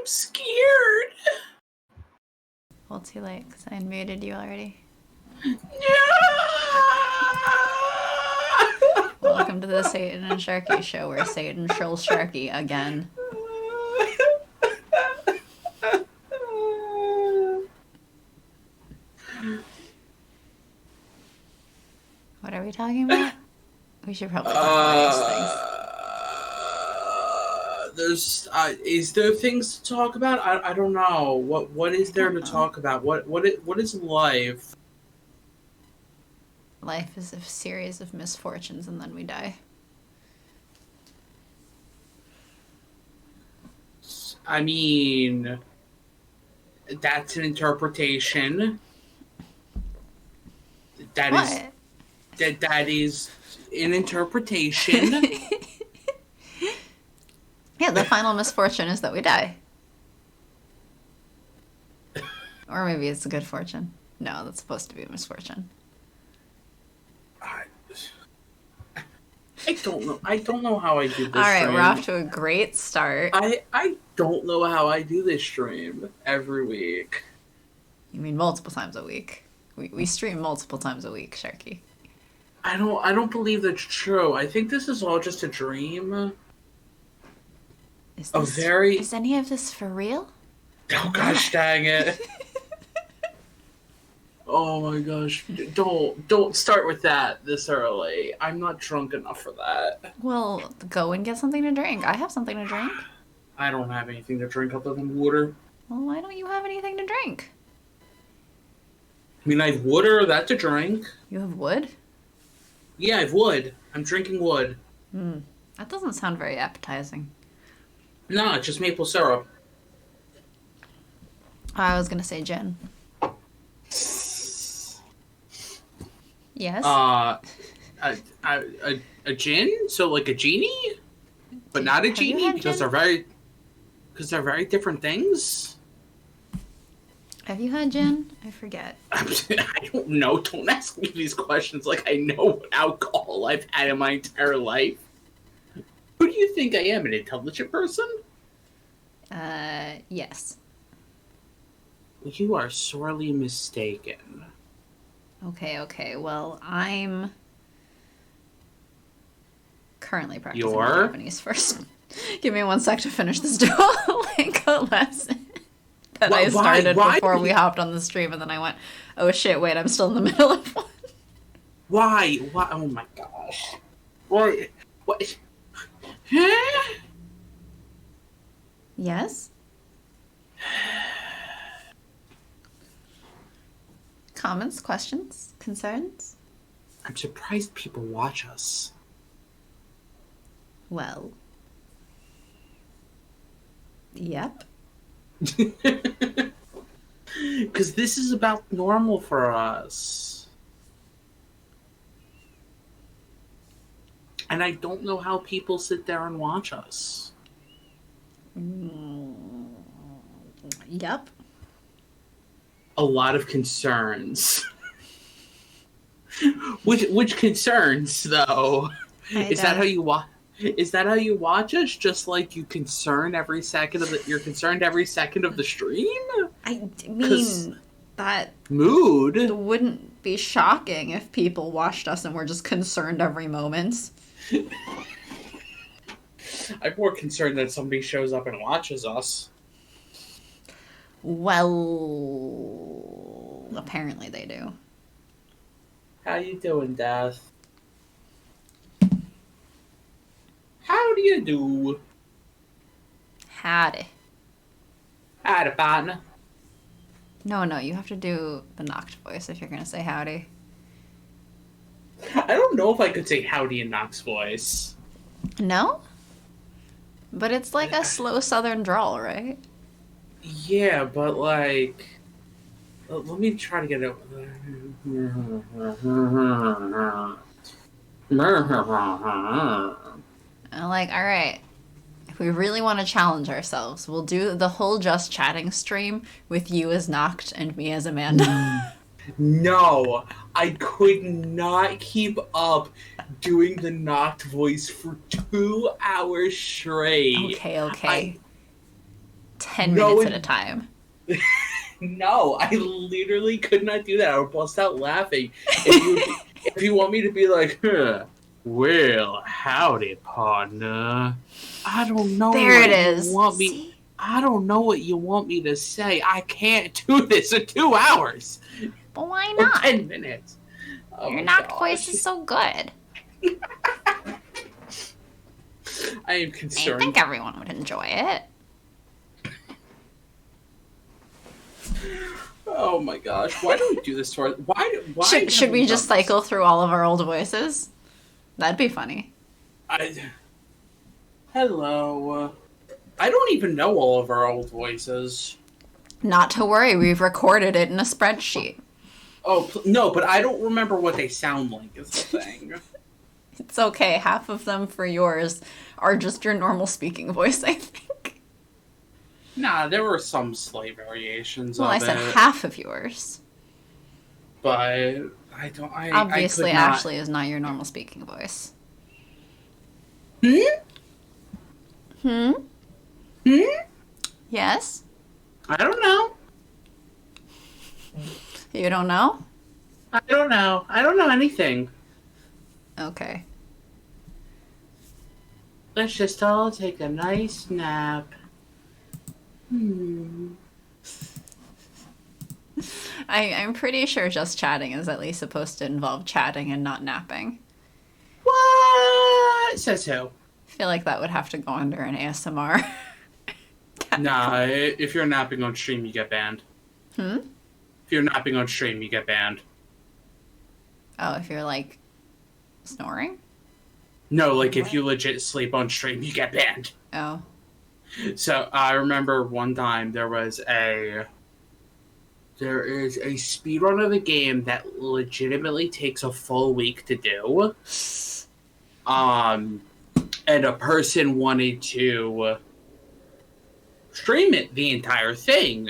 I'm scared. Well, too late, because I unmuted you already. Welcome to the Satan and Sharky show, where Satan trolls Sharky again. What are we talking about? We should probably talk about these things. Is there things to talk about? I don't know. What is there to talk about? What is life? Life is a series of misfortunes and then we die. I mean, that's an interpretation. That is an interpretation. Yeah, the final misfortune is that we die. Or maybe it's a good fortune. No, that's supposed to be a misfortune. I don't know. I don't know how I do this. All right, stream. We're off to a great start. I don't know how I do this stream every week. You mean multiple times a week? We stream multiple times a week, Sharky. I don't believe that's true. I think this is all just a dream. Is any of this for real? Oh gosh, dang it. Oh my gosh. Don't start with that this early. I'm not drunk enough for that. Well, go and get something to drink. I have something to drink. I don't have anything to drink other than water. Well, why don't you have anything to drink? I mean, I have water, that's a drink. You have wood? Yeah, I have wood. I'm drinking wood. That doesn't sound very appetizing. No, it's just maple syrup. I was gonna say gin. Yes? A gin? So like a genie? But not a genie because they're very different things? Have you had gin? I forget. I don't know. Don't ask me these questions like I know what alcohol I've had in my entire life. Who do you think I am, an intelligent person? Yes. You are sorely mistaken. Okay. Well, I'm currently practicing my Japanese first. Give me 1 sec to finish this Duolingo lesson that I started before we hopped on the stream, and then I went, oh shit, wait, I'm still in the middle of one. Why? Oh my gosh. What? Huh? Yes? Comments, questions, concerns? I'm surprised people watch us. Well. Yep. Because this is about normal for us. And I don't know how people sit there and watch us. Yep. A lot of concerns. Which concerns though? Is that how you watch? Is that how you watch us? Just like you concern every second of you're concerned every second of the stream? I mean, that mood wouldn't be shocking if people watched us and were just concerned every moment. I'm more concerned that somebody shows up and watches us. Well, apparently they do. How you doing, Death? How do you do? Howdy. Howdy, partner. No, you have to do the knocked voice if you're going to say howdy. I don't know if I could say howdy in Knox voice. No? But it's like a slow southern drawl, right? Yeah, but like... Let me try to get it... Like, alright, if we really want to challenge ourselves, we'll do the whole Just Chatting stream with you as Knocked and me as Amanda. No, I could not keep up doing the Knocked voice for 2 hours straight. Okay. 10 minutes at a time. No, I literally could not do that. I would bust out laughing. If you want me to be like, well, howdy, partner. I don't know there it is. I don't know what you want me to say. I can't do this in 2 hours. But why not? Or 10 minutes. Oh, your knock voice is so good. I am concerned. I think everyone would enjoy it. Oh my gosh! Why do we do this to our? Why should we just cycle through all of our old voices? That'd be funny. Hello. I don't even know all of our old voices. Not to worry, we've recorded it in a spreadsheet. Oh no, but I don't remember what they sound like. Is the thing. It's okay. Half of them for yours are just your normal speaking voice, I think. Nah, there were some slight variations of it. Well, I said half of yours. But I don't... Obviously, Ashley is not your normal speaking voice. Hmm? Yes? I don't know. You don't know? I don't know. I don't know anything. Okay. Let's just all take a nice nap. I'm pretty sure just chatting is at least supposed to involve chatting and not napping. What? Says who? I feel like that would have to go under an ASMR. Nah, if you're napping on stream, you get banned. If you're napping on stream, you get banned. Oh, if you're, like, snoring? No, like, if you legit sleep on stream, you get banned. Oh. So, I remember one time there is a speedrun of a game that legitimately takes a full week to do. And a person wanted to stream it, the entire thing.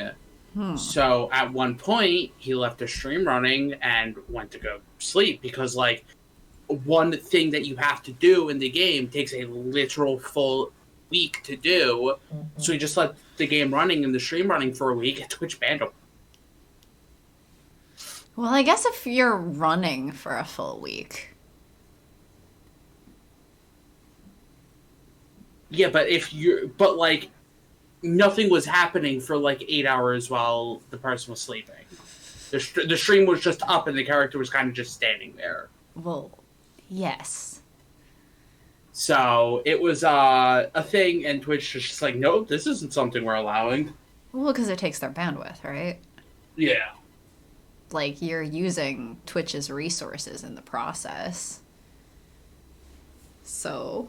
So at one point, he left the stream running and went to go sleep because, like, one thing that you have to do in the game takes a literal full week to do. So he just let the game running and the stream running for a week, and Twitch banned him. Well, I guess if you're running for a full week. Yeah, but like, nothing was happening for like 8 hours while the person was sleeping. The stream was just up and the character was kind of just standing there. Well, yes. So it was a thing, and Twitch was just like, nope, this isn't something we're allowing. Well, because it takes their bandwidth, right? Yeah. Like, you're using Twitch's resources in the process. So,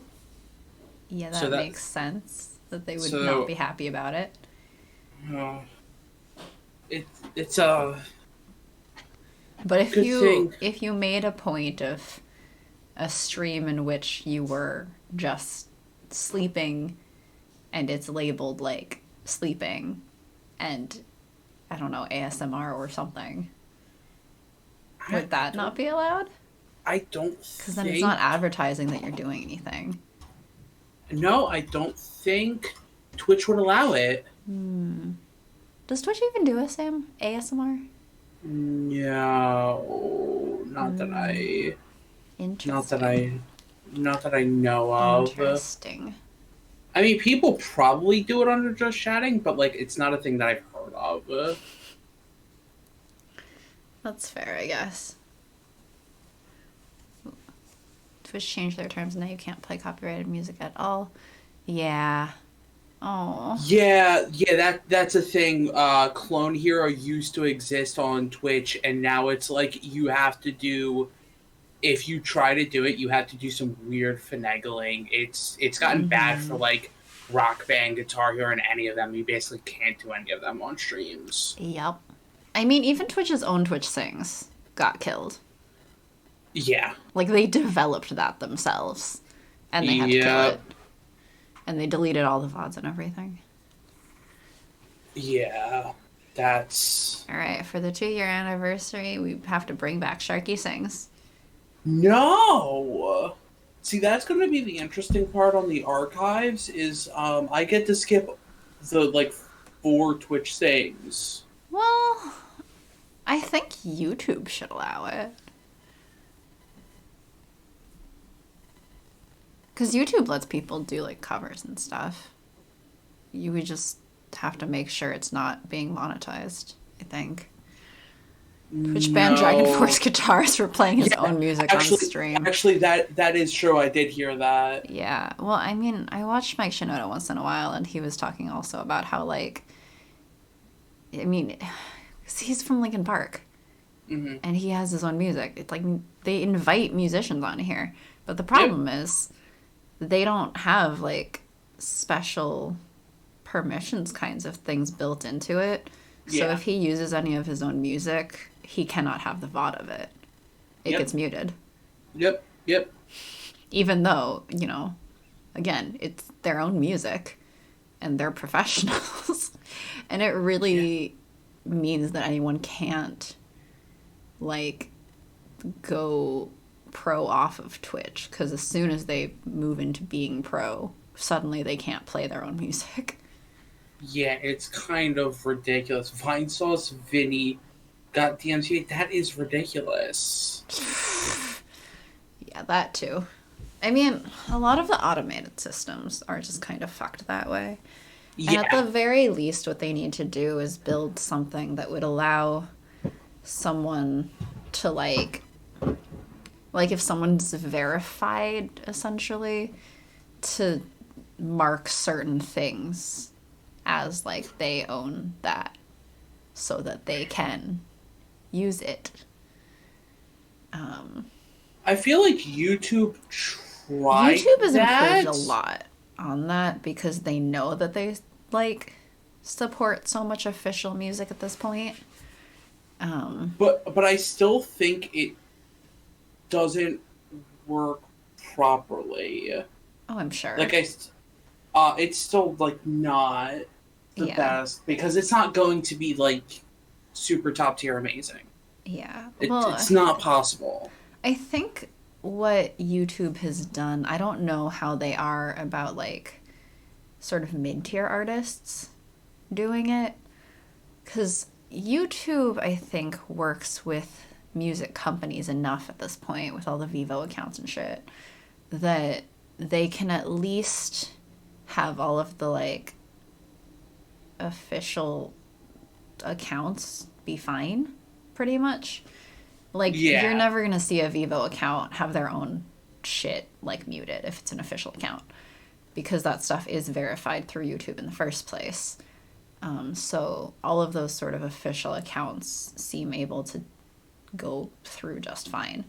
yeah, that makes sense that they would not be happy about it. It's a... But if you made a point of a stream in which you were just sleeping and it's labeled like sleeping and, I don't know, ASMR or something, would that not be allowed? I don't think... Because then it's not advertising that you're doing anything. No, I don't think Twitch would allow it. Does Twitch even do ASMR? No, not that I... Interesting. Not that I know of. Interesting. I mean, people probably do it under just chatting, but like, it's not a thing that I've heard of. That's fair, I guess. Twitch changed their terms, and now you can't play copyrighted music at all. Yeah. Oh. Yeah, that's a thing. Clone Hero used to exist on Twitch, and now it's like you have to do... If you try to do it, you have to do some weird finagling. It's gotten bad for like Rock Band, Guitar Hero, and any of them. You basically can't do any of them on streams. Yep. I mean, even Twitch's own Twitch Sings got killed. Yeah. Like, they developed that themselves. And they had to kill it. And they deleted all the VODs and everything. Yeah. That's... Alright, for the 2-year anniversary, we have to bring back Sharky Sings. No! See, that's going to be the interesting part on the archives, is I get to skip the, like, before Twitch things. Well, I think YouTube should allow it. Because YouTube lets people do, like, covers and stuff. You would just have to make sure it's not being monetized, I think. Twitch banned Dragon Force guitarist for playing his own music on stream. Actually, that is true. I did hear that. Yeah. Well, I mean, I watch Mike Shinoda once in a while, and he was talking also about how, like, I mean, 'cause he's from Linkin Park, and he has his own music. It's like they invite musicians on here, but the problem is they don't have, like, special permissions kinds of things built into it. So if he uses any of his own music, he cannot have the VOD of it. It gets muted. Yep. Even though, you know, again, it's their own music and they're professionals. And it really means that anyone can't, like, go pro off of Twitch. Because as soon as they move into being pro, suddenly they can't play their own music. Yeah, it's kind of ridiculous. Vinesauce Vinny got DMCA. That is ridiculous. Yeah, that too. I mean, a lot of the automated systems are just kind of fucked that way. Yeah. And at the very least, what they need to do is build something that would allow someone to, like if someone's verified, essentially, to mark certain things as, like, they own that so that they can use it. I feel like YouTube tried YouTube has improved a lot on that because they know that they, like, support so much official music at this point. But I still think it doesn't work properly. Oh, I'm sure. Like, it's still, like, not the best because it's not going to be, like, super top tier amazing. Yeah. It's not possible. I think what YouTube has done, I don't know how they are about, like, sort of mid-tier artists doing it. Because YouTube, I think, works with music companies enough at this point with all the Vivo accounts and shit that they can at least have all of the, like, official accounts be fine, pretty much. Like, you're never going to see a Vivo account have their own shit, like, muted if it's an official account. Because that stuff is verified through YouTube in the first place. So all of those sort of official accounts seem able to go through just fine.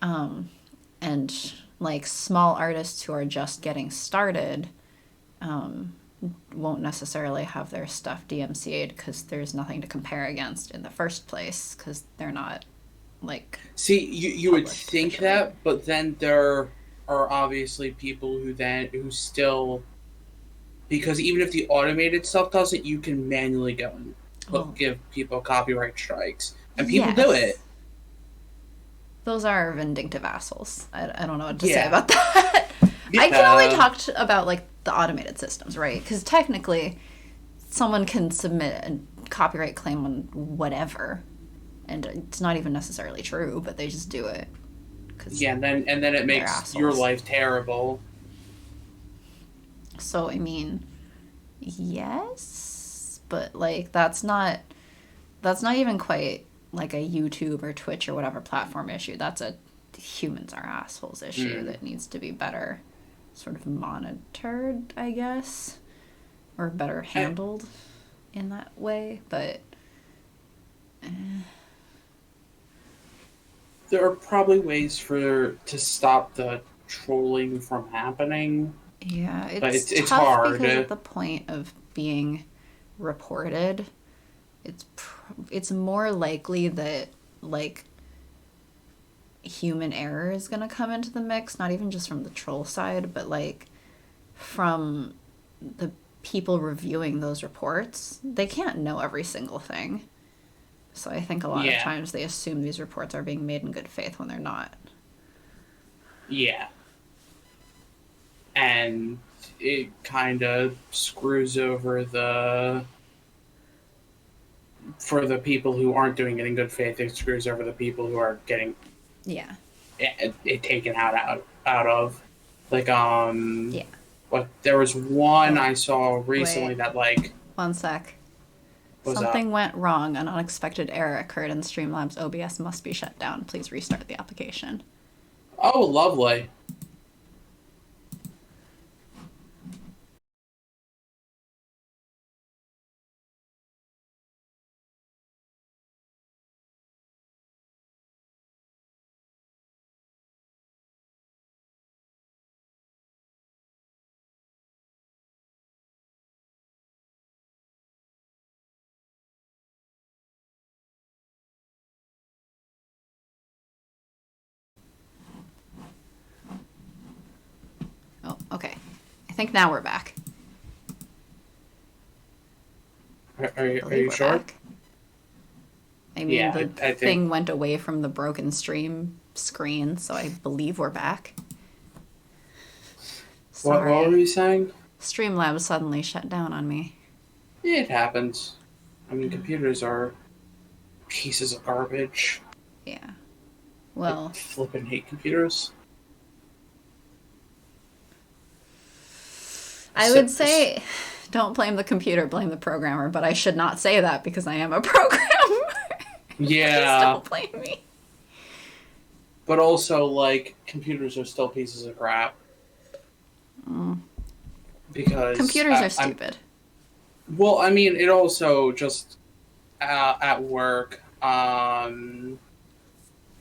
And, like, small artists who are just getting started won't necessarily have their stuff DMCA'd because there's nothing to compare against in the first place because they're not, like... See, you would think officially. That, but then there are obviously people who still... Because even if the automated stuff doesn't, you can manually go and give people copyright strikes. And people do it. Those are vindictive assholes. I don't know what to say about that. I can only talk about, like, the automated systems, right? Because technically, someone can submit a copyright claim on whatever, and it's not even necessarily true, but they just do it. And then it makes your life terrible. So, I mean, yes, but, like, that's not even quite, like, a YouTube or Twitch or whatever platform issue. That's a humans are assholes issue that needs to be better sort of monitored, I guess, or better handled in that way, but... There are probably ways to stop the trolling from happening. Yeah, it's tough hard because at the point of being reported, it's more likely that, like, human error is going to come into the mix, not even just from the troll side, but, like, from the people reviewing those reports. They can't know every single thing. So I think a lot of times they assume these reports are being made in good faith when they're not. Yeah. And it kind of screws over the for the people who aren't doing it in good faith, it screws over the people who are getting it taken out of. Like, but there was one I saw recently that, like... One sec. Something went wrong. An unexpected error occurred in Streamlabs. OBS must be shut down. Please restart the application. Oh, lovely. Oh, okay. I think now we're back. Are you sure? Back. I mean, the thing went away from the broken stream screen, so I believe we're back. Sorry. What were you saying? Streamlabs suddenly shut down on me. It happens. I mean, computers are pieces of garbage. Yeah. Well... I flippin' hate computers. I would say, don't blame the computer, blame the programmer, but I should not say that because I am a programmer. Yeah. Please don't blame me. But also, like, computers are still pieces of crap. Because... computers are stupid. Well, I mean, it also just... at work,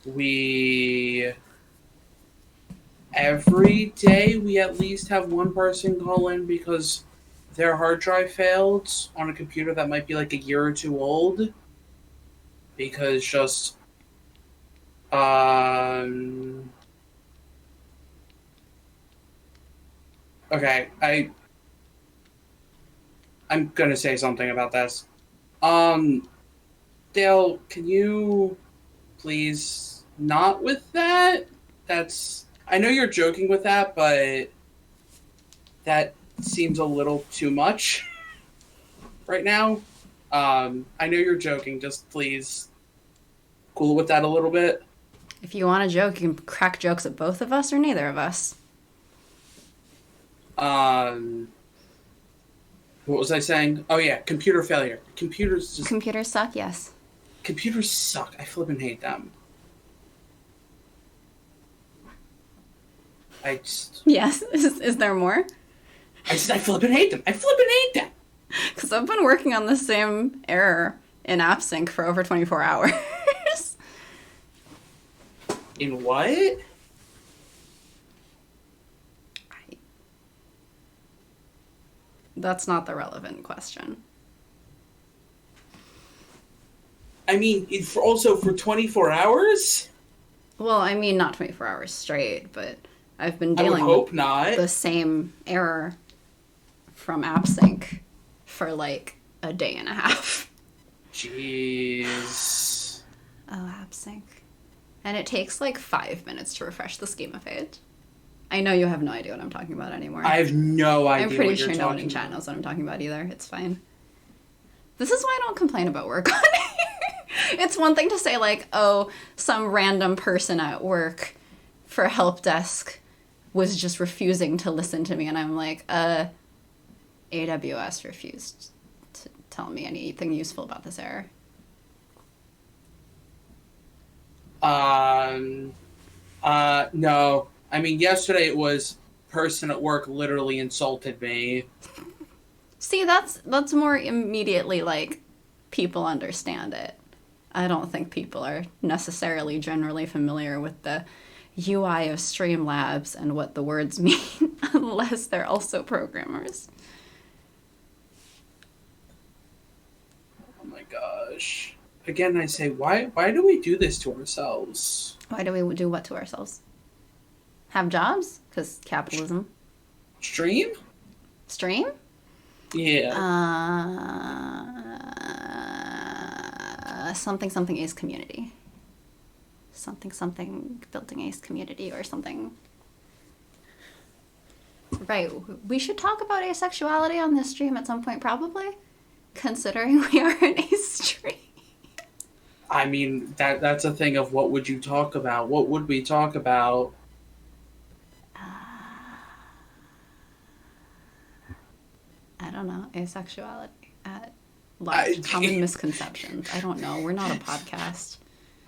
we... Every day, we at least have one person call in because their hard drive failed on a computer that might be like a year or two old. Because just... Okay, I'm gonna say something about this. Dale, can you please not with that? That's... I know you're joking with that, but that seems a little too much right now. I know you're joking. Just please cool with that a little bit. If you want to joke, you can crack jokes at both of us or neither of us. What was I saying? Oh yeah, computer failure. Computers suck, yes. Computers suck. I flippin' hate them. Yes. Is there more? I flippin' hate them. I flippin' hate them. Because I've been working on the same error in AppSync for over 24 hours. In what? That's not the relevant question. I mean, also for 24 hours? Well, I mean, not 24 hours straight, but I've been dealing with the same error from AppSync for like a day and a half. Jeez. Oh, AppSync. And it takes like 5 minutes to refresh the schema page. I know you have no idea what I'm talking about anymore. I have no idea. I'm pretty sure no one in chat knows what I'm talking about either. It's fine. This is why I don't complain about work on here. It's one thing to say like, oh, some random person at work for help desk was just refusing to listen to me, and I'm like, AWS refused to tell me anything useful about this error. No. I mean, yesterday it was person at work literally insulted me. See, that's more immediately like people understand it. I don't think people are necessarily generally familiar with the UI of Streamlabs and what the words mean unless they're also programmers. Oh my gosh. Again, I say, why do we do this to ourselves? Why do we do what to ourselves? Have jobs? Because capitalism. Stream? Stream? Yeah. Something Ace community. Something building Ace community or something. Right. We should talk about asexuality on this stream at some point, probably. Considering we are an Ace stream. I mean, that's a thing of what would you talk about? What would we talk about? I don't know. Asexuality. Large common misconceptions. I don't know. We're not a podcast.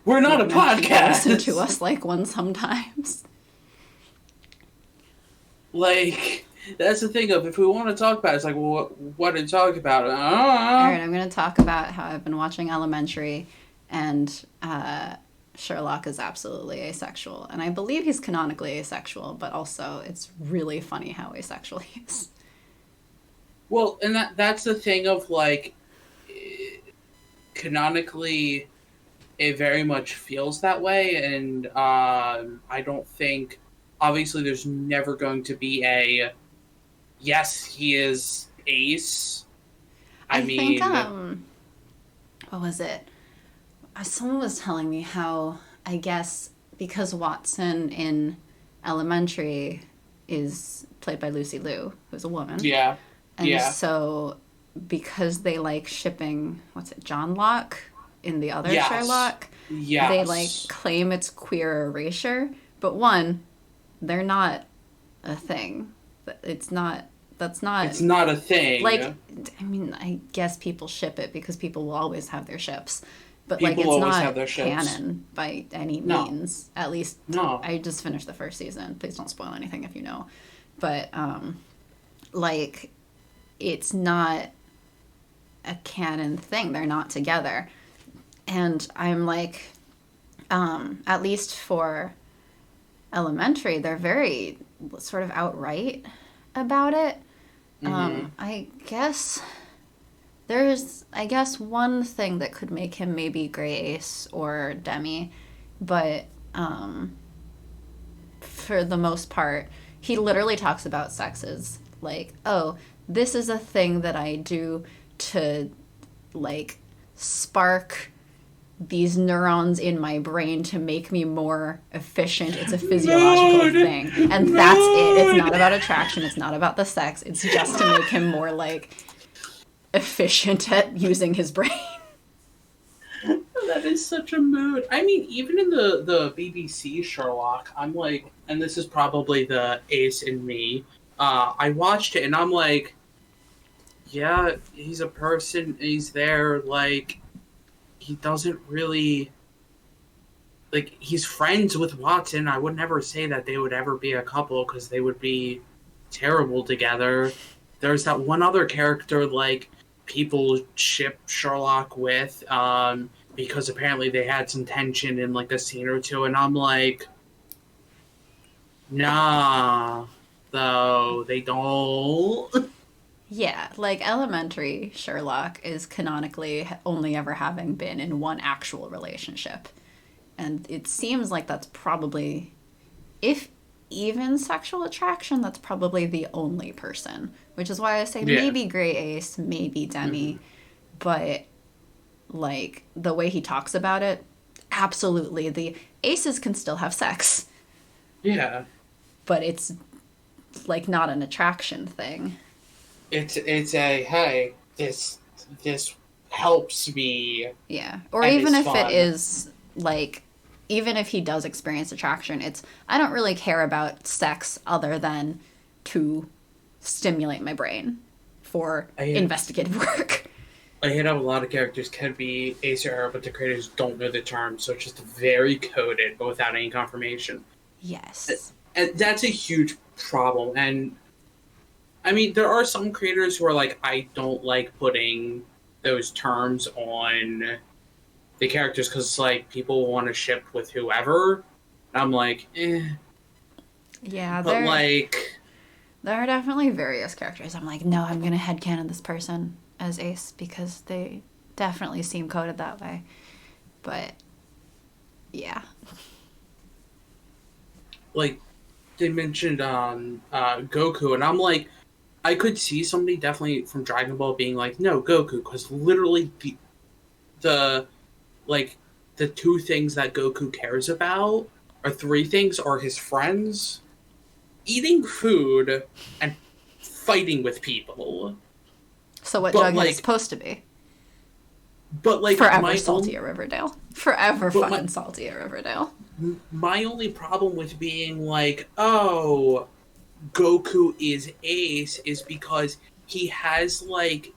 We're not a podcast. Listen to us like one sometimes. Like, that's the thing of if we want to talk about it, it's like, well, what to talk about? All right, I'm going to talk about how I've been watching Elementary, and Sherlock is absolutely asexual. And I believe he's canonically asexual, but also it's really funny how asexual he is. Well, and that's the thing of, like, canonically, it very much feels that way, and I don't think, obviously, there's never going to be a, yes, he is ace. I mean... think, what was it? Someone was telling me how, I guess, because Watson in Elementary is played by Lucy Liu, who's a woman. Yeah. And so, because they like shipping, John Locke in the other Sherlock, they like claim it's queer erasure. But one, they're not a thing. It's not a thing. Like, I mean, I guess people ship it because people will always have their ships. But people it's not canon by any means. At least, I just finished the first season. Please don't spoil anything if you know. But, it's not a canon thing. They're not together. And I'm like, at least for Elementary, they're very sort of outright about it. I guess there's, one thing that could make him maybe Grey Ace or Demi, but for the most part, he literally talks about sexes. Like, oh, this is a thing that I do to, like, spark these neurons in my brain to make me more efficient. It's a physiological thing. And that's it. It's not about attraction. It's not about the sex. It's just to make him more, like, efficient at using his brain. That is such a mood. I mean, even in the BBC Sherlock, I'm like, and this is probably the ace in me, I watched it and I'm like, yeah, he's a person, he's there, like, he doesn't really, like, he's friends with Watson. I would never say that they would ever be a couple, because they would be terrible together. There's that one other character, like, people ship Sherlock with, because apparently they had some tension in, like, a scene or two, and I'm like, nah, though, they don't. Yeah, like Elementary Sherlock is canonically only ever having been in one actual relationship. And it seems like that's probably, if even sexual attraction, that's probably the only person. Which is why I say maybe Grey Ace, maybe Demi. But, like, the way he talks about it, absolutely. The aces can still have sex. Yeah. But it's, like, not an attraction thing. It's a, hey, this helps me. Yeah. Or even if it is, like, even if he does experience attraction, it's, I don't really care about sex other than to stimulate my brain for investigative work. I hate how a lot of characters can be ace or error, but the creators don't know the term, so it's just very coded, but without any confirmation. Yes. And that's a huge problem, and I mean, there are some creators who are like, I don't like putting those terms on the characters because, like, people want to ship with whoever. And I'm like, Yeah, but, like... There are definitely various characters. I'm like, no, I'm going to headcanon this person as Ace because they definitely seem coded that way. But, yeah. Like, they mentioned Goku, and I'm like, I could see somebody definitely from Dragon Ball being like, no, Goku, because literally the two things that Goku cares about, or three things, are his friends, eating food, and fighting with people. So what Jughead is supposed to be. But, like, forever salty at Riverdale. Forever fucking salty at Riverdale. My only problem with being like, oh, Goku is Ace is because he has, like,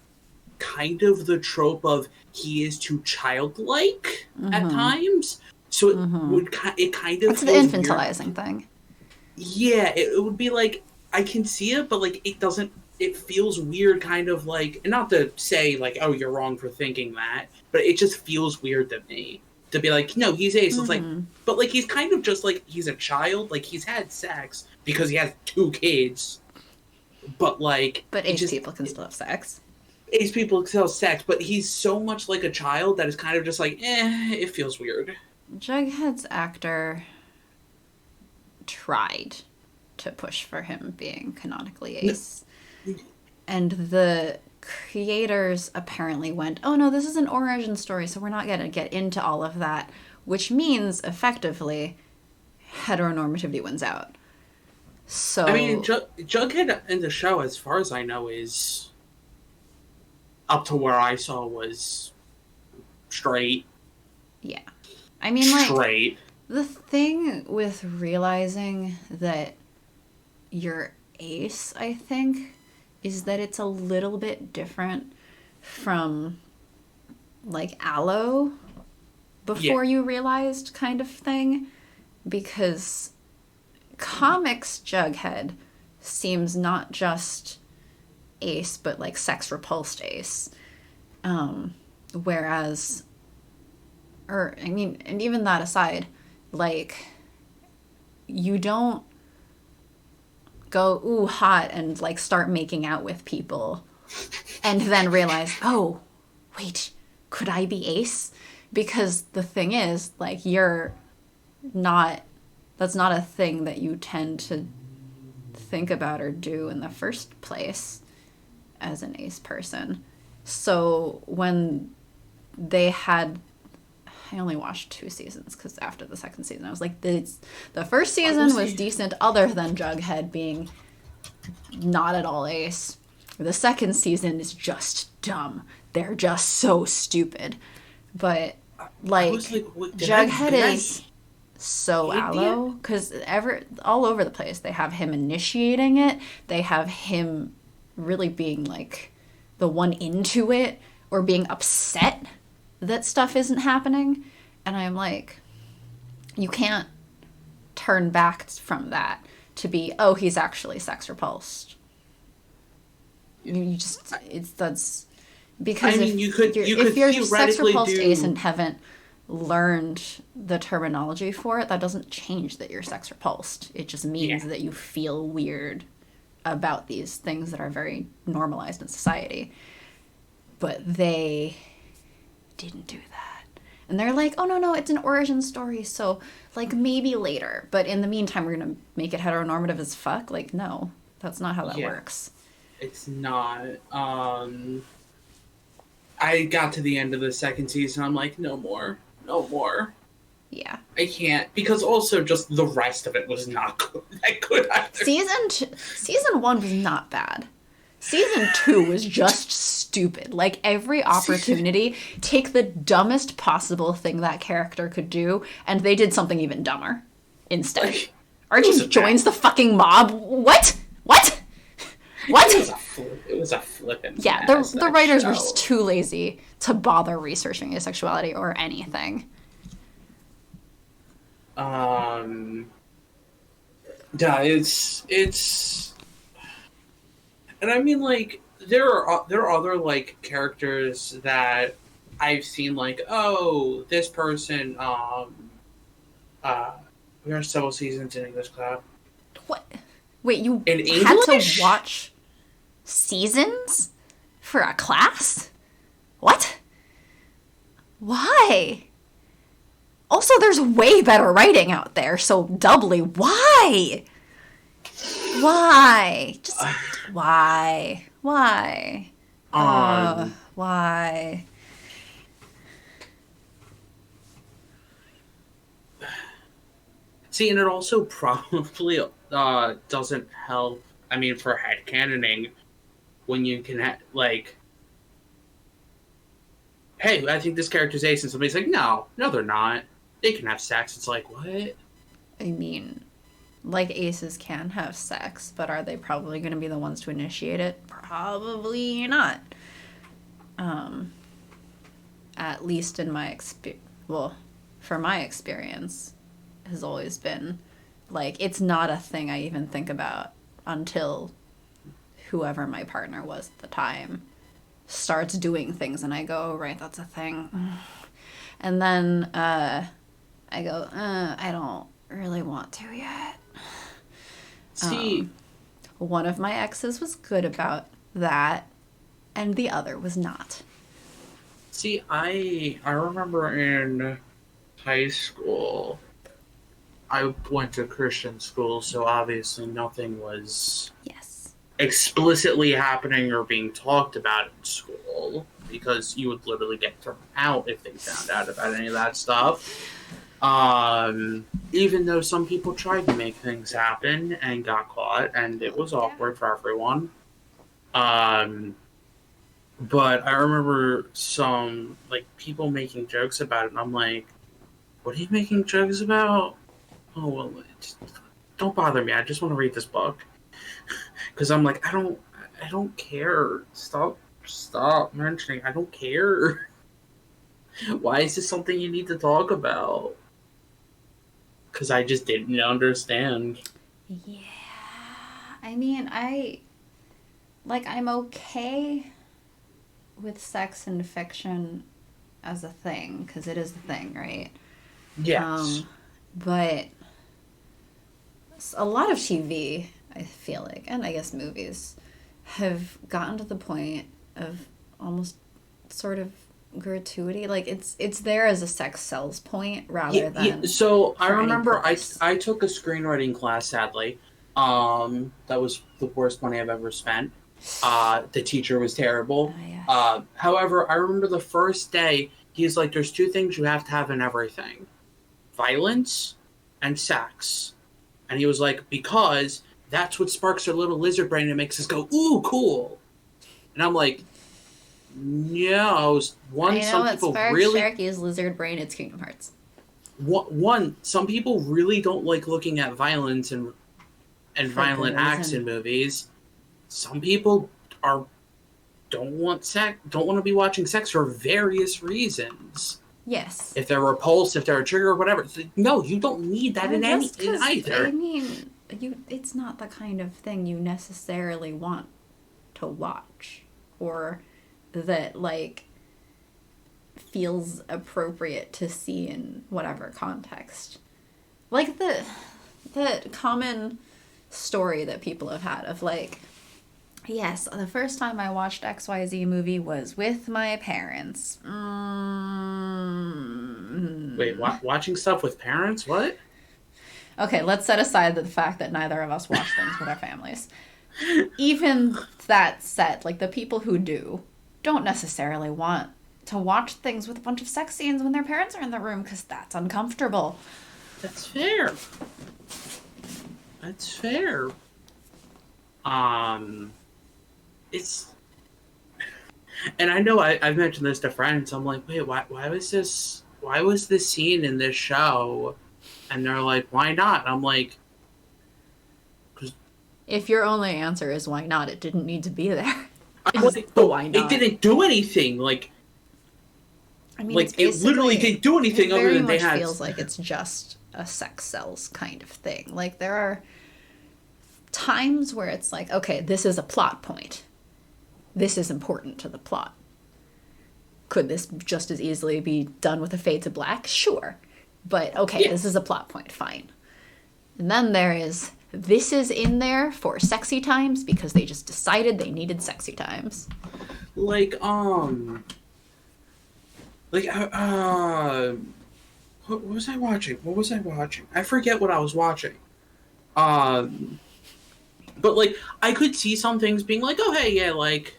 kind of the trope of he is too childlike at times. So it kind of it's the infantilizing thing. Yeah, it would be like, I can see it, but, like, it feels weird, kind of like, and not to say, like, oh, you're wrong for thinking that, but it just feels weird to me. To be like, no, he's Ace. It's like, but, like, he's kind of just like, he's a child. Like, he's had sex because he has 2 kids. But, like... But Ace people can still have sex. Ace people can still have sex, but he's so much like a child that it's kind of just like, it feels weird. Jughead's actor tried to push for him being canonically Ace. And the creators apparently went, oh no, this is an origin story, so we're not going to get into all of that, which means effectively heteronormativity wins out. So I mean, Jughead in the show, as far as I know, is up to where I saw was straight. Yeah. I mean, like, straight. The thing with realizing that you're Ace, I think, is that it's a little bit different from, like, Aloe before you realized kind of thing. Because comics Jughead seems not just Ace, but, like, sex-repulsed Ace. Whereas... Or, I mean, and even that aside, like, you don't go, ooh, hot, and, like, start making out with people, and then realize, oh, wait, could I be Ace? Because the thing is, like, that's not a thing that you tend to think about or do in the first place as an Ace person. So when they had... I only watched 2 seasons because after the second season I was like, the first season was decent other than Jughead being not at all Ace. The second season is just dumb. They're just so stupid. But, like, Jughead is so Aloe because all over the place they have him initiating it. They have him really being, like, the one into it or being upset that stuff isn't happening, and I'm like, you can't turn back from that to be, oh, he's actually sex repulsed. You just, that's because, I mean, if you're sex repulsed Ace and haven't learned the terminology for it, that doesn't change that you're sex repulsed. It just means that you feel weird about these things that are very normalized in society. But they didn't do that. And they're like, oh, no, it's an origin story, so, like, maybe later. But in the meantime, we're going to make it heteronormative as fuck? Like, no. That's not how that works. It's not. I got to the end of the second season, I'm like, no more. Yeah. I can't. Because also just the rest of it was not good either. Season 1 was not bad. Season 2 was just stupid. Like, every opportunity, take the dumbest possible thing that character could do, and they did something even dumber instead. Like, Archie joins the fucking mob. What? It was a flippin' Yeah, the writers were just too lazy to bother researching asexuality or anything. Yeah, it's... And I mean, like, there are other, like, characters that I've seen, like, oh, this person, we are several seasons in English class. What? Wait, you had to watch seasons for a class? What? Why? Also, there's way better writing out there, so doubly, why? Why? Just, why? Why? Why? See, and it also probably doesn't help, I mean, for headcanoning, when you can, like... hey, I think this character's ace, and somebody's like, no, they're not. They can have sex. It's like, what? I mean, like, aces can have sex, but are they probably going to be the ones to initiate it? Probably not. At least in my for my experience, has always been, like, it's not a thing I even think about until whoever my partner was at the time starts doing things, and I go, oh, right, that's a thing. And then, I go, I don't really want to yet. See, one of my exes was good about that, and the other was not. See, I remember in high school, I went to Christian school, so obviously nothing was explicitly happening or being talked about in school, because you would literally get thrown out if they found out about any of that stuff. Even though some people tried to make things happen and got caught, and it was awkward for everyone. But I remember some, like, people making jokes about it, and I'm like, what are you making jokes about? Oh, well, don't bother me. I just want to read this book. Because I'm like, I don't care. Stop mentioning. I don't care. Why is this something you need to talk about? Because I just didn't understand. Yeah. I mean, I'm okay with sex and fiction as a thing, because it is a thing, right? Yes. But a lot of TV, I feel like, and I guess movies, have gotten to the point of almost sort of gratuity. Like, it's there as a sex sells point rather than... Yeah. So I remember I took a screenwriting class, sadly. That was the worst money I've ever spent. The teacher was terrible. Yeah. However, I remember the first day, he's like, there's two things you have to have in everything. Violence and sex. And he was like, because that's what sparks our little lizard brain and makes us go, ooh, cool. And I'm like, no. Some people really... Sharky's lizard brain, it's Kingdom Hearts. Some people really don't like looking at violence and violent acts in movies. Some people don't want to be watching sex for various reasons. Yes. If they're repulsed, if they're a trigger, or whatever. No, you don't need that in either. I mean, it's not the kind of thing you necessarily want to watch, or that, like, feels appropriate to see in whatever context. Like the common story that people have had of, like, yes, the first time I watched XYZ movie was with my parents. Wait, watching stuff with parents? What? Okay, let's set aside the fact that neither of us watch things with our families. Even that said, like, the people who don't necessarily want to watch things with a bunch of sex scenes when their parents are in the room, because that's uncomfortable. That's fair. That's fair. It's... And I know I've mentioned this to friends. I'm like, wait, why was this scene in this show? And they're like, why not? I'm like... If your only answer is why not, it didn't need to be there. Why not? It didn't do anything. Like, I mean, like, it literally didn't do anything other than they had... It feels like it's just a sex sells kind of thing. Like, there are times where it's like, okay, this is a plot point. This is important to the plot. Could this just as easily be done with a fade to black? Sure. But, okay, This is a plot point. Fine. And then there is, this is in there for sexy times because they just decided they needed sexy times. Like, what was I watching? I forget what I was watching. But, like, I could see some things being like, oh, hey, yeah, like,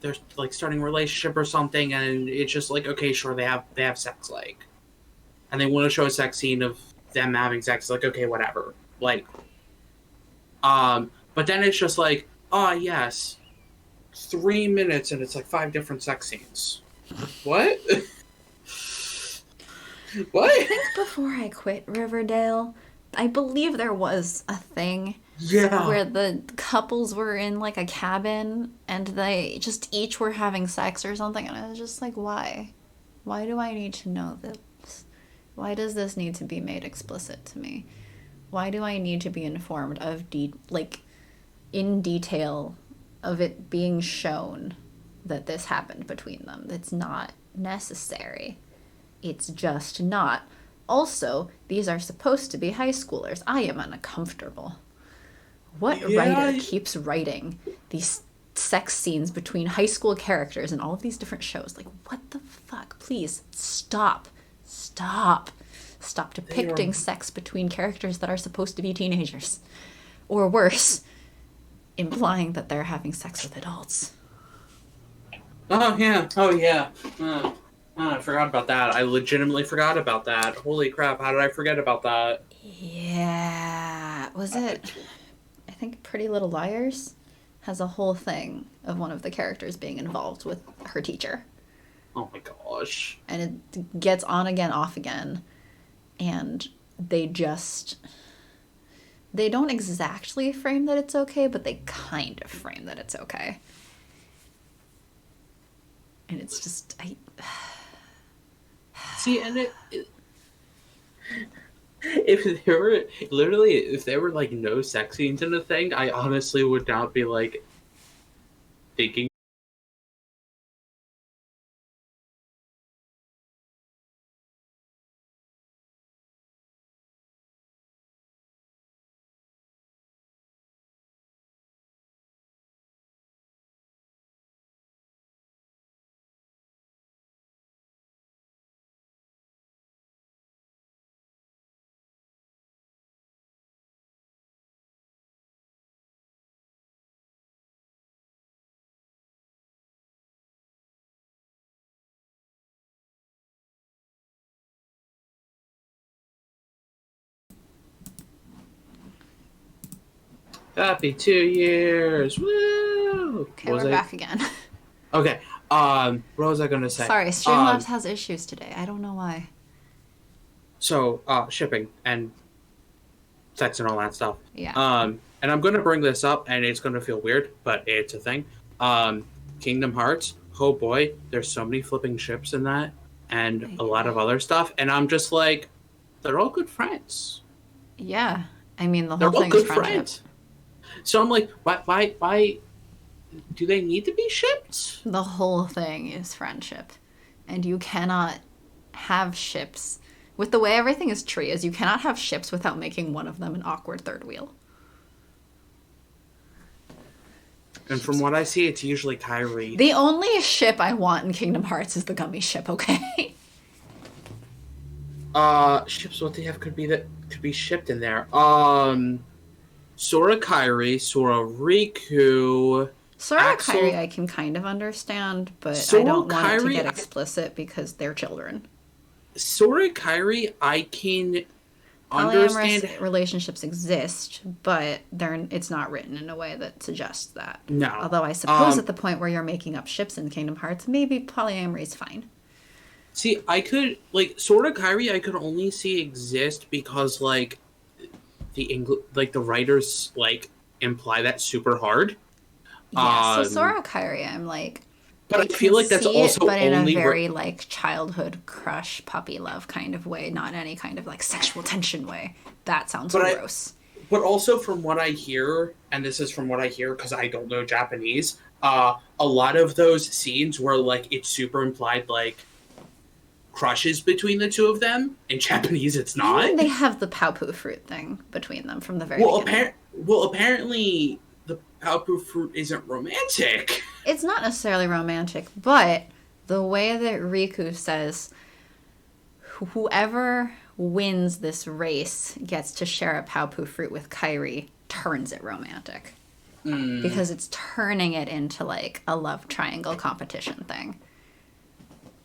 they're, like, starting a relationship or something, and it's just like, okay, sure, they have sex, like, and they want to show a sex scene of them having sex, like, okay, whatever. Like, but then it's just like, oh, yes, 3 minutes, and it's, like, 5 different sex scenes. What? What? I think before I quit Riverdale, I believe there was a thing where the couples were in like a cabin and they just each were having sex or something, and I was just like, why? Why do I need to know this? Why does this need to be made explicit to me? Why do I need to be informed of in detail of it being shown that this happened between them? It's not necessary. It's just not. Also, these are supposed to be high schoolers. I am uncomfortable. What writer keeps writing these sex scenes between high school characters in all of these different shows? Like, what the fuck? Please, stop. Stop. Stop depicting sex between characters that are supposed to be teenagers. Or worse, implying that they're having sex with adults. Oh, yeah. Oh, yeah. I forgot about that. I legitimately forgot about that. Holy crap, how did I forget about that? Yeah. Was it... I think Pretty Little Liars has a whole thing of one of the characters being involved with her teacher. Oh my gosh. And it gets on again, off again. And they don't exactly frame that it's okay, but they kind of frame that it's okay. And it's just... See, and if there were like no sex scenes in the thing, I honestly would not be like thinking. Happy 2 years! Woo! Okay, we're back again. Okay. What was I gonna say? Sorry, Streamlabs has issues today. I don't know why. So, shipping and sex and all that stuff. Yeah. And I'm gonna bring this up, and it's gonna feel weird, but it's a thing. Kingdom Hearts. Oh boy, there's so many flipping ships in that, and a lot of other stuff, and I'm just like, they're all good friends. Yeah, I mean the whole thing is friendship. Friends. So I'm like, why do they need to be shipped? The whole thing is friendship. And you cannot have ships. With the way everything is treated, you cannot have ships without making one of them an awkward third wheel. And from what I see, it's usually Kyrie. The only ship I want in Kingdom Hearts is the gummy ship, okay? Ships, what they have could be shipped in there. Sora Kyrie, Sora Riku... Sora Kyrie I can kind of understand, but Sora, I don't want it to get explicit because they're children. Sora Kyrie, I can understand... Polyamorous relationships exist, but it's not written in a way that suggests that. No. Although I suppose at the point where you're making up ships in Kingdom Hearts, maybe polyamory is fine. See, I could... Sora Kyrie, I could only see exist because, the writers, imply that super hard. Yeah, so Sora Kyrie, I'm like... But I feel like that's also but in a very, childhood crush, puppy love kind of way, not any kind of, sexual tension way. That sounds gross. But also from what I hear, and this is from what I hear because I don't know Japanese, a lot of those scenes where, it's super implied, crushes between the two of them. In Japanese, it's not. I mean, they have the Paopu fruit thing between them from the very beginning. Apparently... the Paopu fruit isn't romantic. It's not necessarily romantic, but the way that Riku says, whoever wins this race gets to share a Paopu fruit with Kyrie, turns it romantic. Because it's turning it into, a love triangle competition thing.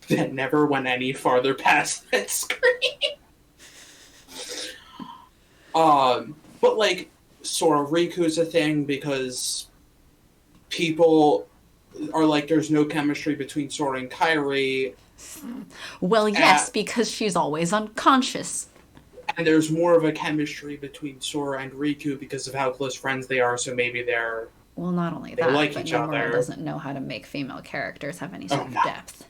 That never went any farther past that screen. But, Sora Riku's a thing because people or like there's no chemistry between Sora and Kairi. Well, yes, because she's always unconscious. And there's more of a chemistry between Sora and Riku because of how close friends they are, so maybe they're... Well, not only that, like but each Nomura other. Doesn't know how to make female characters have any sort of depth.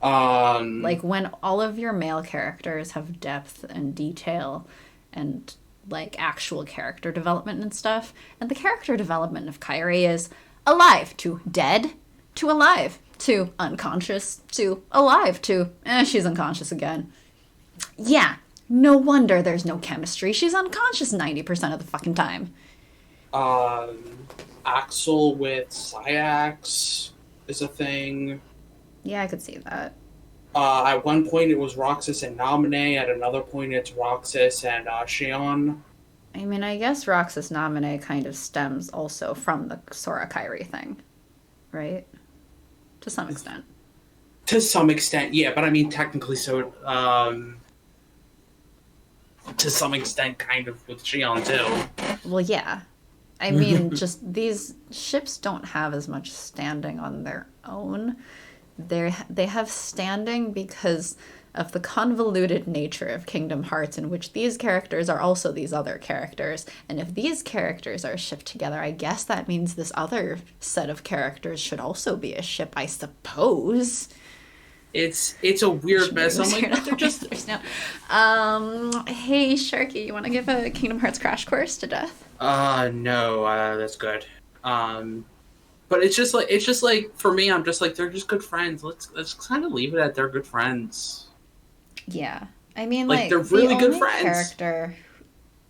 Like, when all of your male characters have depth and detail and, like, actual character development and stuff, and the character development of Kairi is alive to dead to alive to unconscious to alive to she's unconscious again. Yeah, no wonder there's no chemistry. She's unconscious 90% of the fucking time. Axel with Sayax is a thing. Yeah, I could see that. At one point it was Roxas and Naminé. At another point it's Roxas and Shion. I mean, I guess Roxas Naminé kind of stems also from the Sora Kairi thing, right? To some extent. To some extent, yeah, but I mean technically so, to some extent kind of with Shion too. Well, yeah. I mean, just these ships don't have as much standing on their own. They have standing because of the convoluted nature of Kingdom Hearts, in which these characters are also these other characters. And if these characters are shipped together, I guess that means this other set of characters should also be a ship, I suppose. It's a weird mess. I'm like, they're just... Hey, Sharky, you want to give a Kingdom Hearts crash course to Death? No, that's good. But it's just like for me, I'm just like, they're just good friends. Let's kind of leave it at they're good friends. Yeah, I mean, like they're really good friends. Character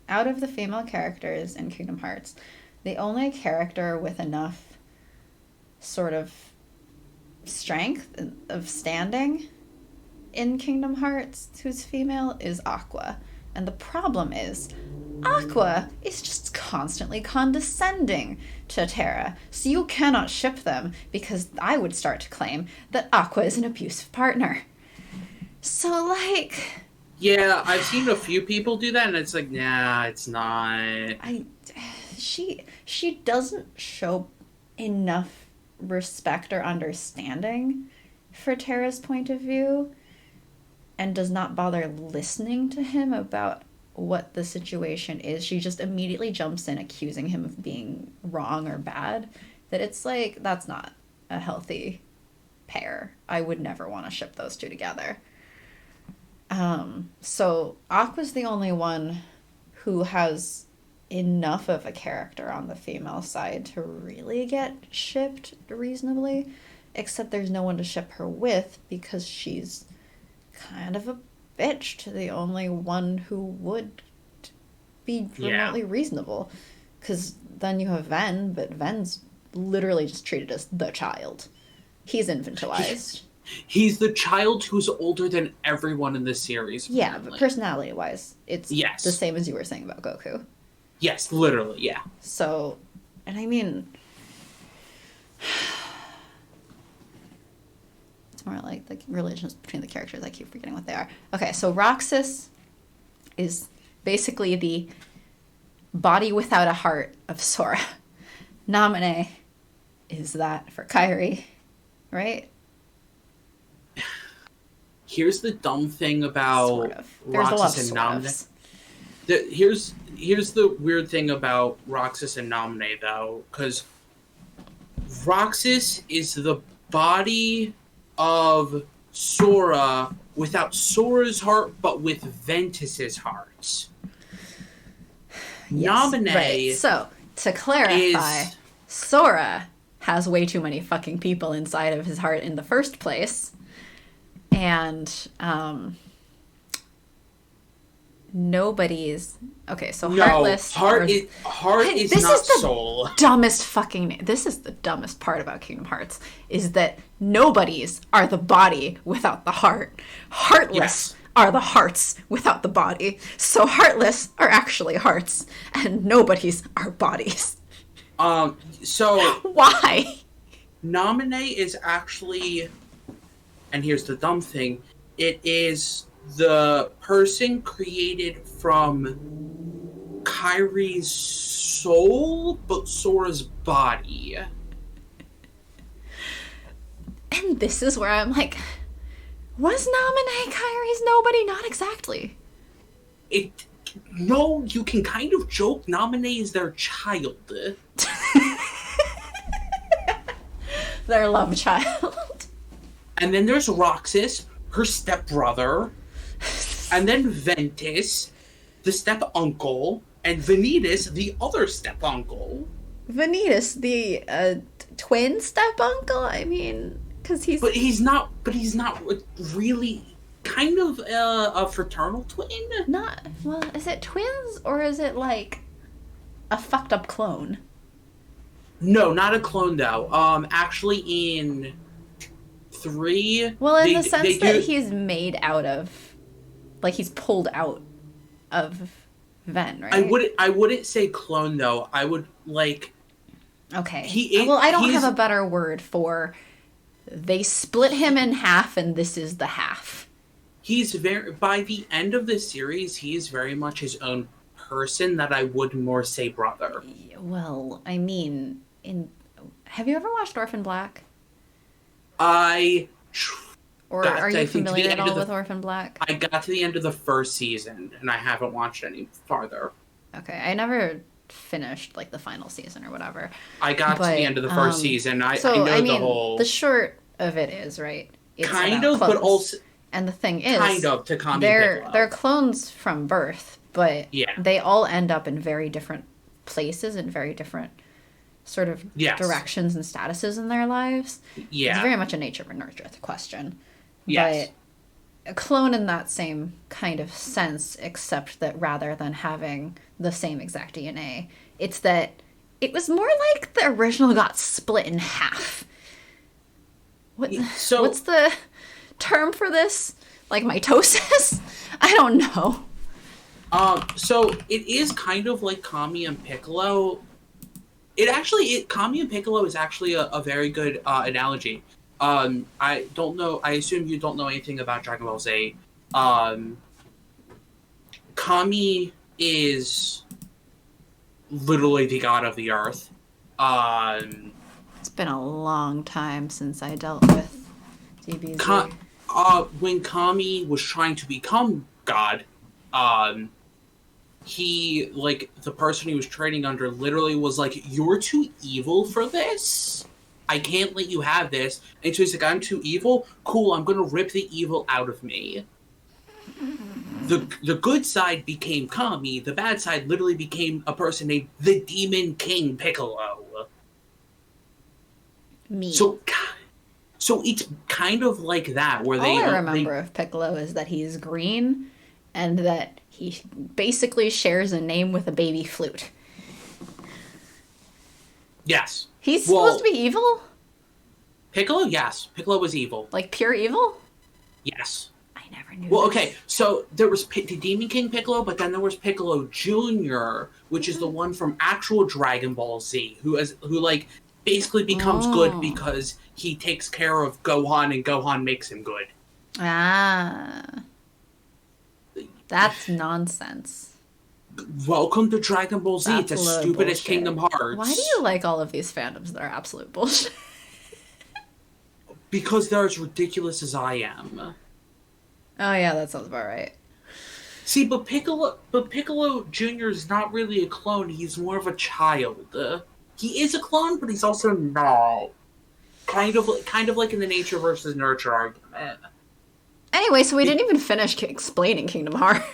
out of the female characters in Kingdom Hearts, the only character with enough sort of strength of standing in Kingdom Hearts who's female is Aqua. And the problem is, Aqua is just constantly condescending to Terra. So you cannot ship them, because I would start to claim that Aqua is an abusive partner. So, like... Yeah, I've seen a few people do that, and it's like, nah, it's not. She doesn't show enough respect or understanding for Terra's point of view, and does not bother listening to him about what the situation is. She just immediately jumps in accusing him of being wrong or bad. That it's like, that's not a healthy pair. I would never want to ship those two together. So Aqua's the only one who has enough of a character on the female side to really get shipped reasonably, except there's no one to ship her with because she's kind of a bitch to the only one who would be remotely reasonable. Because then you have Ven, but Ven's literally just treated as the child. He's infantilized. He's the child who's older than everyone in this series. Yeah, apparently. But personality-wise, it's the same as you were saying about Goku. Yes, literally, yeah. So, and I mean... it's more like the relations between the characters. I keep forgetting what they are. Okay, so Roxas is basically the body without a heart of Sora. Naminé is that for Kairi, right? Here's the dumb thing about sort of. Roxas and Naminé. Here's the weird thing about Roxas and Naminé, though, because Roxas is the body of Sora without Sora's heart, but with Ventus's heart. Yes, Naminé. Right. So, to clarify, Sora has way too many fucking people inside of his heart in the first place. And nobody's okay. So Heartless. Heart is not soul. This is the dumbest part about Kingdom Hearts is that nobodies are the body without the heart. Heartless are the hearts without the body. So Heartless are actually hearts, and nobodies are bodies. So why? Naminé is actually. And here's the dumb thing. It is the person created from Kairi's soul, but Sora's body. And this is where I'm like, was Naminé Kairi's nobody? Not exactly. No, you can kind of joke Naminé is their child. Their love child. And then there's Roxas, her stepbrother. And then Ventus, the step-uncle. And Vanitas, the other step-uncle. Vanitas, the twin step-uncle? I mean, because he's... But he's not really kind of a fraternal twin? Not... Well, is it twins, or is it, like, a fucked-up clone? No, not a clone, though. Actually, in 3... Well, in the sense that he's made out of... Like, he's pulled out of Ven, right? I wouldn't say clone, though. I would, like... Okay. I don't have a better word for... They split him in half, and this is the half. By the end of the series, he is very much his own person that I would more say brother. Well, I mean, have you ever watched Orphan Black? Are you familiar at all with Orphan Black? I got to the end of the first season, and I haven't watched any farther. Okay, I never finished, like, the final season or whatever. I got to the end of the first season. I know the whole... The short of it is, right? It's kind of, clones. But also... And the thing is... Kind of, to Kami they're clones from birth, but they all end up in very different places and very different sort of directions and statuses in their lives. Yeah. It's very much a nature or nurture question. Yes. But a clone in that same kind of sense, except that rather than having the same exact DNA, it's that it was more like the original got split in half. What's the term for this? Like mitosis? I don't know. So it is kind of like Kami and Piccolo. Kami and Piccolo is actually a very good analogy. I don't know. I assume you don't know anything about Dragon Ball Z. Kami is literally the god of the earth. It's been a long time since I dealt with DBZ. When Kami was trying to become god, he, like, the person he was training under literally was like, "You're too evil for this. I can't let you have this." And so he's like, "I'm too evil? Cool, I'm gonna rip the evil out of me." The good side became Kami, the bad side literally became a person named the Demon King Piccolo. Me. So it's kind of like that, where all I remember of Piccolo is that he's green, and that he basically shares a name with a baby flute. Yes. He's supposed to be evil? Piccolo, yes. Piccolo was evil. Like pure evil? Yes. I never knew Well, this. okay, so there was the Demon King Piccolo, but then there was Piccolo Jr., which is the one from actual Dragon Ball Z, who basically becomes good because he takes care of Gohan and Gohan makes him good. Ah. That's nonsense. Welcome to Dragon Ball Z. It's as stupid as Kingdom Hearts. Why do you like all of these fandoms that are absolute bullshit? Because they're as ridiculous as I am. Oh yeah, that sounds about right. See, but Piccolo Jr. is not really a clone. He's more of a child. He is a clone, but he's also not. Kind of like in the nature versus nurture argument. Anyway, so we didn't even finish explaining Kingdom Hearts.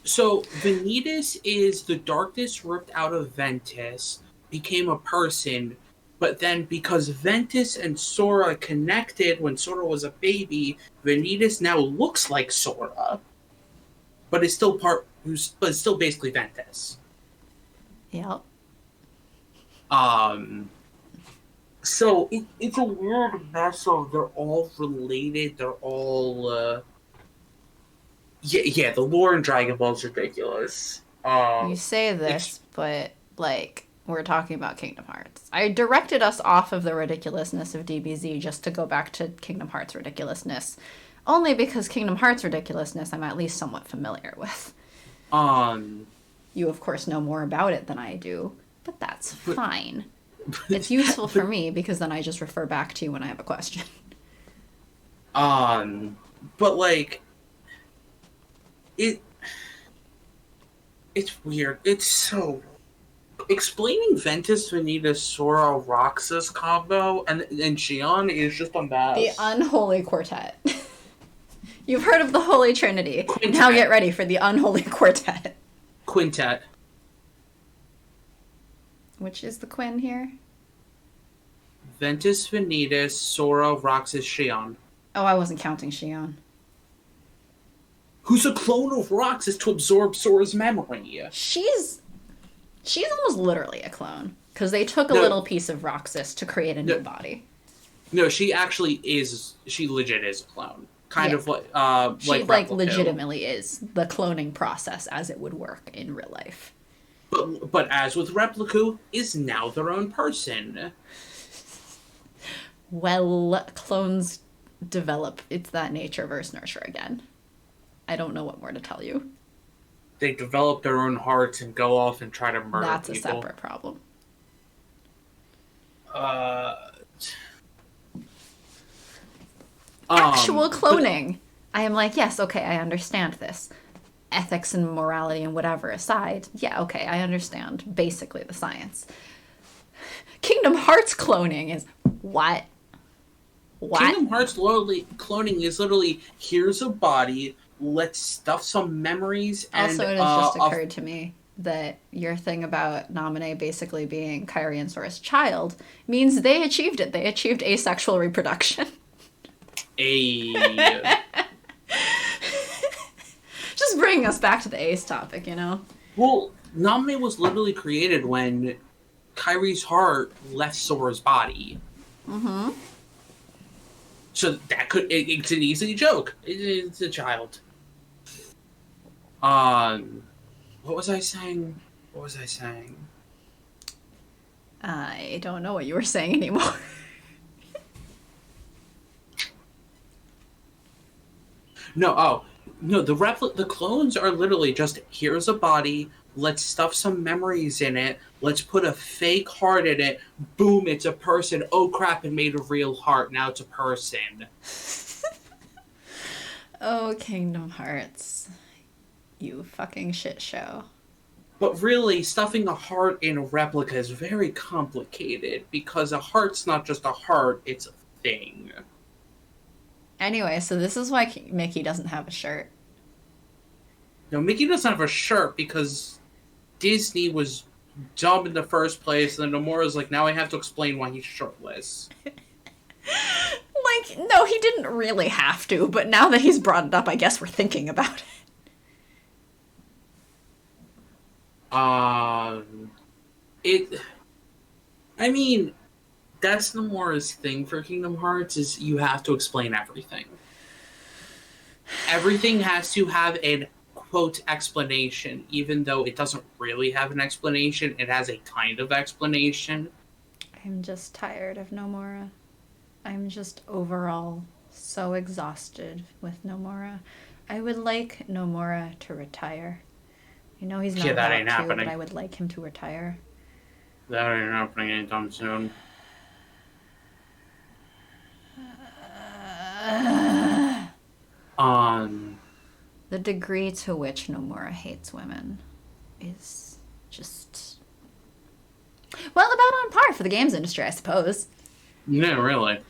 So Vanitas is the darkness ripped out of Ventus, became a person, but then because Ventus and Sora connected when Sora was a baby, Vanitas now looks like Sora, but it's still still basically Ventus. Yep. So it's a weird mess of they're all related, they're all the lore in Dragon Ball is ridiculous. You say this, but like we're talking about Kingdom Hearts. I directed us off of the ridiculousness of DBZ just to go back to Kingdom Hearts ridiculousness. Only because Kingdom Hearts ridiculousness I'm at least somewhat familiar with. You of course know more about it than I do, but that's fine. It's useful for me because then I just refer back to you when I have a question. But like, it's weird. It's so explaining Ventus Vanitas Sora Roxas combo and Xion is just a mess. The unholy quartet. You've heard of the Holy Trinity. Quintet. Now get ready for the unholy quartet. Quintet. Which is the Quinn here? Ventus Vanitas Sora Roxas Xion. Oh, I wasn't counting Xion. Who's a clone of Roxas to absorb Sora's memory. She's almost literally a clone. Because they took a little piece of Roxas to create a new body. No, she actually is. She legit is a clone. Kind of like she like legitimately is the cloning process as it would work in real life. But as with Replica, is now their own person. Well, clones develop. It's that nature versus nurture again. I don't know what more to tell you. They develop their own hearts and go off and try to murder That's people. a separate problem. Actual cloning. I am like, yes, okay, I understand this. Ethics and morality and whatever aside, yeah, okay, I understand basically the science. Kingdom Hearts cloning is what? What? Kingdom Hearts cloning is literally, here's a body, let's stuff some memories. And, also, it has just occurred to me that your thing about Naminé basically being Kairi and Sora's child means they achieved it. They achieved asexual reproduction. Just bringing us back to the ace topic, you know? Well, Naminé was literally created when Kairi's heart left Sora's body. Mm-hmm. So that it's an easy joke. It's a child. What was I saying? I don't know what you were saying anymore. No, the clones are literally just, here's a body, let's stuff some memories in it, let's put a fake heart in it, boom, it's a person, oh crap, it made a real heart, now it's a person. Oh, Kingdom Hearts. You fucking shit show. But really, stuffing a heart in a replica is very complicated, because a heart's not just a heart, it's a thing. Anyway, so this is why Mickey doesn't have a shirt. No, Mickey doesn't have a shirt because Disney was dumb in the first place, and then Nomura's like, now I have to explain why he's shirtless. Like, no, he didn't really have to, but now that he's brought it up, I guess we're thinking about it. I mean, that's Nomura's thing for Kingdom Hearts, is you have to explain everything. Everything has to have a quote explanation, even though it doesn't really have an explanation. It has a kind of explanation. I'm just tired of Nomura. I'm just overall so exhausted with Nomura. I would like Nomura to retire. You know he's not that about to, but I would like him to retire. That ain't happening anytime soon. The degree to which Nomura hates women is just, well, about on par for the games industry, I suppose. No, really.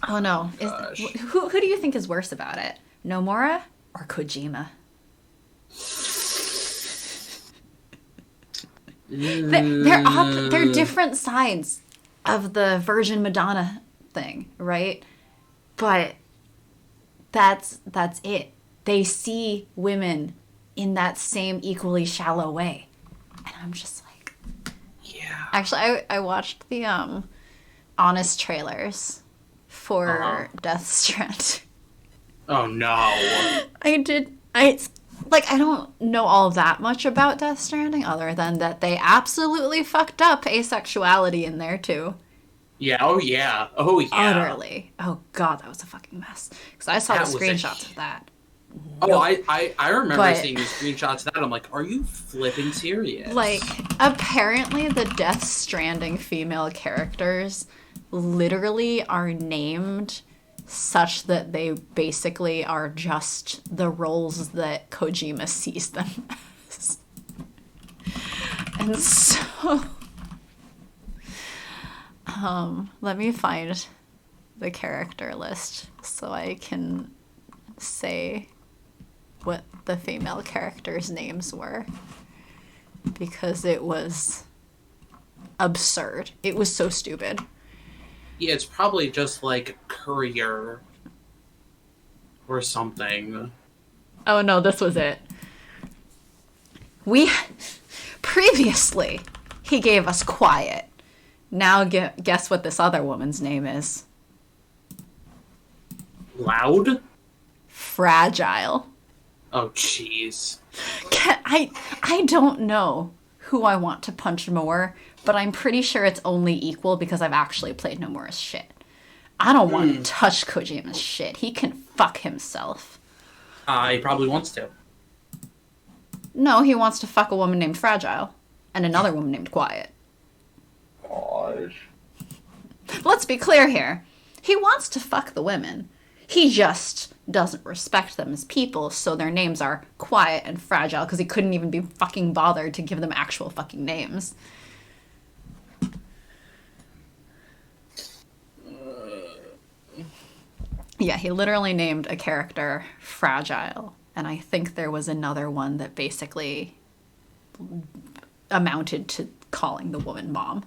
Oh no. Who do you think is worse about it? Nomura or Kojima? They're different sides of the Virgin Madonna thing, right? But that's it. They see women in that same equally shallow way. And I'm just like, yeah. Actually, I watched the honest trailers for Death Stranding. Oh no. I did. I don't know all that much about Death Stranding other than that they absolutely fucked up asexuality in there too. Yeah, oh yeah. Utterly. Oh god, that was a fucking mess. Because I saw the screenshots of that. Oh, I remember seeing his screenshots of that. I'm like, are you flipping serious? Like, apparently the Death Stranding female characters literally are named such that they basically are just the roles that Kojima sees them as. And so... let me find the character list so I can say what the female characters' names were, because it was absurd. It was so stupid. Yeah, it's probably just like Courier or something. Oh no, this was it. Previously, he gave us Quiet. Now guess what this other woman's name is? Loud? Fragile. Oh, jeez. I don't know who I want to punch more, but I'm pretty sure it's only equal because I've actually played Nomura's shit. I don't want to touch Kojima's shit. He can fuck himself. He probably wants to. No, he wants to fuck a woman named Fragile and another woman named Quiet. Gosh. Let's be clear here. He wants to fuck the women. He just doesn't respect them as people, so their names are Quiet and Fragile because he couldn't even be fucking bothered to give them actual fucking names. Yeah, he literally named a character Fragile, and I think there was another one that basically amounted to calling the woman Mom.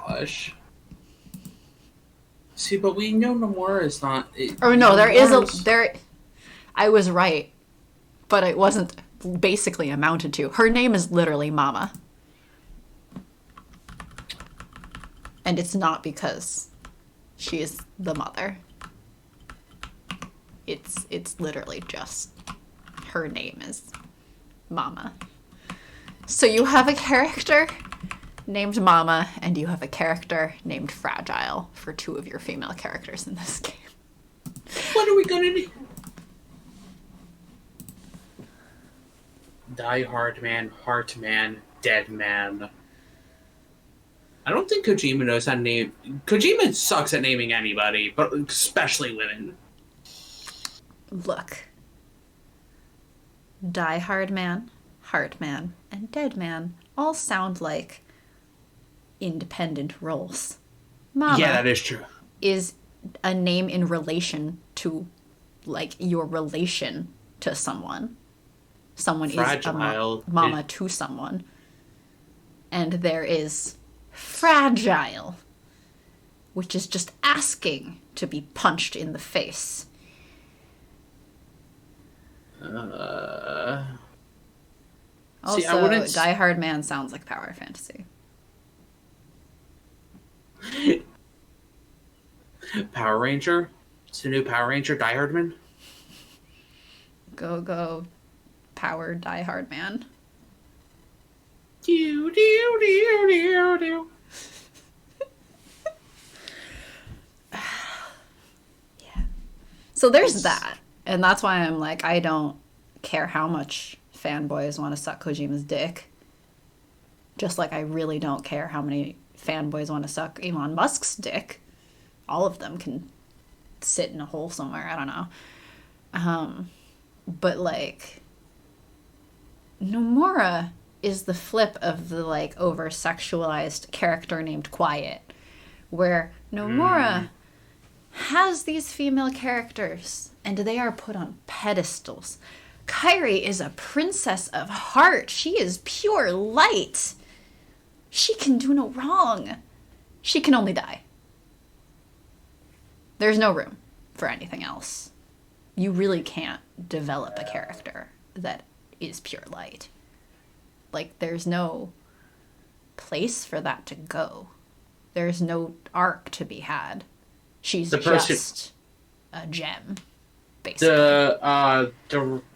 Gosh. See, but we know Nomura is not... I was right, but it wasn't basically amounted to. Her name is literally Mama. And it's not because she is the mother. It's literally just her name is Mama. So you have a character named Mama, and you have a character named Fragile for two of your female characters in this game. What are we gonna do? Die Hard Man, Heart Man, Dead Man. I don't think Kojima knows how to name... Kojima sucks at naming anybody, but especially women. Look. Die Hard Man, Heart Man, and Dead Man all sound like independent roles. Mama, yeah, that is true. Is a name in relation to, like, your relation to someone. Someone Fragile is a mama to someone. And there is Fragile, which is just asking to be punched in the face. Also, Die Hard Man sounds like Power Fantasy. Power Ranger? It's a new Power Ranger, Die Hard Man? Go, Power Die Hard Man. Do, do, do, do, do. Yeah. So there's that. And that's why I'm like, I don't care how much fanboys want to suck Kojima's dick. Just like I really don't care how many fanboys want to suck Elon Musk's dick. All of them can sit in a hole somewhere. I don't know. But like, Nomura is the flip of the like over-sexualized character named Quiet, where Nomura has these female characters and they are put on pedestals. Kairi is a princess of heart. She is pure light. She can do no wrong. She can only die. There's no room for anything else. You really can't develop a character that is pure light. Like, there's no place for that to go. There's no arc to be had. She's just a gem, basically.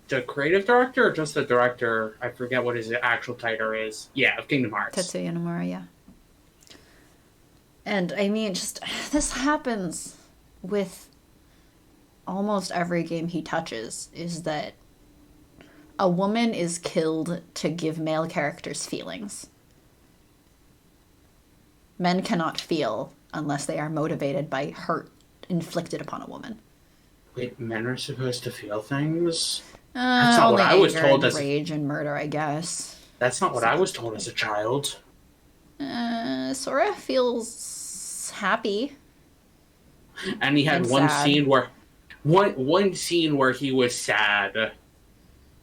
the creative director or just the director? I forget what his actual title is. Yeah, of Kingdom Hearts. Tetsuya Nomura, yeah. And I mean, just this happens with almost every game he touches, is that a woman is killed to give male characters feelings. Men cannot feel unless they are motivated by hurt inflicted upon a woman. Wait, men are supposed to feel things? That's not what I was told as rage and murder, I guess. That's not what I was told as a child. Sora feels happy. And he had one scene where he was sad.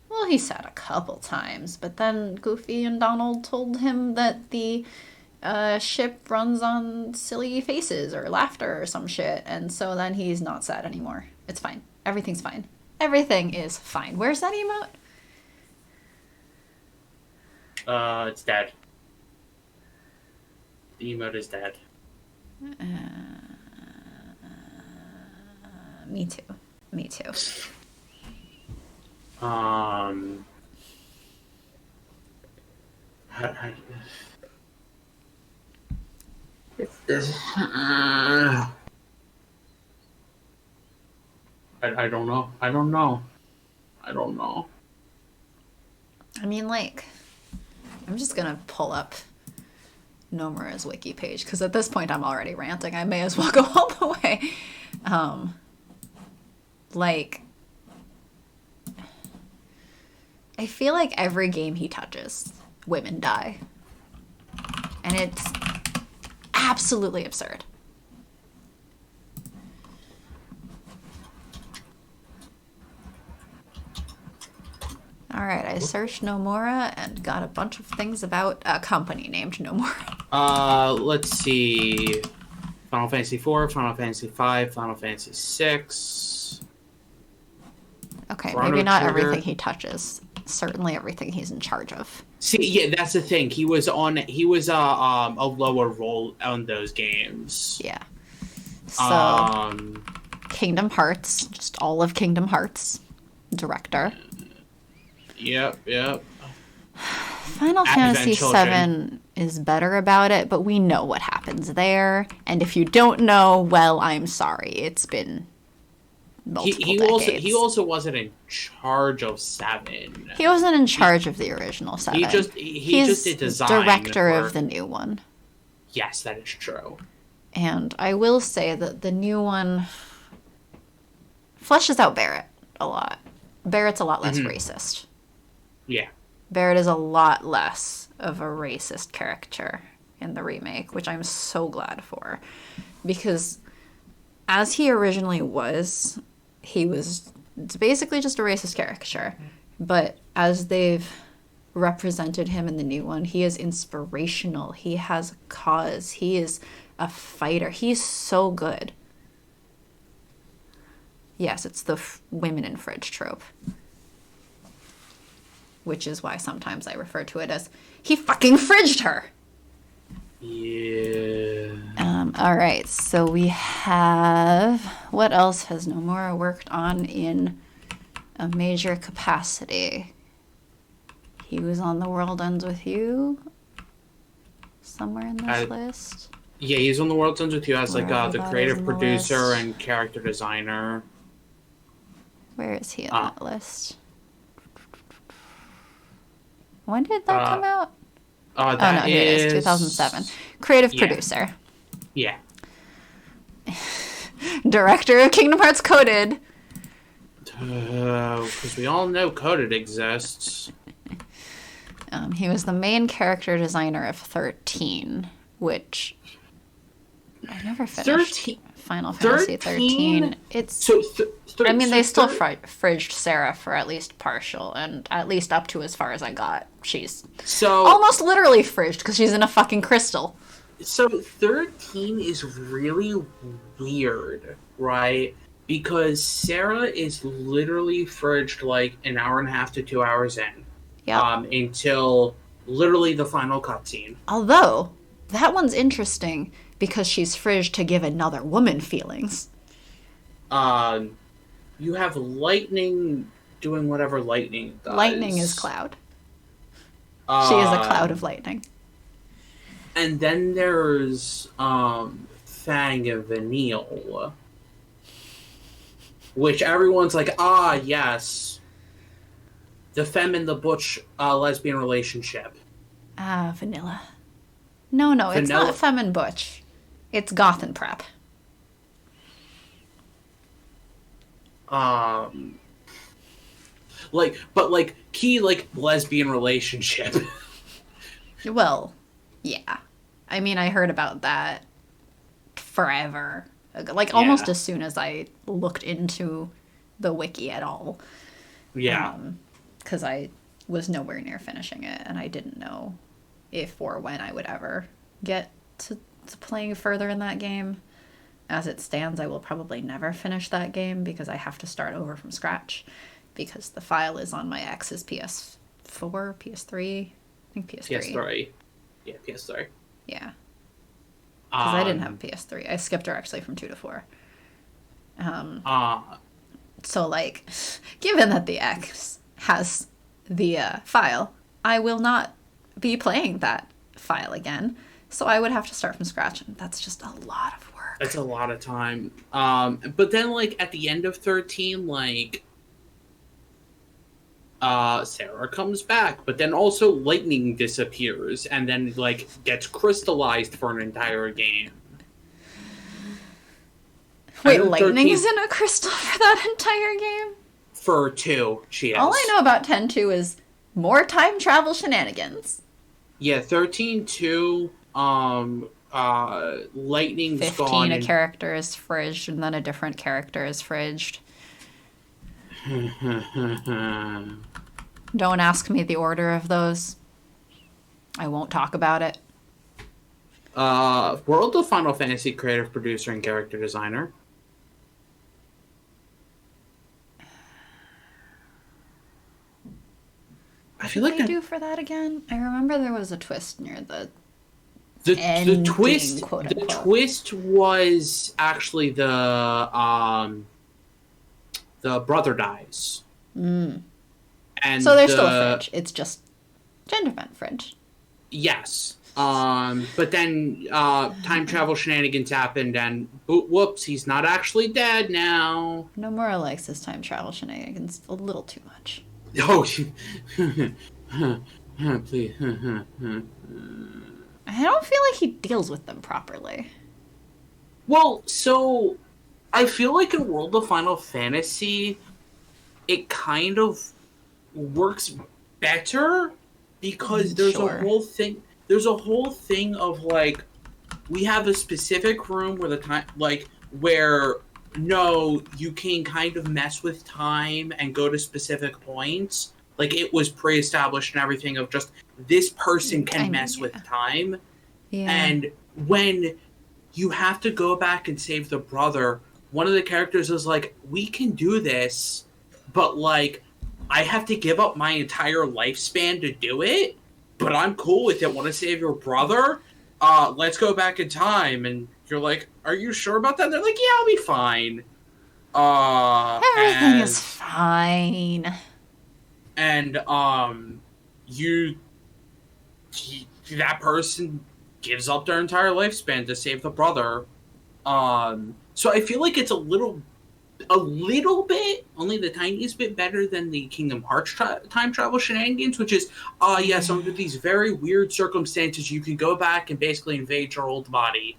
Well, he said a couple times, but then Goofy and Donald told him that the ship runs on silly faces or laughter or some shit, and so then he's not sad anymore. It's fine. Everything's fine. Everything is fine. Where's that emote? It's dead. The emote is dead. Me too. Me too. I don't know. I don't know. I mean, like, I'm just gonna pull up Nomura's wiki page, because at this point I'm already ranting. I may as well go all the way. Like, I feel like every game he touches, women die. And it's absolutely absurd. Alright, I searched Nomura and got a bunch of things about a company named Nomura. Let's see. Final Fantasy IV, Final Fantasy V, Final Fantasy VI. Okay, Chrono maybe not Trigger. everything he touches. Certainly everything he's in charge of. See, yeah, that's the thing. He was a lower role on those games. Yeah. So, Kingdom Hearts, just all of Kingdom Hearts. Director. Yep. Final Fantasy VII is better about it, but we know what happens there. And if you don't know, well, I'm sorry. It's been multiple decades. He also wasn't in charge of 7. He wasn't in charge of the original 7. He just did design. Director of the new one. Yes, that is true. And I will say that the new one fleshes out Barrett a lot. Barrett's a lot less racist. Yeah. Barrett is a lot less of a racist character in the remake, which I'm so glad for. Because as he originally was, it's basically just a racist caricature. But as they've represented him in the new one, he is inspirational. He has a cause. He is a fighter. He's so good. Yes, it's the women in fridge trope. Which is why sometimes I refer to it as, he fucking fridged her! Yeah. Alright, so we have... What else has Nomura worked on in a major capacity? He was on The World Ends With You? Somewhere in this list? Yeah, he's on The World Ends With You as Where the creative producer and character designer. Where is he on that list? When did that come out? Here it is, 2007. Creative producer. Yeah. Director of Kingdom Hearts Coded. Because we all know Coded exists. He was the main character designer of 13, which I never finished. Final Fantasy 13. It's I mean, they still fridged Sarah for at least partial, and at least up to as far as I got. She's almost literally fridged because she's in a fucking crystal. So 13 is really weird, right? Because Sarah is literally fridged like an hour and a half to 2 hours in. Yeah. Until literally the final cutscene. Although, that one's interesting because she's fridged to give another woman feelings. You have Lightning doing whatever lightning does. Lightning is Cloud. She is a cloud of lightning. And then there's Fang and Vanille, which everyone's like, yes, the femme and the butch lesbian relationship. Vanilla. No, it's not femme and butch. It's goth and prep. Key lesbian relationship. Well, yeah. I mean, I heard about that forever. Almost as soon as I looked into the wiki at all. Yeah. Because I was nowhere near finishing it, and I didn't know if or when I would ever get to playing further in that game. As it stands, I will probably never finish that game because I have to start over from scratch because the file is on my ex's PS4, PS3, I think PS3. PS3. Yeah, PS3. Yeah. Because I didn't have a PS3. I skipped directly from 2 to 4. So, given that the X has the file, I will not be playing that file again. So I would have to start from scratch, and that's just a lot of work. It's a lot of time. But then, at the end of 13, Sarah comes back, but then also lightning disappears, and then, gets crystallized for an entire game. Wait, lightning's in a crystal for that entire game? For 2, she is. All I know about 10-2 is more time travel shenanigans. Yeah, 13-2, lightning's 15, gone. 15, a character is fridged, and then a different character is fridged. Don't ask me the order of those. I won't talk about it. World of Final Fantasy creative producer and character designer. I feel like what did they do for that again? I remember there was a twist near the ending, the twist was actually the brother dies. Mm. And so there's still a fridge. It's just gender bent fridge. Yes. But then time travel shenanigans happened, and whoops, he's not actually dead now. Nomura likes his time travel shenanigans a little too much. Oh, please. I don't feel like he deals with them properly. Well, so I feel like in World of Final Fantasy, it kind of works better because there's a whole thing. There's a whole thing of we have a specific room where you can kind of mess with time and go to specific points. It was pre-established and everything of just this person can mess with time. Yeah. And when you have to go back and save the brother, one of the characters is we can do this, but I have to give up my entire lifespan to do it, but I'm cool with it. Want to save your brother? Let's go back in time. And you're like, are you sure about that? And they're like, yeah, I'll be fine. Everything is fine. And that person gives up their entire lifespan to save the brother. So I feel like it's a little bit, only the tiniest bit better than the Kingdom Hearts time travel shenanigans, which is, yes, under these very weird circumstances, you can go back and basically invade your old body.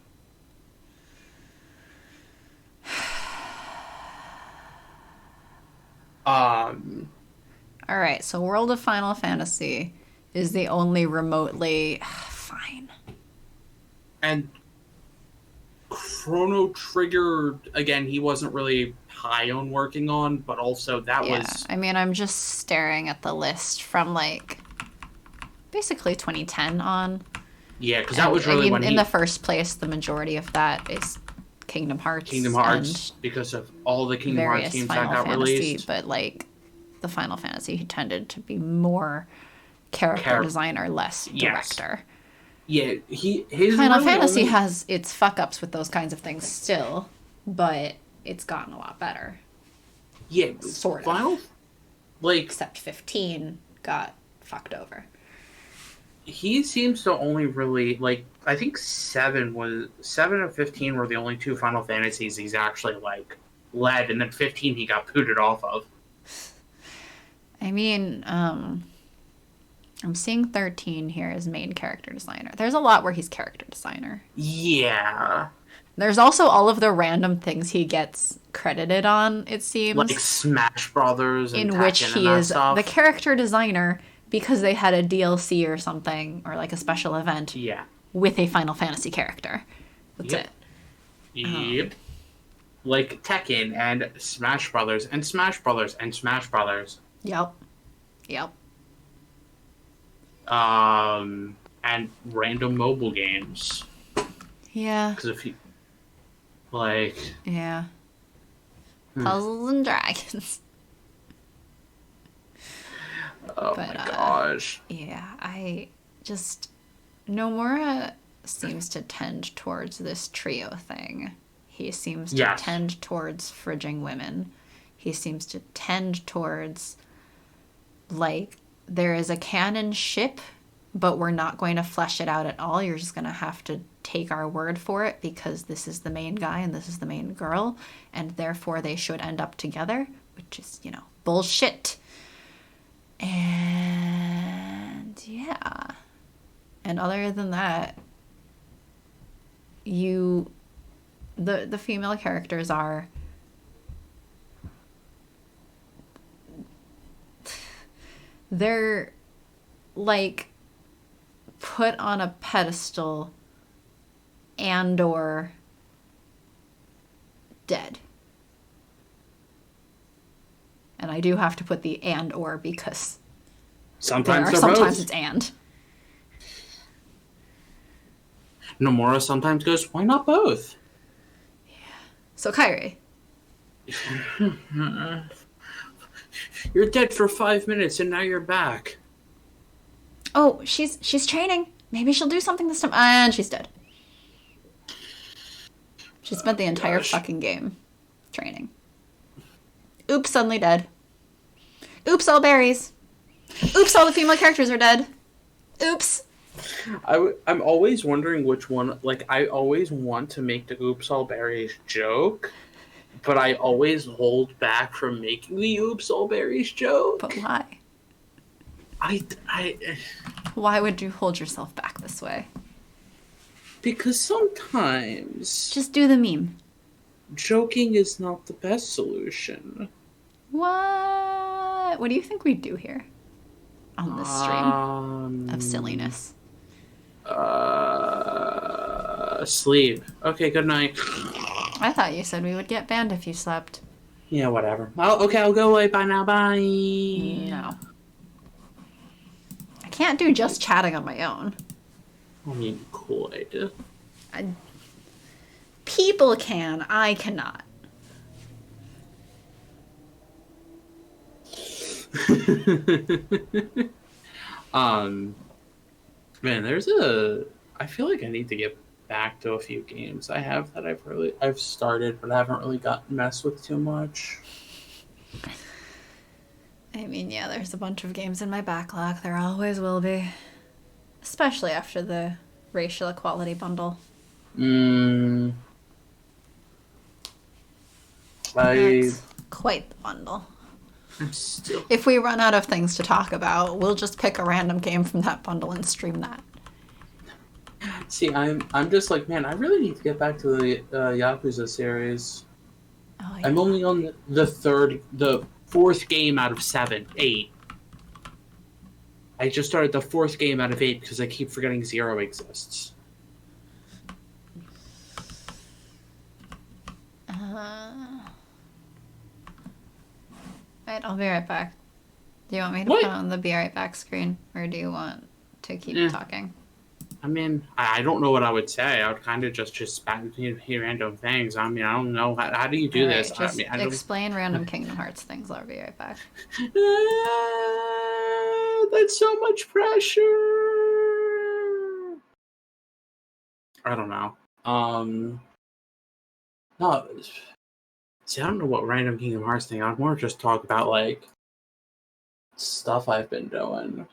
Alright, so World of Final Fantasy is the only remotely fine. And Chrono Trigger, again, he wasn't really high on working on, but also that was... I mean, I'm just staring at the list from, basically 2010 on. Yeah, because that was really when in the first place, the majority of that is Kingdom Hearts. Because of all the Kingdom Hearts games that got released. But, the Final Fantasy, he tended to be more character designer, less director. Yeah, his Final Fantasy has its fuck-ups with those kinds of things still, but it's gotten a lot better. Yeah, sort of. Like, except 15 got fucked over. He seems to only really, like, I think 7 and 15 were the only two Final Fantasies he's actually, like, led, and then 15 he got booted off of. I mean, I'm seeing 13 here as main character designer. There's a lot where he's character designer. Yeah. There's also all of the random things he gets credited on, it seems. Like Smash Brothers and in which he is stuff. the character designer because they had a DLC or something, or like a special event with a Final Fantasy character. That's it. Yep. Like Tekken and Smash Brothers and Smash Brothers and Smash Brothers. Yep. And random mobile games. Yeah. Because if you like. Yeah. Puzzles and Dragons. Oh my gosh. Yeah, I just... Nomura seems to tend towards this trio thing. He seems to tend towards fridging women. He seems to tend towards, like, there is a canon ship, but we're not going to flesh it out at all. You're just going to have to take our word for it because this is the main guy and this is the main girl, and therefore they should end up together, which is, bullshit. And yeah. And other than that, the female characters are they're like put on a pedestal and or dead. And I do have to put the and or because sometimes it's and. Nomura sometimes goes, why not both? Yeah. So Kairi. You're dead for 5 minutes and now you're back. Oh, she's training. Maybe she'll do something this time. And she's dead. She spent the entire fucking game training. Oops, suddenly dead. Oops, all berries. Oops, all the female characters are dead. Oops. I'm always wondering which one, like, I always want to make the oops, all berries joke, but I always hold back from making the oops, all berries joke. But why? I Why would you hold yourself back this way? Because sometimes... Just do the meme. Joking is not the best solution. What? What do you think we do here? On this stream of silliness. Sleep. Okay, good night. I thought you said we would get banned if you slept. Yeah, whatever. Okay, I'll go away. Bye now. Bye. No. I can't do just chatting on my own. I mean, could. People can. I cannot. Man, I feel like I need to get back to a few games I have that I've started, but I haven't really gotten messed with too much. I mean, yeah, there's a bunch of games in my backlog. There always will be. Especially after the racial equality bundle. That's quite the bundle. If we run out of things to talk about, we'll just pick a random game from that bundle and stream that. See, I'm just like, man, I really need to get back to the Yakuza series. Oh, yeah. I'm only on the fourth game out of 8. I just started the fourth game out of 8 because I keep forgetting 0 exists. Alright, I'll be right back. Do you want me to put on the be right back screen, or do you want to keep talking? I mean, I don't know what I would say. I would kind of just hear random things. I mean, I don't know. How do you do this? Just explain random Kingdom Hearts things. I'll be right back. That's so much pressure. I don't know. No. See, I don't know what random Kingdom Hearts thing. I'd more just talk about, like, stuff I've been doing.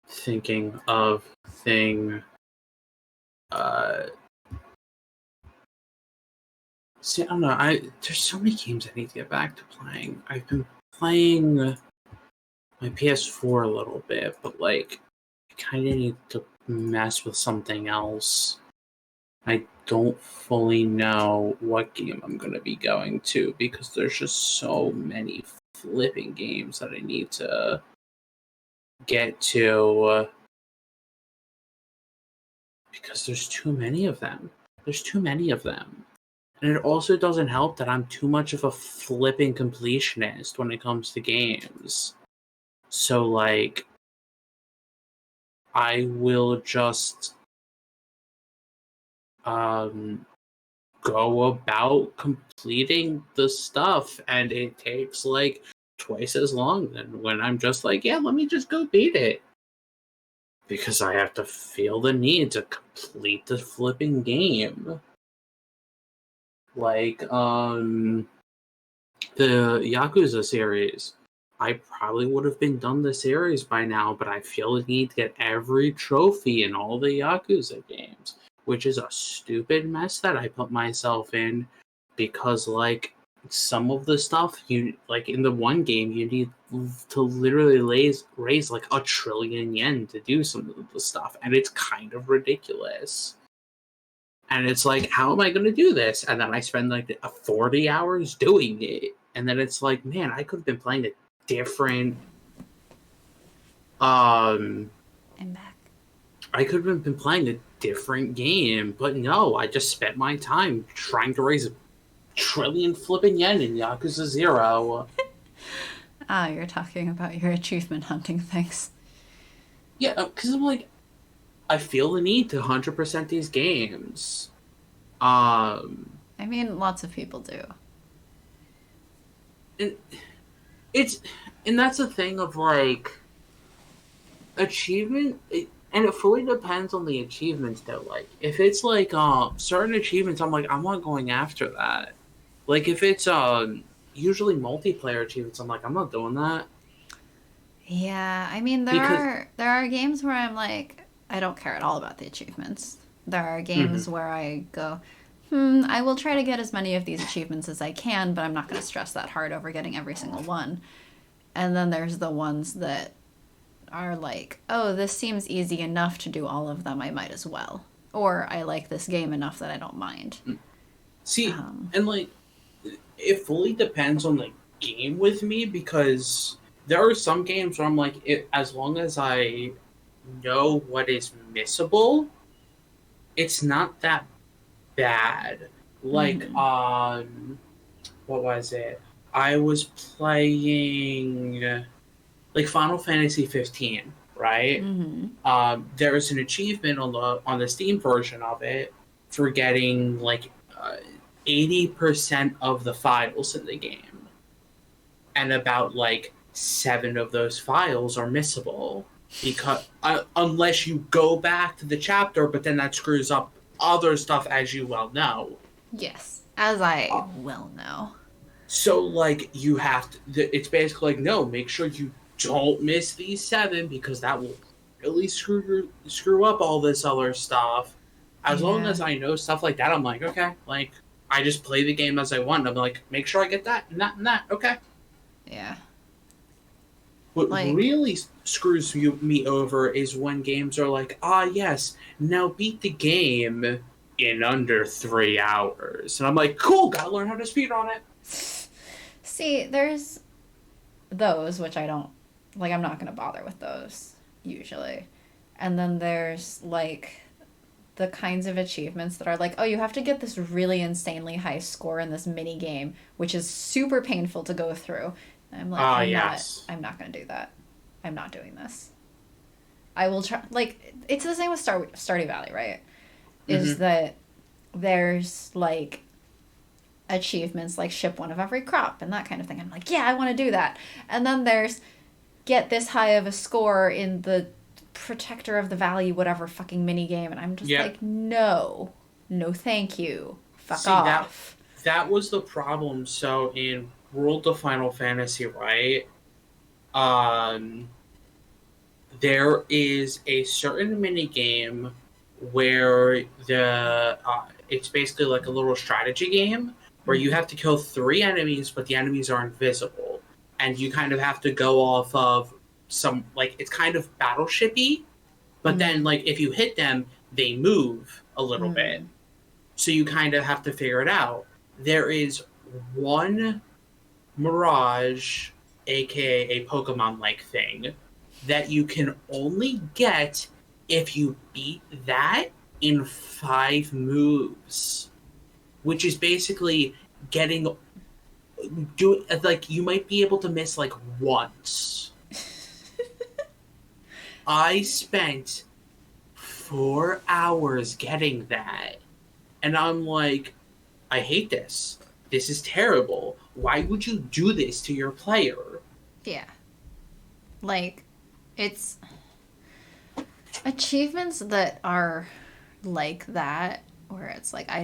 Thinking of thing. See, I don't know. There's so many games I need to get back to playing. I've been playing my PS4 a little bit, but like, I kind of need to mess with something else. I don't fully know what game I'm going to be going to because there's just so many flipping games that I need to get to because there's too many of them. There's too many of them. And it also doesn't help that I'm too much of a flipping completionist when it comes to games. So, like, I will just go about completing the stuff, and it takes, like, twice as long than when I'm just like, yeah, let me just go beat it. Because I have to feel the need to complete the flipping game. Like, the Yakuza series. I probably would have been done the series by now, but I feel the need to get every trophy in all the Yakuza games, which is a stupid mess that I put myself in because, like, some of the stuff you like in the one game you need to literally raise like 1,000,000,000,000 yen to do some of the stuff, and it's kind of ridiculous. And it's like, how am I going to do this? And then I spend like 40 hours doing it. And then it's like, man, I could have been playing a different. I'm back. I could have been playing a different game, but no, I just spent my time trying to raise 1,000,000,000,000 flipping yen in Yakuza 0. You're talking about your achievement hunting things. Yeah, because I'm like, I feel the need to 100% these games. I mean, lots of people do. And that's the thing of like achievement, and it fully depends on the achievements though. Like if it's like certain achievements, I'm like, I'm not going after that. Like if it's usually multiplayer achievements, I'm like, I'm not doing that. Yeah, I mean there are games where I'm like, I don't care at all about the achievements. There are games where I go, I will try to get as many of these achievements as I can, but I'm not going to stress that hard over getting every single one. And then there's the ones that are like, oh, this seems easy enough to do all of them, I might as well. Or I like this game enough that I don't mind. See, and like, it fully depends on the game with me because there are some games where I'm like, as long as I know what is missable, it's not that bad. Like, what was it? I was playing like Final Fantasy 15, right? There is an achievement on the Steam version of it for getting like 80% of the files in the game, and about like 7 of those files are missable because unless you go back to the chapter, but then that screws up other stuff, as you well know. Yes, as I well know. So, like, you have to... It's basically like, no, make sure you don't miss these 7 because that will really screw up all this other stuff. As long as I know stuff like that, I'm like, okay. Like, I just play the game as I want. I'm like, make sure I get that and that and that. Okay. Yeah. What really screws me over is when games are like, yes, now beat the game in under 3 hours. And I'm like, cool, gotta learn how to speedrun it. See, there's those, which I don't... Like, I'm not going to bother with those, usually. And then there's, like, the kinds of achievements that are like, oh, you have to get this really insanely high score in this mini game, which is super painful to go through. And I'm like, I'm not going to do that. I'm not doing this. I will try... Like, it's the same with Stardew Valley, right? Is that there's, like... achievements like ship 1 of every crop and that kind of thing. I'm like, yeah, I want to do that. And then there's get this high of a score in the Protector of the Valley whatever fucking mini game, and I'm just like, no. No thank you. Fuck off. That was the problem. So in World of Final Fantasy, right? Um, there is a certain mini game where it's basically like a little strategy game where you have to kill 3 enemies, but the enemies are invisible, and you kind of have to go off of some, like, it's kind of battleshipy, but then like if you hit them, they move a little bit, so you kind of have to figure it out. There is one Mirage, aka a Pokemon-like thing, that you can only get if you beat that in 5 moves, which is basically you might be able to miss like once. I spent 4 hours getting that, and I'm like, I hate this. This is terrible. Why would you do this to your player? Yeah. Like, it's achievements that are like that, where it's like, I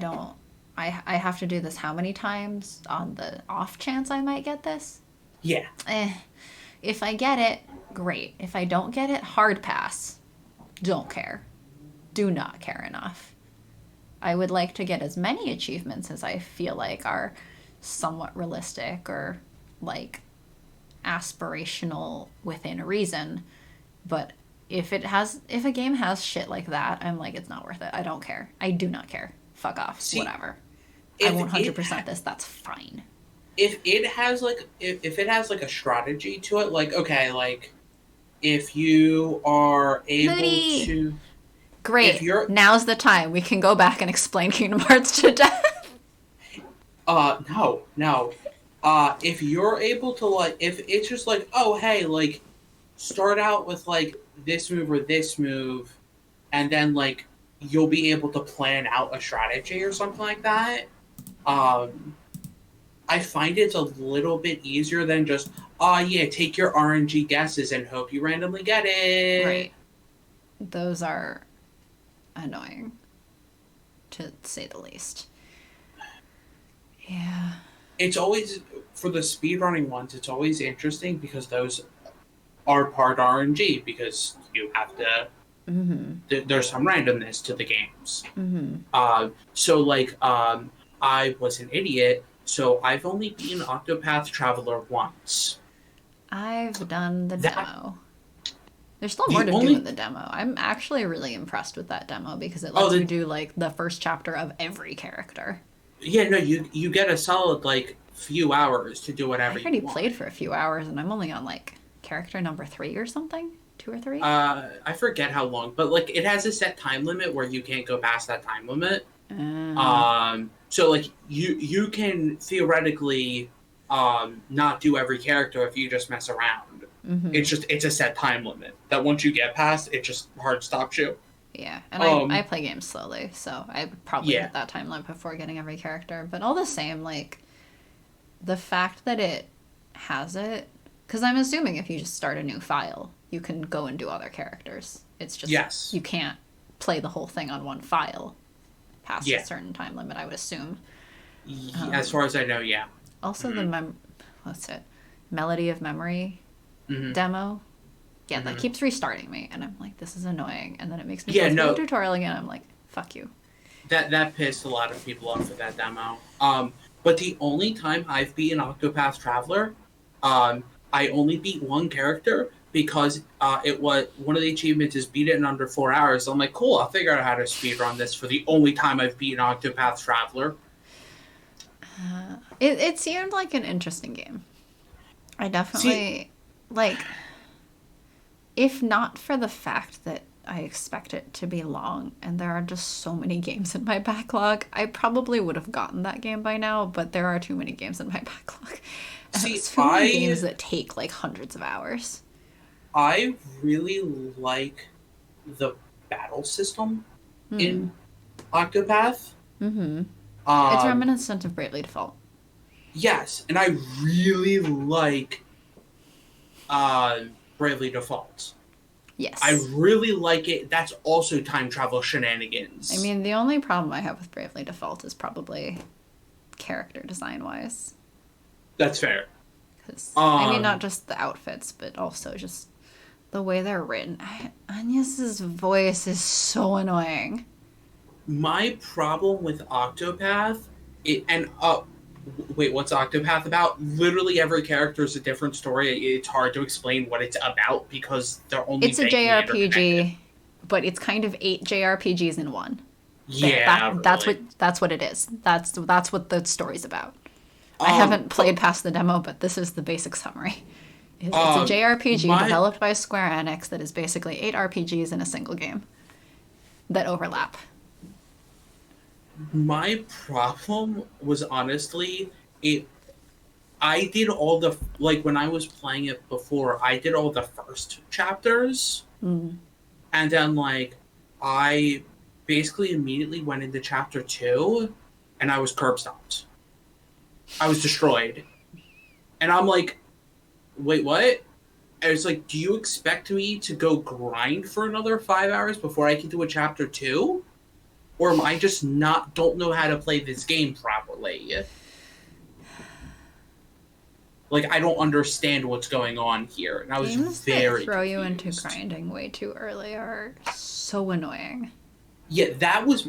have to do this how many times on the off chance I might get this? Yeah. If I get it, great. If I don't get it, hard pass. Don't care. Do not care enough. I would like to get as many achievements as I feel like are somewhat realistic or like aspirational within reason. But if a game has shit like that, I'm like, it's not worth it. I don't care. I do not care. Fuck off. See, whatever. I won't 100% this. That's fine. If it has like a strategy to it, like, okay, like if you are able to. Great. Now's the time. We can go back and explain Kingdom Hearts to death. No. If you're able to, like, if it's just like, oh, hey, like, start out with, like, this move or this move, and then, like, you'll be able to plan out a strategy or something like that, I find it's a little bit easier than just, take your RNG guesses and hope you randomly get it. Right. Those are annoying, to say the least. Yeah. It's always, for the speedrunning ones, it's always interesting because those are part RNG, because you have to, there's some randomness to the games. So, like, I was an idiot, so I've only beaten Octopath Traveler once. I've done the demo. There's still more to do in the demo. I'm actually really impressed with that demo because it lets you do, like, the first chapter of every character. Yeah, no, you get a solid, like, few hours to do whatever you want. I already played for a few hours, and I'm only on, like, character number 3 or something? 2 or 3? I forget how long, but, like, it has a set time limit where you can't go past that time limit. So, like, you can theoretically not do every character if you just mess around. It's a set time limit that once you get past, it just hard stops you. Yeah, and I play games slowly, so I would probably hit that time limit before getting every character. But all the same, like, the fact that it has it, because I'm assuming if you just start a new file, you can go and do other characters. It's just you can't play the whole thing on one file past a certain time limit, I would assume. As far as I know, yeah. Also, the Melody of Memory demo. Yeah, that keeps restarting me, and I'm like, this is annoying. And then it makes me go through the tutorial again. I'm like, fuck you. That pissed a lot of people off with that demo. But the only time I've beaten Octopath Traveler, I only beat one character because it was one of the achievements is beat it in under 4 hours. So I'm like, cool, I'll figure out how to speedrun this for the only time I've beaten Octopath Traveler. It seemed like an interesting game. I definitely if not for the fact that I expect it to be long and there are just so many games in my backlog, I probably would have gotten that game by now, but there are too many games in my backlog. Too many games that take like hundreds of hours. I really like the battle system in Octopath. It's reminiscent of Bravely Default. Yes, and I really like Bravely Default. Yes. I really like it. That's also time travel shenanigans. I mean, the only problem I have with Bravely Default is probably character design-wise. That's fair. I mean, not just the outfits, but also just the way they're written. Agnes's voice is so annoying. My problem with Octopath, wait, what's Octopath about? Literally every character is a different story. It's hard to explain what it's about because they're only. It's a JRPG, but it's kind of 8 JRPGs in one. Yeah, that's what it is. That's what the story's about. I haven't played past the demo, but this is the basic summary. It's a JRPG developed by Square Enix that is basically 8 RPGs in a single game that overlap. My problem was honestly, I did all the, like, when I was playing it before, I did all the first chapters. Mm. And then, like, I basically immediately went into chapter 2, and I was curb stomped. I was destroyed. And I'm like, wait, what? And it's like, do you expect me to go grind for another 5 hours before I can do a chapter 2? Or am I just don't know how to play this game properly? Like, I don't understand what's going on here. And I was very that throw you confused. into grinding way too early are so annoying. Yeah, that was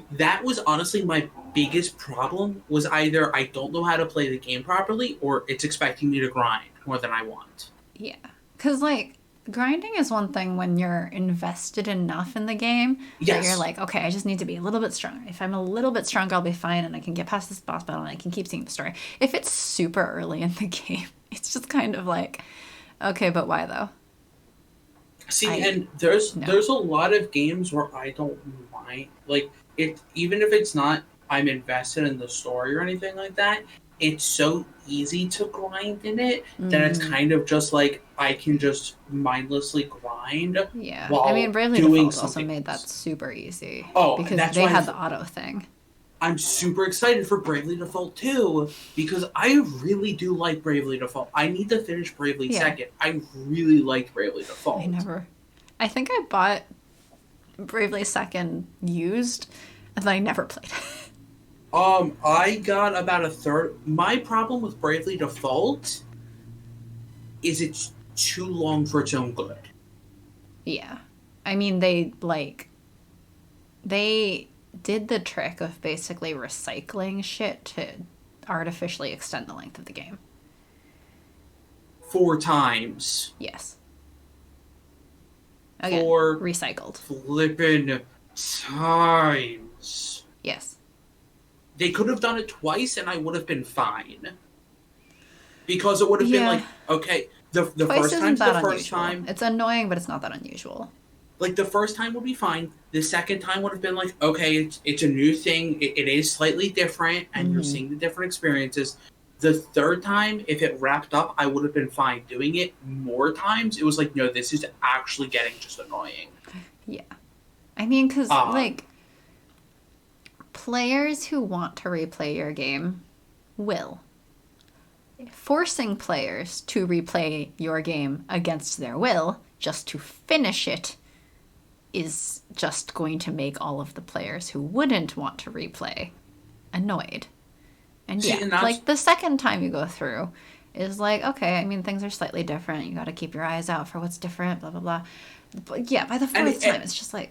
honestly my biggest problem, was either I don't know how to play the game properly, or it's expecting me to grind more than I want. Yeah. Because, like, grinding is one thing when you're invested enough in the game that you're like, okay, I just need to be a little bit stronger. If I'm a little bit stronger, I'll be fine, and I can get past this boss battle, and I can keep seeing the story. If it's super early in the game, it's just kind of like, okay, but why though? See, and there's a lot of games where I don't mind, like, even if it's not I'm invested in the story or anything like that, it's so easy to grind in it that it's kind of just like I can just mindlessly grind. Yeah, while I mean, Bravely doing Default also made that super easy. Oh, because they had the auto thing. I'm super excited for Bravely Default 2 because I really do like Bravely Default. I need to finish Bravely second. I really liked Bravely Default. I think I bought Bravely second used, and then I never played it. I got about a third. My problem with Bravely Default is it's too long for its own good. Yeah. I mean, they did the trick of basically recycling shit to artificially extend the length of the game. 4 times. Yes. Again, 4 recycled. Flippin' times. Yes. They could have done it twice and I would have been fine. Because it would have been like, okay, the first time's the first time. It's annoying, but it's not that unusual. Like, the first time would be fine. The second time would have been like, okay, it's a new thing. It is slightly different, and you're seeing the different experiences. The third time, if it wrapped up, I would have been fine. Doing it more times, it was like, no, this is actually getting just annoying. Yeah. I mean, because, like, players who want to replay your game will. Forcing players to replay your game against their will, just to finish it, is just going to make all of the players who wouldn't want to replay annoyed. And like, the second time you go through is like, okay, I mean, things are slightly different. You got to keep your eyes out for what's different, blah, blah, blah. But yeah, by the fourth time, it's just like,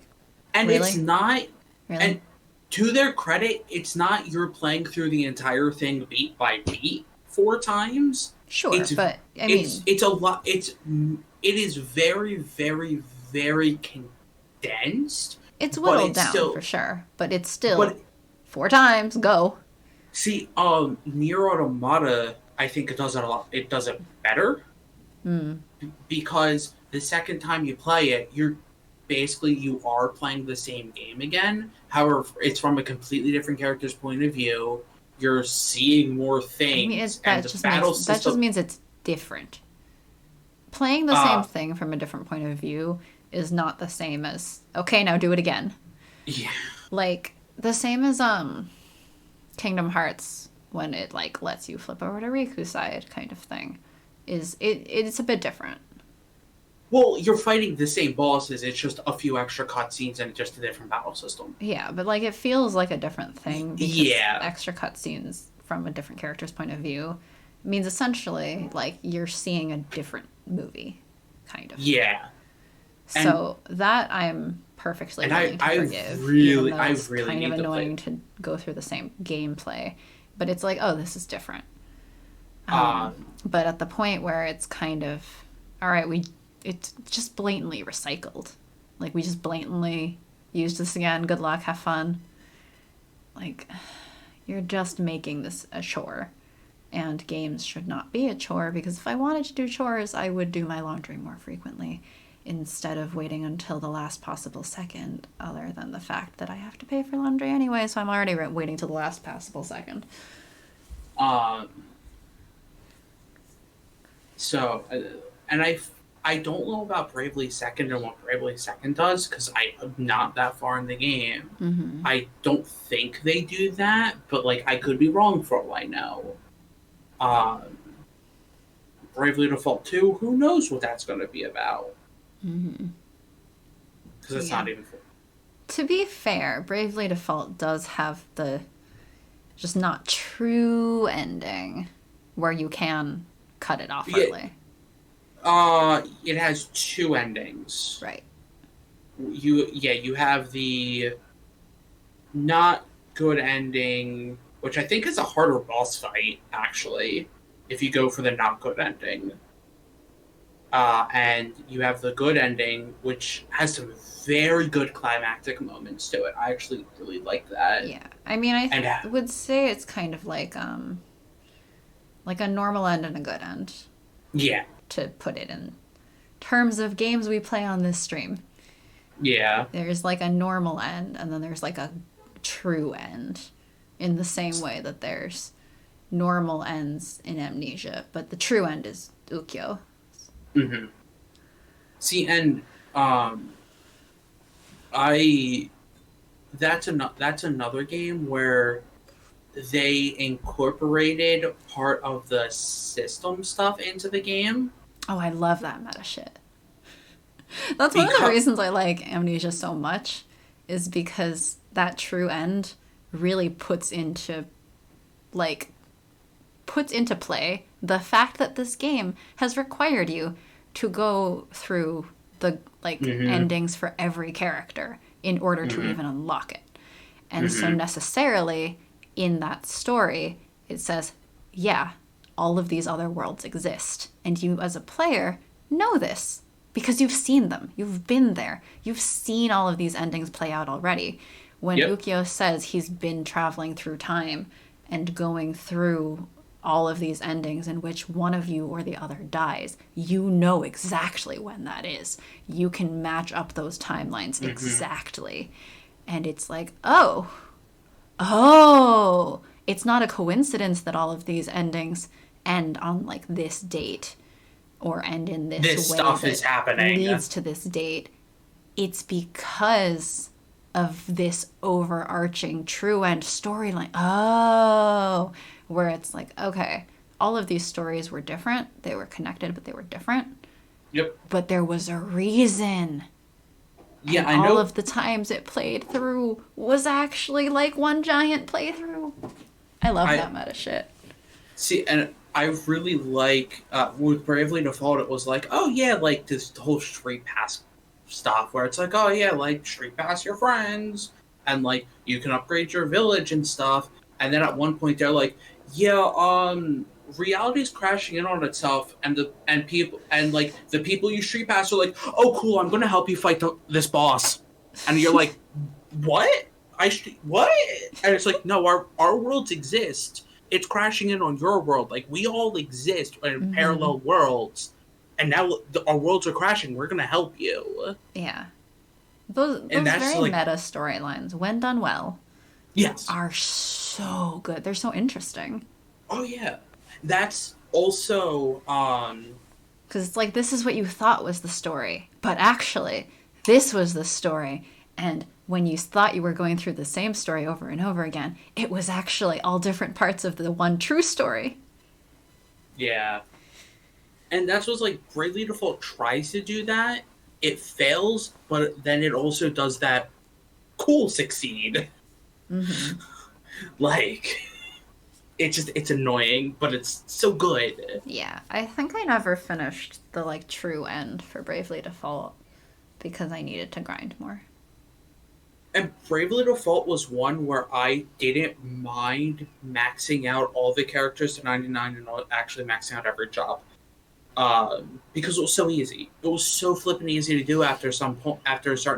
and really? It's not... Really? And to their credit, it's not you're playing through the entire thing beat by beat 4 times. Sure, but, I mean... It's a lot... It is very, very, very condensed. It's whittled down, for sure. But it's still 4 times, go. See, Nier Automata, I think it does it a lot. It does it better. Because the second time you play it, you are playing the same game again. However, it's from a completely different character's point of view. You're seeing more things. I mean, that just means it's different. Playing the same thing from a different point of view is not the same as, okay, now do it again. Yeah. Like, the same as Kingdom Hearts, when it, like, lets you flip over to Riku's side kind of thing. It's a bit different. Well, you're fighting the same bosses. It's just a few extra cutscenes and just a different battle system. Yeah, but like it feels like a different thing because extra cutscenes from a different character's point of view means essentially like you're seeing a different movie, kind of. Yeah. So that I'm perfectly willing to forgive. It's kind of annoying to go through the same gameplay, but it's like, oh, this is different. But at the point where it's kind of, all right, it's just blatantly recycled. Like, we just blatantly used this again. Good luck. Have fun. Like, you're just making this a chore. And games should not be a chore, because if I wanted to do chores, I would do my laundry more frequently instead of waiting until the last possible second, other than the fact that I have to pay for laundry anyway, so I'm already waiting till the last possible second. So, and I don't know about Bravely Second and what Bravely Second does, because I'm not that far in the game. Mm-hmm. I don't think they do that, but, like, I could be wrong for all I know. Bravely Default 2, who knows what that's going to be about. Mm-hmm. Because it's not even... To be fair, Bravely Default does have the just not true ending where you can cut it off early. It has two endings. Right. You have the not good ending, which I think is a harder boss fight, actually, if you go for the not good ending. And you have the good ending, which has some very good climactic moments to it. I actually really like that. Yeah. I mean, I would say it's kind of like a normal end and a good end. Yeah. To put it in terms of games we play on this stream. Yeah. There's like a normal end, and then there's like a true end, in the same way that there's normal ends in Amnesia, but the true end is Ukyo. Mm-hmm. See, and that's another game where they incorporated part of the system stuff into the game. Oh, I love that meta shit. That's one of the reasons I like Amnesia so much, is because that true end really puts into play the fact that this game has required you to go through the endings for every character in order to even unlock it. And so necessarily in that story, it says, yeah, all of these other worlds exist. And you as a player know this because you've seen them. You've been there. You've seen all of these endings play out already. When Ukyo says he's been traveling through time and going through all of these endings in which one of you or the other dies, you know exactly when that is. You can match up those timelines exactly. And it's like, oh, it's not a coincidence that all of these endings end on like this date or end in this way. This stuff is happening. Leads to this date. It's because of this overarching true end storyline. Oh, where it's like, okay, all of these stories were different. They were connected, but they were different. Yep. But there was a reason. Yeah, and all of the times it played through was actually like one giant playthrough. I love that meta shit. See, and I really like, with Bravely Default, it was like, oh yeah, like this whole Street Pass stuff where it's like, oh yeah, like Street Pass your friends, and like you can upgrade your village and stuff. And then at one point they're like, yeah, reality's crashing in on itself, and the people you Street Pass are like, oh cool, I'm gonna help you fight this boss, and you're like, what? What? And it's like, no, our worlds exist. It's crashing in on your world. Like, we all exist in parallel worlds, and now our worlds are crashing. We're gonna help you. Yeah, those very meta storylines, when done well, are so good. They're so interesting. Oh yeah, that's also because it's like, this is what you thought was the story, but actually this was the story. And when you thought you were going through the same story over and over again, it was actually all different parts of the one true story. Yeah. And that's what's like, Bravely Default tries to do that. It fails, but then it also does that cool succeed. Mm-hmm. Like, it's annoying, but it's so good. Yeah, I think I never finished the, like, true end for Bravely Default because I needed to grind more. And Bravely Default was one where I didn't mind maxing out all the characters to 99 and actually maxing out every job. Because it was so easy. It was so flippin' easy to do after a certain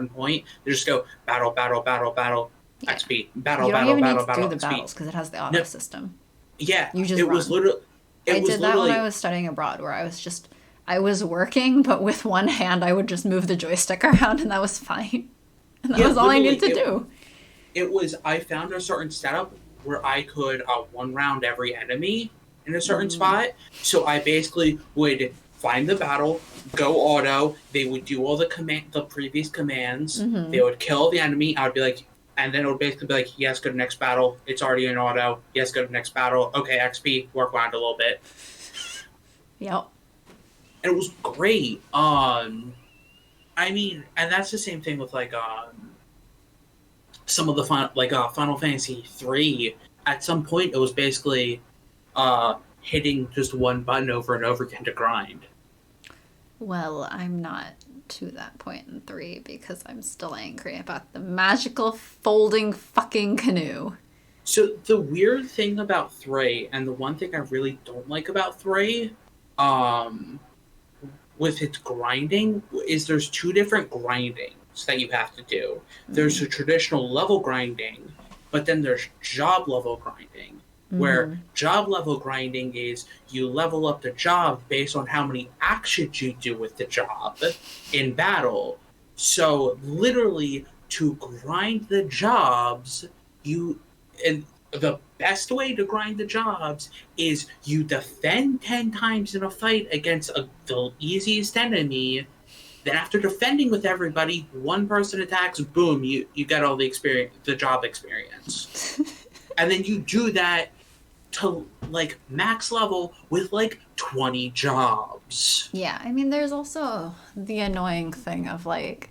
point. They just go battle, battle, battle, battle, Yeah. XP, battle, You don't battle, even battle, need to battle, do the XP. battles because it has the auto system. Yeah, You just it run. was literally. I did that when I was studying abroad, where I was working, but with one hand I would just move the joystick around, and that was fine. And that was all I needed to do. It was, I found a certain setup where I could one round every enemy in a certain spot. So I basically would find the battle, go auto. They would do all the previous commands. Mm-hmm. They would kill the enemy. I would be like, and then it would basically be like, yes, go to next battle. It's already in auto. Yes, go to next battle. Okay, XP, work around a little bit. Yep. And it was great. I mean, and that's the same thing with like some of the Final Fantasy 3. At some point, it was basically hitting just one button over and over again to grind. Well, I'm not to that point in 3 because I'm still angry about the magical folding fucking canoe. So the weird thing about 3, and the one thing I really don't like about 3, with its grinding, is there's 2 different grindings that you have to do. There's the traditional level grinding, but then there's job level grinding. Where job level grinding is you level up the job based on how many actions you do with the job in battle. So literally, to grind the jobs, and the best way to grind the jobs is you defend 10 times in a fight against the easiest enemy. Then after defending with everybody, one person attacks, boom, you get all the job experience. And then you do that to like max level with like 20 jobs. Yeah, I mean, there's also the annoying thing of like,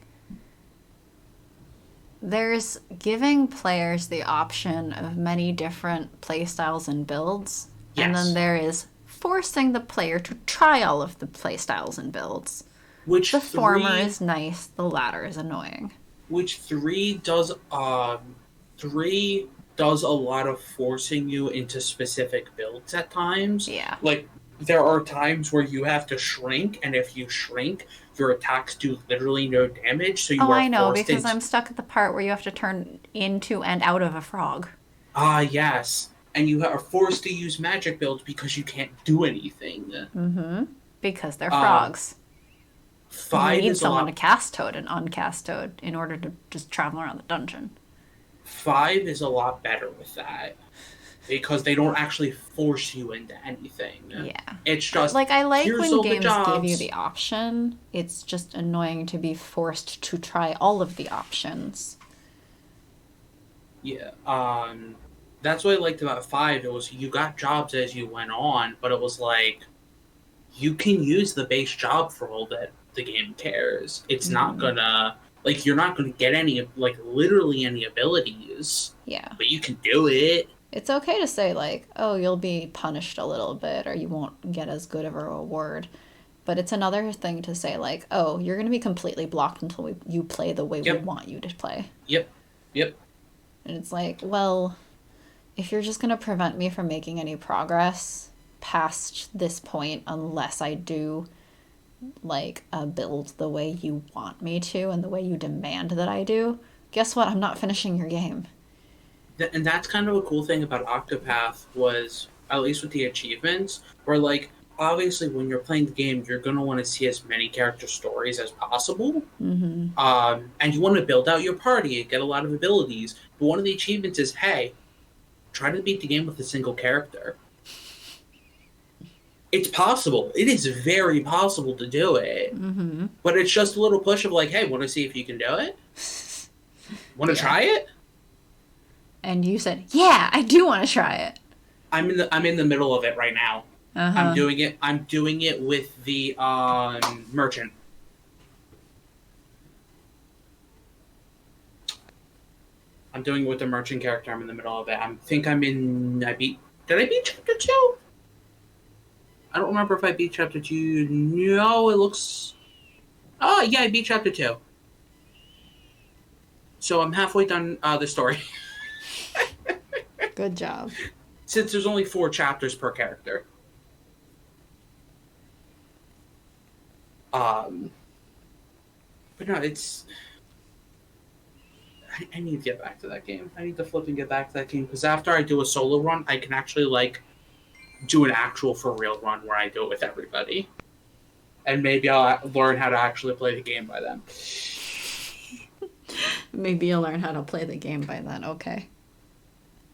there's giving players the option of many different playstyles and builds, and then there is forcing the player to try all of the playstyles and builds. Which the former is nice, the latter is annoying. Which 3 does a lot of forcing you into specific builds at times. Yeah. Like, there are times where you have to shrink, and if you shrink, your attacks do literally no damage, so you are I know, forced because I'm stuck at the part where you have to turn into and out of a frog. Ah, yes. And you are forced to use magic builds because you can't do anything. Mm-hmm. Because they're frogs. 5 you need someone to cast Toad and uncast Toad in order to just travel around the dungeon. 5 is a lot better with that. Because they don't actually force you into anything. Yeah. It's just, like, I like when games give you the option. It's just annoying to be forced to try all of the options. Yeah. That's what I liked about 5. It was you got jobs as you went on, but it was like, you can use the base job for all that the game cares. It's not gonna, like, you're not gonna get any, like, literally any abilities. Yeah. But you can do it. It's okay to say, like, oh, you'll be punished a little bit, or you won't get as good of a reward. But it's another thing to say, like, oh, you're going to be completely blocked until you play the way we want you to play. Yep. And it's like, well, if you're just going to prevent me from making any progress past this point, unless I do, like, a build the way you want me to and the way you demand that I do, guess what? I'm not finishing your game. And that's kind of a cool thing about Octopath was, at least with the achievements, where, like, obviously when you're playing the game, you're going to want to see as many character stories as possible. Mm-hmm. And you want to build out your party and get a lot of abilities. But one of the achievements is, hey, try to beat the game with a single character. It's possible. It is very possible to do it. Mm-hmm. But it's just a little push of like, hey, want to see if you can do it? Want to try it? And you said, yeah, I do want to try it. I'm in the middle of it right now. I'm doing it with the merchant. I'm doing it with the merchant character. I'm in the middle of it. Did I beat chapter 2? I don't remember if I beat chapter 2. No, it looks... Oh, yeah, I beat chapter 2. So I'm halfway done the story. Good job. Since there's only 4 chapters per character. But no, it's... I need to get back to that game. I need to flip and get back to that game. Because after I do a solo run, I can actually, like, do an actual for-real run where I do it with everybody. And maybe I'll learn how to actually play the game by then. Maybe you'll learn how to play the game by then. Okay.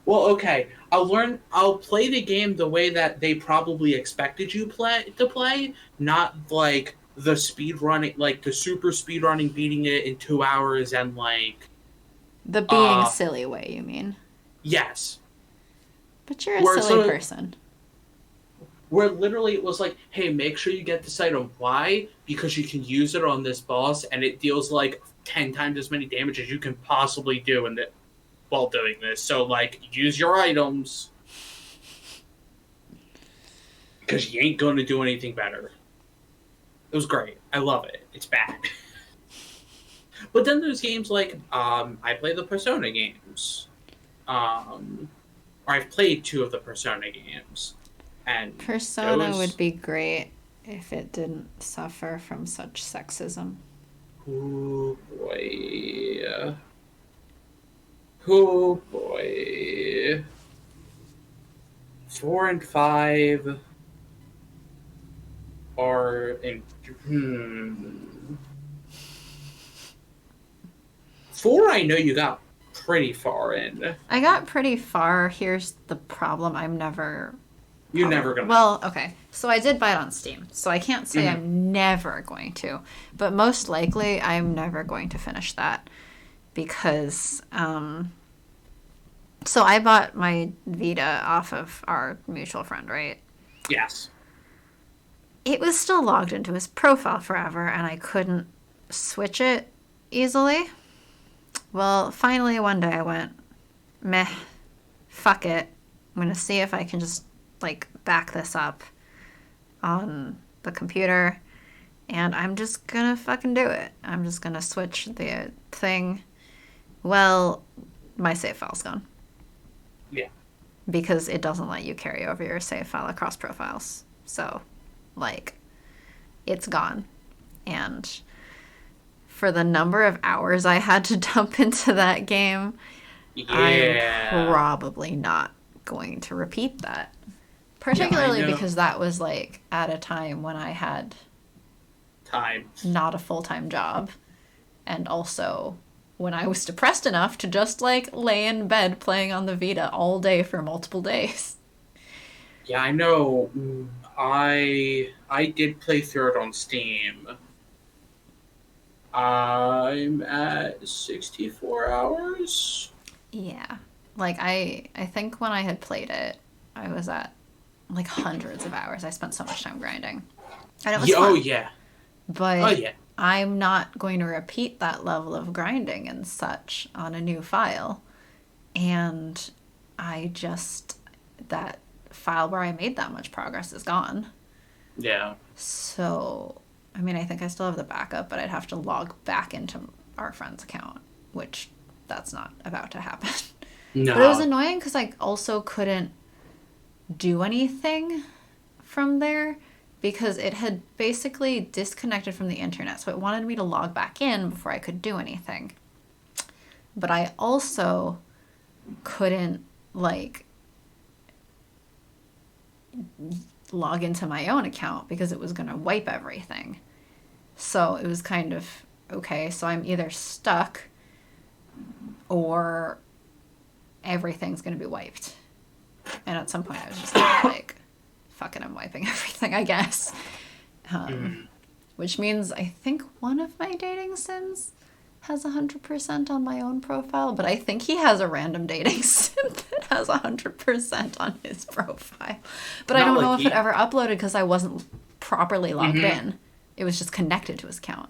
Well, okay. I'll play the game the way that they probably expected you to play, not like the speed running, like the super speed running, beating it in 2 hours and like... The being silly way, you mean? Yes. But you're a silly person. Where literally it was like, hey, make sure you get this item. Why? Because you can use it on this boss, and it deals like 10 times as many damage as you can possibly do while doing this. So, like, use your items. Because you ain't going to do anything better. It was great. I love it. It's bad. But then there's games like, I play the Persona games. Or I've played 2 of the Persona games. And Persona would be great if it didn't suffer from such sexism. Oh, boy. Oh, boy. 4 and 5 are in... 4, I know you got pretty far in. I got pretty far. Here's the problem. I'm never... You're never going to... Well, okay. So I did buy it on Steam. So I can't say I'm never going to. But most likely, I'm never going to finish that. Because... So I bought my Vita off of our mutual friend, right? Yes. It was still logged into his profile forever, and I couldn't switch it easily. Well, finally one day I went, meh, fuck it. I'm going to see if I can just, like, back this up on the computer, and I'm just going to fucking do it. I'm just going to switch the thing. Well, my save file's gone. Yeah. Because it doesn't let you carry over your save file across profiles. So, like, it's gone. And... for the number of hours I had to dump into that game, I'm probably not going to repeat that. Particularly because that was, like, at a time when I had not a full-time job. And also when I was depressed enough to just, like, lay in bed playing on the Vita all day for multiple days. Yeah, I know. I did play through it on Steam. I'm at 64 hours. Yeah. Like, I think when I had played it, I was at, like, hundreds of hours. I spent so much time grinding. And it was fun. Oh, yeah. But I'm not going to repeat that level of grinding and such on a new file. And that file where I made that much progress is gone. Yeah. So... I mean, I think I still have the backup, but I'd have to log back into our friend's account, which that's not about to happen. No. But it was annoying because I also couldn't do anything from there because it had basically disconnected from the internet. So it wanted me to log back in before I could do anything. But I also couldn't, like... log into my own account because it was going to wipe everything. So it was kind of, okay, so I'm either stuck or everything's going to be wiped. And at some point I was just like, fuck it, I'm wiping everything, I guess. Which means I think one of my dating sims has 100% on my own profile, but I think he has a random dating sim that has 100% on his profile. But I don't know if it ever uploaded because I wasn't properly logged in. It was just connected to his account.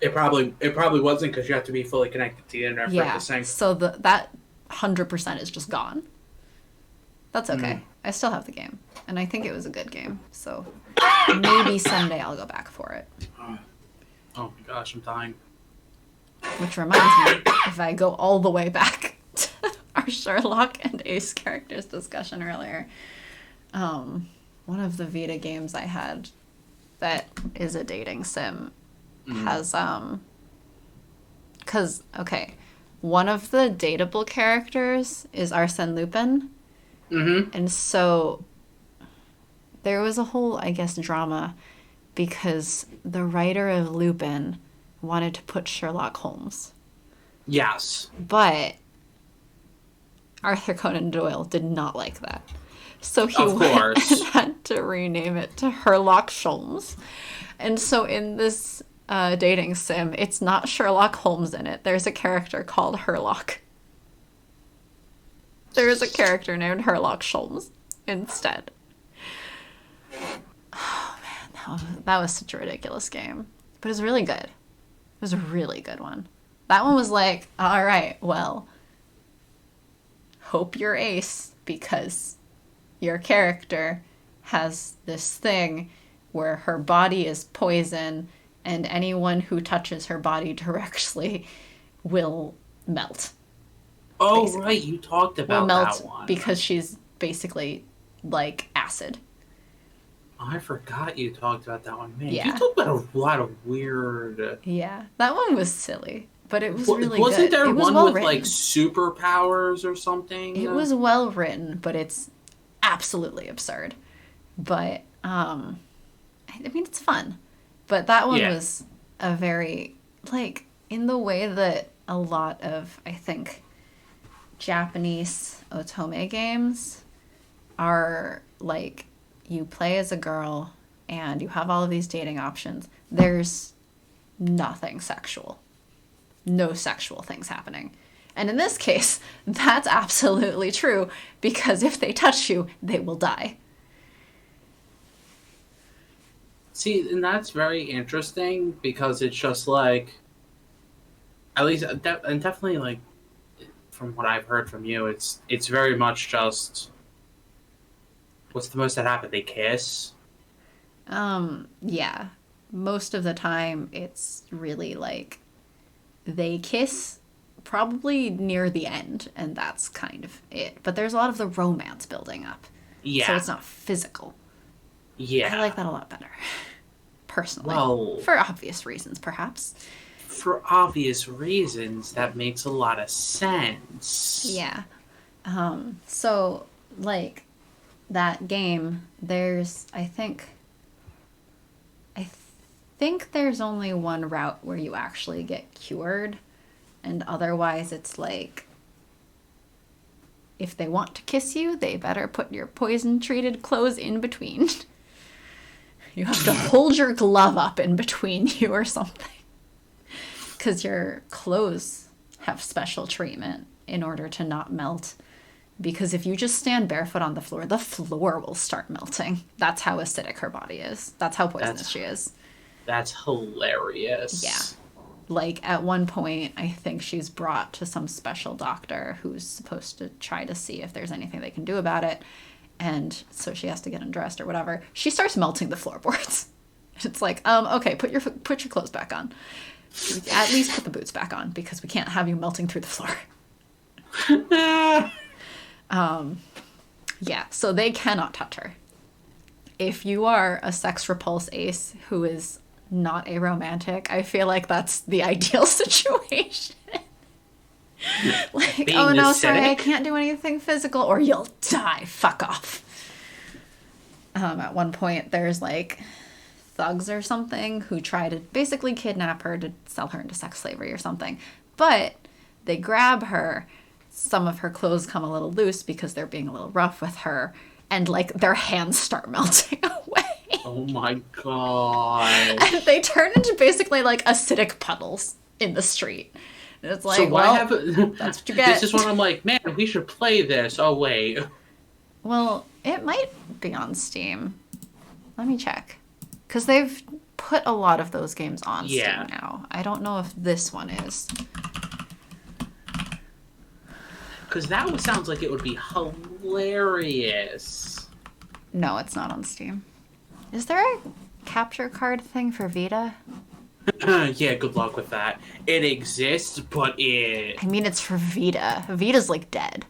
It probably wasn't because you have to be fully connected to the internet for it to sync. So that 100% is just gone. That's okay. I still have the game, and I think it was a good game. So maybe someday I'll go back for it. Oh my gosh, I'm dying. Which reminds me, if I go all the way back to our Sherlock and Ace characters discussion earlier, one of the Vita games I had that is a dating sim has, because, okay, one of the dateable characters is Arsène Lupin, and so there was a whole, I guess, drama because the writer of Lupin wanted to put Sherlock Holmes. Yes. But Arthur Conan Doyle did not like that. So he went and had to rename it to Herlock Sholmes. And so in this dating sim, it's not Sherlock Holmes in it. There's a character called Herlock. There is a character named Herlock Sholmes instead. Oh man, that was such a ridiculous game. But it was really good. It was a really good one. That one was like, all right, well, hope you're Ace because your character has this thing where her body is poison and anyone who touches her body directly will melt. Oh, basically. Right, you talked about that one. Because she's basically like acid. I forgot you talked about that one. Man, you talked about a lot of weird... Yeah, that one was silly, but it was really good. Wasn't there one with, like, superpowers or something? It was well written, but it's absolutely absurd. But, I mean, it's fun. But that one was a very, like, in the way that a lot of, I think, Japanese otome games are, like... You play as a girl, and you have all of these dating options. There's nothing sexual. No sexual things happening. And in this case, that's absolutely true, because if they touch you, they will die. See, and that's very interesting, because it's just like... At least, and definitely, like, from what I've heard from you, it's very much just... What's the most that happened? They kiss? Yeah. Most of the time, it's really like they kiss probably near the end, and that's kind of it. But there's a lot of the romance building up. Yeah. So it's not physical. Yeah. I like that a lot better. Personally. Well... For obvious reasons, perhaps. For obvious reasons, that makes a lot of sense. Yeah. So, like... that game, there's, I think there's only one route where you actually get cured, and otherwise it's like, if they want to kiss you, they better put your poison-treated clothes in between. You have to hold your glove up in between you or something. Because your clothes have special treatment in order to not melt. Because if you just stand barefoot on the floor will start melting. That's how acidic her body is. That's how poisonous she is. That's hilarious. Yeah. Like, at one point, I think she's brought to some special doctor who's supposed to try to see if there's anything they can do about it. And so she has to get undressed or whatever. She starts melting the floorboards. It's like, okay, put your clothes back on. At least put the boots back on, because we can't have you melting through the floor. Yeah, so they cannot touch her. If you are a sex repulse ace who is not a romantic, I feel like that's the ideal situation. Like, being oh no, acidic? Sorry, I can't do anything physical, or you'll die. Fuck off. At one point, there's like thugs or something who try to basically kidnap her to sell her into sex slavery or something. But they grab her. Some of her clothes come a little loose because they're being a little rough with her, and like their hands start melting away. Oh my god. And they turn into basically like acidic puddles. in the street. And it's like, so why have that's what you get. This is when I'm like, man, we should play this. Oh, wait. Well, it might be on Steam. Let me check. Because they've put a lot of those games on Steam now. I don't know if this one is. Because that one sounds like it would be hilarious. No, it's not on Steam. Is there a capture card thing for Vita? Yeah, good luck with that. It exists, but I mean, it's for Vita. Vita's, like, dead.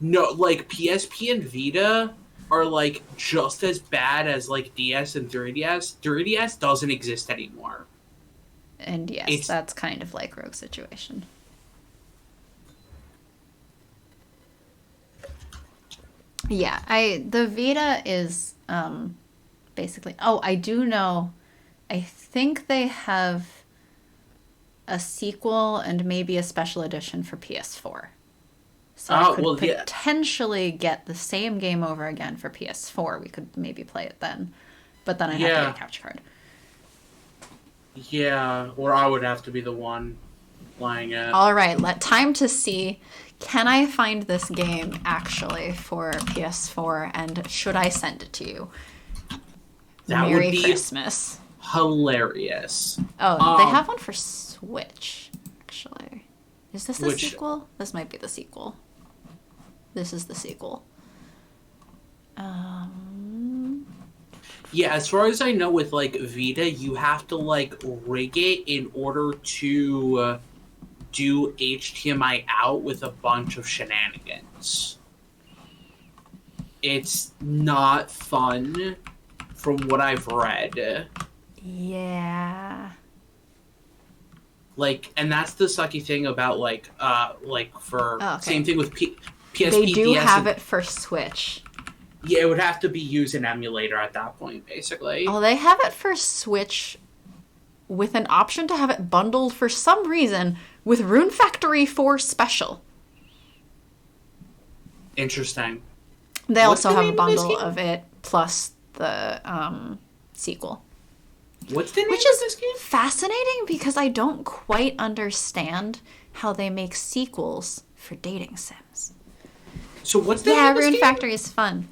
No, like, PSP and Vita are, like, just as bad as, like, DS and 3DS. 3DS doesn't exist anymore. And yes, that's kind of like Rogue's situation. Yeah, the Vita is basically... Oh, I do know. I think they have a sequel and maybe a special edition for PS4. So I could potentially get the same game over again for PS4. We could maybe play it then. But then I'd have to get a capture card. Yeah, or I would have to be the one playing it. All right, time to see... Can I find this game actually for PS4, and should I send it to you? That Merry would be Christmas. Hilarious. Oh, they have one for Switch, actually. Is this the sequel? This might be the sequel. This is the sequel. Yeah, as far as I know with, like, Vita, you have to, like, rig it in order to... do HDMI out with a bunch of shenanigans. It's not fun from what I've read. Yeah. Like, and that's the sucky thing about, like for... Same thing with PSP. They do have it for Switch. Yeah, it would have to be used an emulator at that point, basically. Oh, they have it for Switch with an option to have it bundled for some reason with Rune Factory 4 Special. Interesting. They also have a bundle of it plus the sequel. What's the name of this game? Fascinating because I don't quite understand how they make sequels for dating sims. So what's the name of this Rune game? Factory is fun.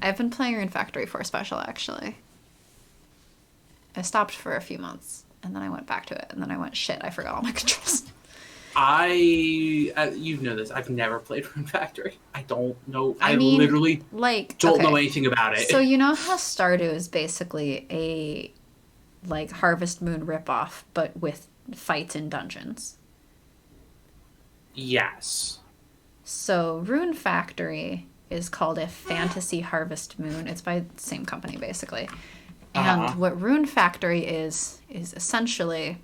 I've been playing Rune Factory 4 Special, actually. I stopped for a few months, and then I went back to it, and then I went, shit, I forgot all my controls. You know this. I've never played Rune Factory. I don't know. I literally don't know anything about it. So you know how Stardew is basically a like Harvest Moon ripoff, but with fights in dungeons? Yes. So Rune Factory is called a Fantasy Harvest Moon. It's by the same company, basically. And what Rune Factory is essentially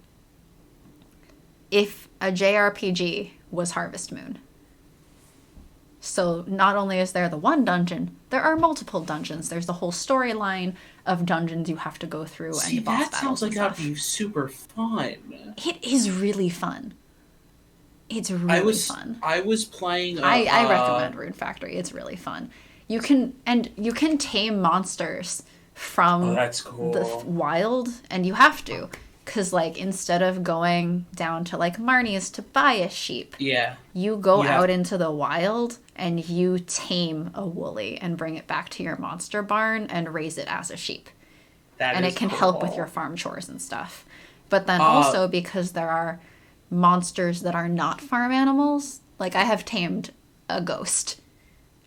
if a JRPG was Harvest Moon. So not only is there the one dungeon, there are multiple dungeons. There's the whole storyline of dungeons you have to go through and boss battles. That sounds like that'd be super fun. It is really fun. It's really fun. I was playing. I recommend Rune Factory. It's really fun. You can tame monsters from the wild, and you have to. Because, like, instead of going down to, like, Marnie's to buy a sheep, you go out into the wild and you tame a woolly and bring it back to your monster barn and raise it as a sheep. And it can help with your farm chores and stuff. But then also, because there are monsters that are not farm animals, like, I have tamed a ghost.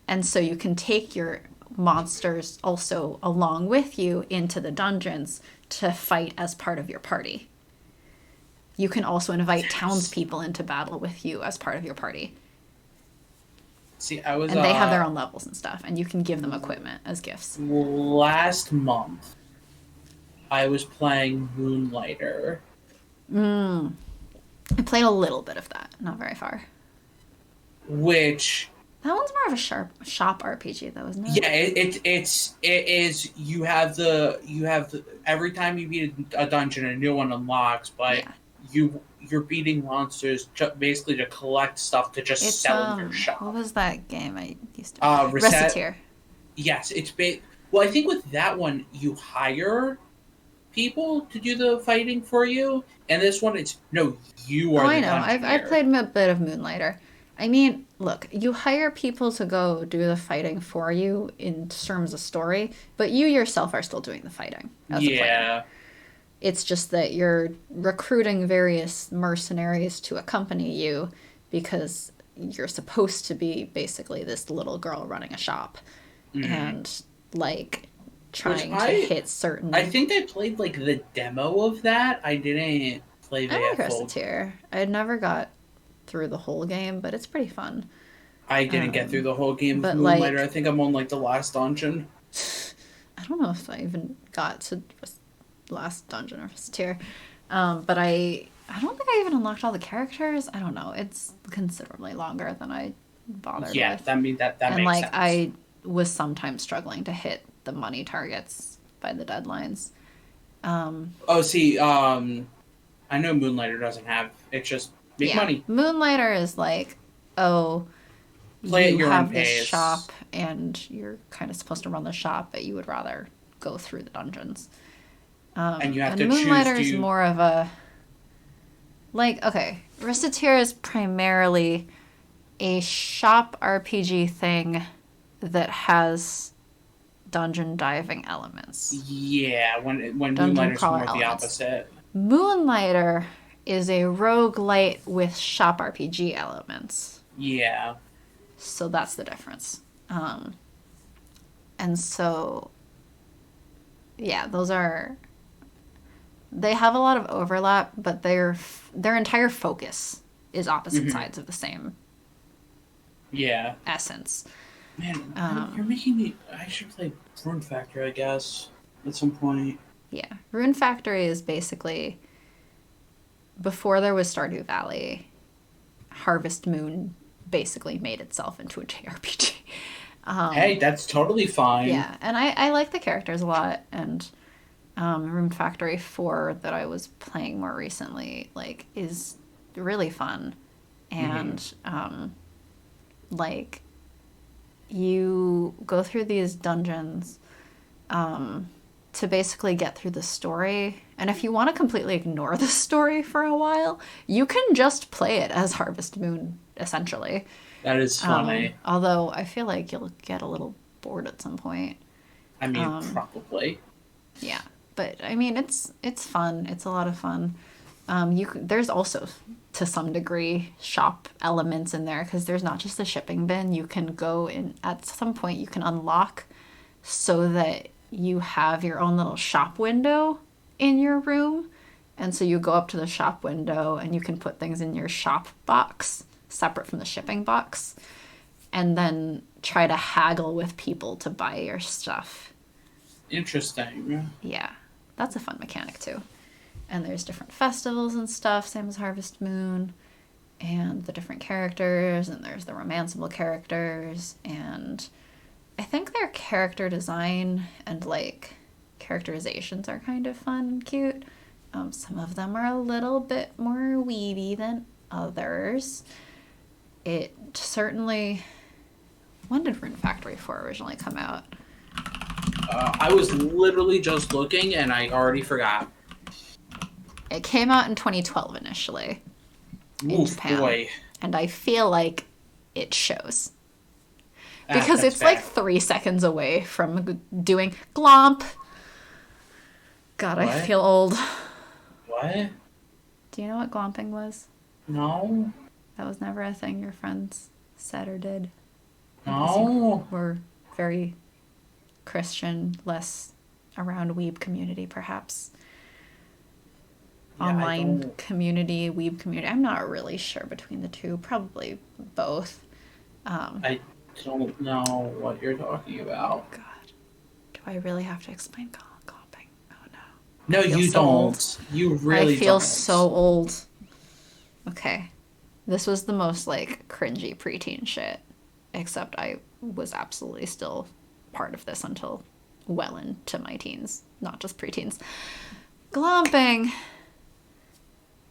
And so you can take your monsters also along with you into the dungeons to fight as part of your party. You can also invite townspeople into battle with you as part of your party. See, and they have their own levels and stuff, and you can give them equipment as gifts. Last month, I was playing Moonlighter. I played a little bit of that, not very far. Which... That one's more of a shop RPG, though, isn't it? Yeah, it is. You have the every time you beat a dungeon, a new one unlocks. But you're beating monsters basically to collect stuff to just sell in your shop. What was that game I used to? Recettear. Yes, well, I think with that one you hire people to do the fighting for you. And this one, it's no, you are the dungeoneer. I've played a bit of Moonlighter. I mean, look, you hire people to go do the fighting for you in terms of story, but you yourself are still doing the fighting as a player. It's just that you're recruiting various mercenaries to accompany you because you're supposed to be basically this little girl running a shop and like trying to hit certain. I think I played like the demo of that. I didn't play the I like Reciteer. I never got through the whole game, but it's pretty fun. I didn't get through the whole game of Moonlighter. Like, I think I'm on like the last dungeon. I don't know if I even got to last dungeon or Reciteer. But I don't think I even unlocked all the characters. I don't know. It's considerably longer than I bothered with. That makes sense. I was sometimes struggling to hit the money targets by the deadlines. I know Moonlighter doesn't have. It's just make money. Moonlighter is like, you have this shop and you're kind of supposed to run the shop, but you would rather go through the dungeons. And you have to Moonlighter is more of a Reciteer is primarily a shop RPG thing that has dungeon diving elements. Yeah, when Moonlighter's more the opposite. Moonlighter is a roguelite with shop RPG elements. Yeah. So that's the difference. And so, yeah, they have a lot of overlap, but their entire focus is opposite sides of the same essence. Man, you're making me... I should play Rune Factory, I guess, at some point. Yeah. Rune Factory is basically... Before there was Stardew Valley, Harvest Moon basically made itself into a JRPG. Hey, that's totally fine. Yeah, and I like the characters a lot, and Rune Factory 4 that I was playing more recently, is really fun. And, you go through these dungeons to basically get through the story. And if you want to completely ignore the story for a while, you can just play it as Harvest Moon, essentially. That is funny. Although I feel like you'll get a little bored at some point. I mean, probably. Yeah. But, I mean, it's fun. It's a lot of fun. There's also, to some degree, shop elements in there, because there's not just a shipping bin. You can go in, at some point, you can unlock so that you have your own little shop window in your room. And so you go up to the shop window and you can put things in your shop box, separate from the shipping box, and then try to haggle with people to buy your stuff. Interesting. Yeah, that's a fun mechanic too. And there's different festivals and stuff, same as Harvest Moon, and the different characters, and there's the romanceable characters, and I think their character design and characterizations are kind of fun and cute. Some of them are a little bit more weedy than others. It certainly... When did Rune Factory 4 originally come out? I was literally just looking and I already forgot. It came out in 2012 initially in Japan. Boy. And I feel like it shows. Because it's fair. 3 seconds away from doing glomp. God, what? I feel old. What? Do you know what glomping was? No. That was never a thing your friends said or did. No. We're very Christian, less around weeb community, perhaps. Yeah, online community, weeb community. I'm not really sure between the two. Probably both. I don't know what you're talking about. God. Do I really have to explain glomping? Oh, no. No, you don't. Old. You really don't. I feel so old. Okay. This was the most, cringy preteen shit. Except I was absolutely still part of this until well into my teens. Not just preteens. Glomping,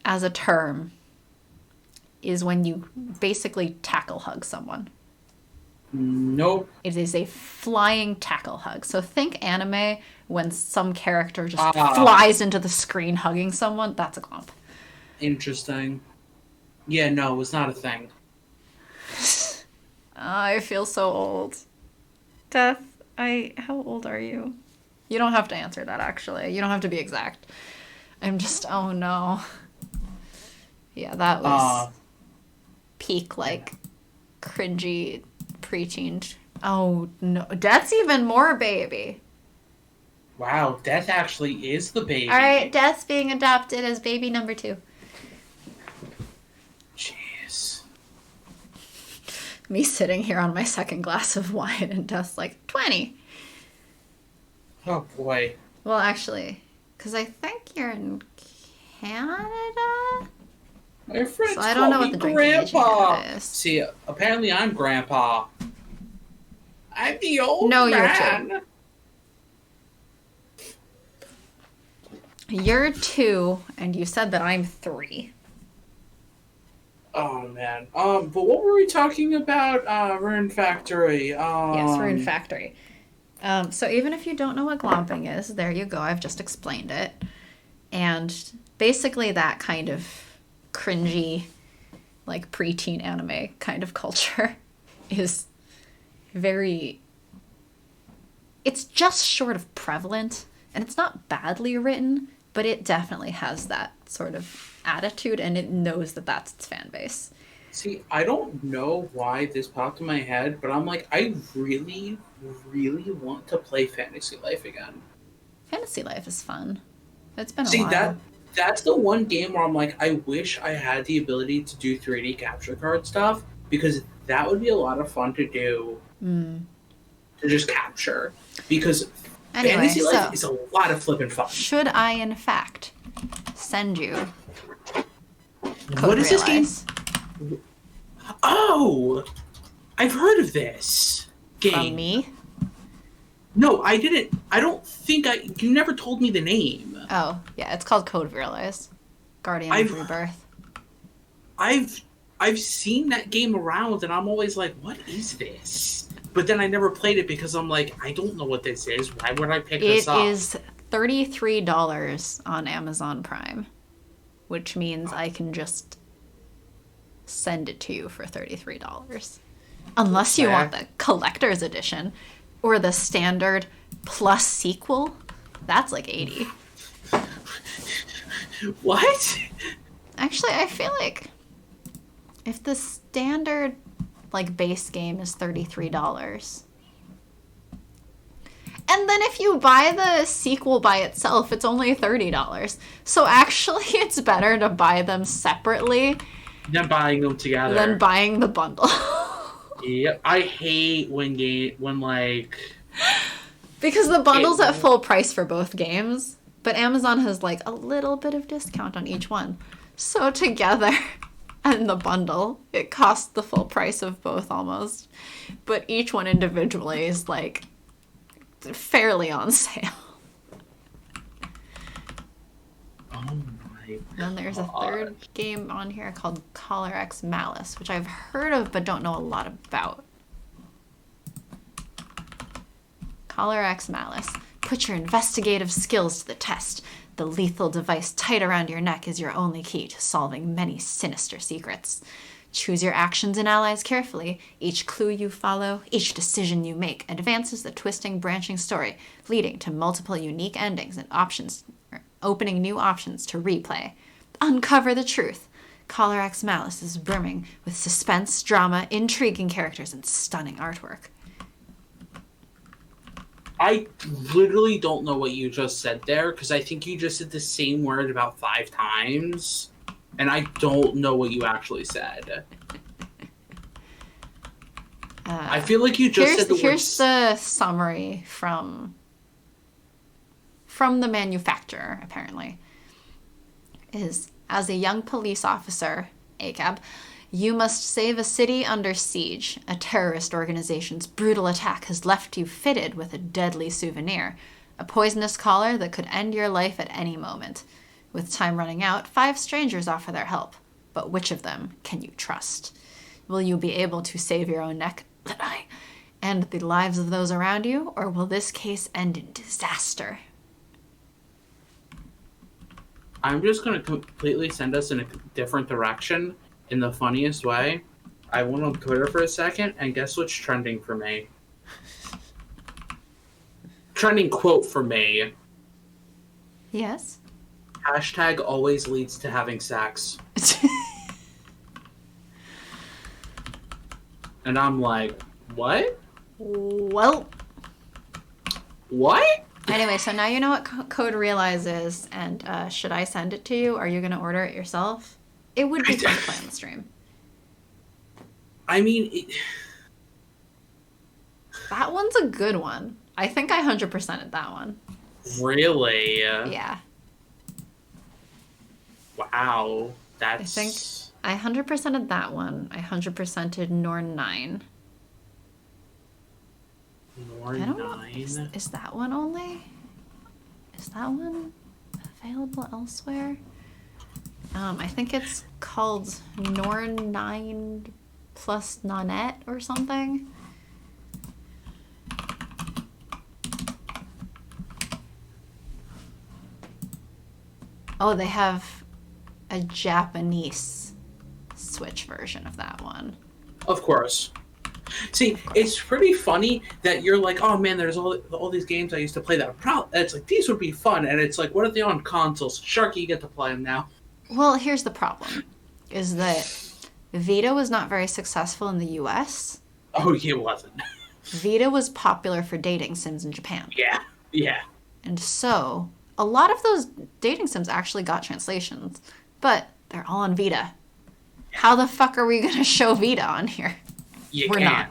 as a term, is when you basically tackle hug someone. Nope. It is a flying tackle hug. So think anime when some character just flies into the screen hugging someone. That's a glomp. Interesting. Yeah, no, it was not a thing. I feel so old. Death, how old are you? You don't have to answer that, actually. You don't have to be exact. I'm just, oh no. Yeah, that was peak, like, cringy, preteen. Oh no, Death's even more baby. Wow, Death actually is the baby. Alright, Death's being adopted as baby number 2. Jeez. Me sitting here on my second glass of wine and Death's like, 20. Oh boy. Well, actually, because I think you're in Canada? My friends so I don't know what the drinking age in Canada is. See, apparently I'm Grandpa. I'm the old man. You're 2. You're 2, and you said that I'm 3. Oh man. But what were we talking about? Rune Factory. Yes, Rune Factory. So even if you don't know what glomping is, there you go. I've just explained it. And basically that kind of cringy, like preteen anime kind of culture is very... It's just short of prevalent, and it's not badly written, but it definitely has that sort of attitude, and it knows that that's its fan base. See, I don't know why this popped in my head, but I'm like, I really, really want to play Fantasy Life again. Fantasy Life is fun. It's been a while. That's the one game where I'm like, I wish I had the ability to do 3D capture card stuff, because that would be a lot of fun to do. To just capture. Because Fantasy Life is a lot of flippin' fun. Should I, in fact, send you Code What is Realize? this game? Oh! I've heard of this game. From me? No, I didn't. I don't think you never told me the name. Oh, yeah, it's called Code Realize. Guardian of Rebirth. I've seen that game around, and I'm always like, what is this? But then I never played it because I'm like, I don't know what this is. Why would I pick this up? It is $33 on Amazon Prime, which means I can just send it to you for $33. Unless you want the collector's edition or the standard plus sequel. That's like $80. What? Actually, I feel like if the standard like base game is $33, and then if you buy the sequel by itself, it's only $30. So actually, it's better to buy them separately than buying them together. Than buying the bundle. Yep, I hate when like because the bundle's at full price for both games, but Amazon has like a little bit of discount on each one. So together and the bundle, it costs the full price of both almost. But each one individually is like fairly on sale. Oh my. Then there's a third game on here called Collar X Malice, which I've heard of but don't know a lot about. Collar X Malice. Put your investigative skills to the test. The lethal device tight around your neck is your only key to solving many sinister secrets. Choose your actions and allies carefully. Each clue you follow, each decision you make advances the twisting, branching story, leading to multiple unique endings and options, opening new options to replay. Uncover the truth. Collar X Malice is brimming with suspense, drama, intriguing characters, and stunning artwork. I literally don't know what you just said there, because I think you just said the same word about 5 times, and I don't know what you actually said. I feel like you just said the word... Here's the summary from the manufacturer, apparently. Is, as a young police officer, ACAB, you must save a city under siege. A terrorist organization's brutal attack has left you fitted with a deadly souvenir, a poisonous collar that could end your life at any moment. With time running out, 5 strangers offer their help. But which of them can you trust? Will you be able to save your own neck? and the lives of those around you, or will this case end in disaster? I'm just going to completely send us in a different direction in the funniest way. I went on Twitter for a second, and guess what's trending for me? Trending quote for me. Yes? Hashtag always leads to having sex. And I'm like, what? Well. What? Anyway, so now you know what Code Realize is, and should I send it to you? Are you going to order it yourself? It would be fun to play on the stream. I mean... That one's a good one. I think I 100%ed that one. Really? Yeah. Wow. That's... I think I 100%ed that one. I 100%ed Norn 9. Norn 9? Is that one only? Is that one available elsewhere? I think it's called Norn 9 plus Nonette or something. Oh, they have a Japanese Switch version of that one. Of course. See, it's pretty funny that you're like, oh man, there's all these games I used to play that. It's like, these would be fun. And it's like, what are they on consoles? Sharky, you get to play them now. Well, here's the problem. Is that Vita was not very successful in the US. Oh, it wasn't. Vita was popular for dating sims in Japan. Yeah, yeah. And so, a lot of those dating sims actually got translations. But they're all on Vita. How the fuck are we going to show Vita on here? We're not.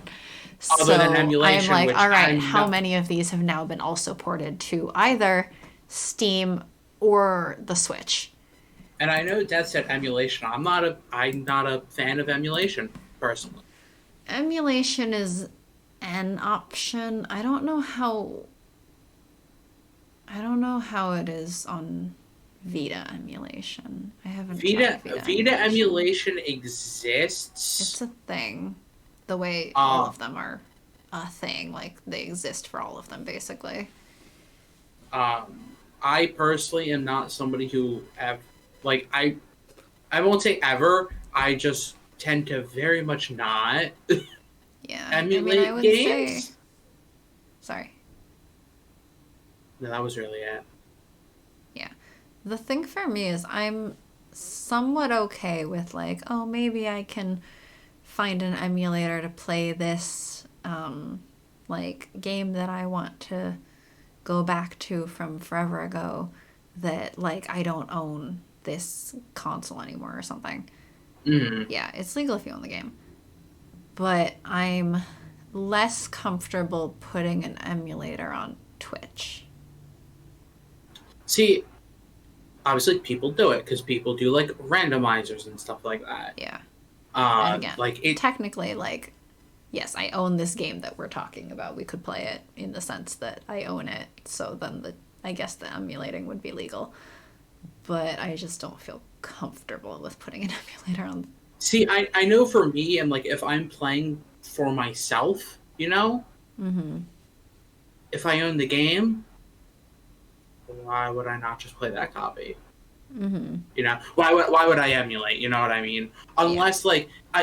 Other than emulation, I'm like, all right, how many of these have now been also ported to either Steam or the Switch? And I know Dad said emulation. I'm not a fan of emulation, personally. Emulation is an option. I don't know how it is on Vita emulation. I haven't tried Vita emulation exists. It's a thing. The way all of them are a thing, like they exist for all of them, basically. I personally am not somebody who I won't say ever. I just tend to very much not emulate games. Sorry. No, that was really it. Yeah. The thing for me is I'm somewhat okay with like, oh, maybe I can find an emulator to play this game that I want to go back to from forever ago that like I don't own this console anymore or something. Mm-hmm. Yeah, it's legal if you own the game. But I'm less comfortable putting an emulator on Twitch. See, obviously people do it because people do like randomizers and stuff like that. Yeah. And again, technically, yes, I own this game that we're talking about. We could play it in the sense that I own it. So then I guess the emulating would be legal. But I just don't feel comfortable with putting an emulator on. See, I know for me, and if I'm playing for myself, Mm-hmm. If I own the game, why would I not just play that copy? Mm-hmm. Why would I emulate? You know what I mean? Unless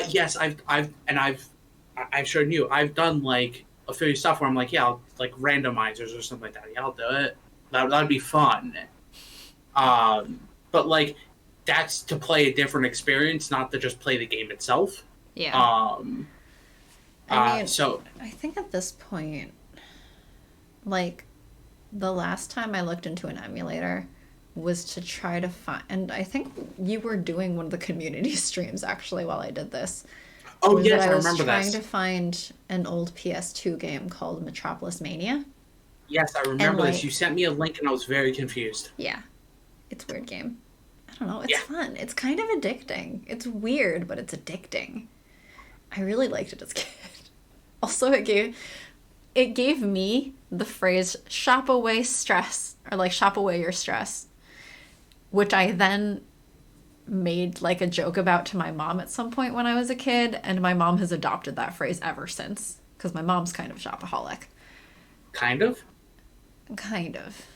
yes, I've shown you. I've done a few stuff where I'm like, yeah, randomizers or something like that. Yeah, I'll do it. That'd be fun. But that's to play a different experience, not to just play the game itself. Yeah. So I think at this point, the last time I looked into an emulator was to try to find, and I think you were doing one of the community streams actually while I did this. Oh yes, I remember that. I was trying to find an old PS2 game called Metropolis Mania. Yes, I remember this. You sent me a link and I was very confused. Yeah. It's a weird game. I don't know. It's fun. It's kind of addicting. It's weird, but it's addicting. I really liked it as a kid. Also, it gave me the phrase shop away stress, or shop away your stress, which I then made a joke about to my mom at some point when I was a kid, and my mom has adopted that phrase ever since. because my mom's kind of a shopaholic. Kind of? Kind of.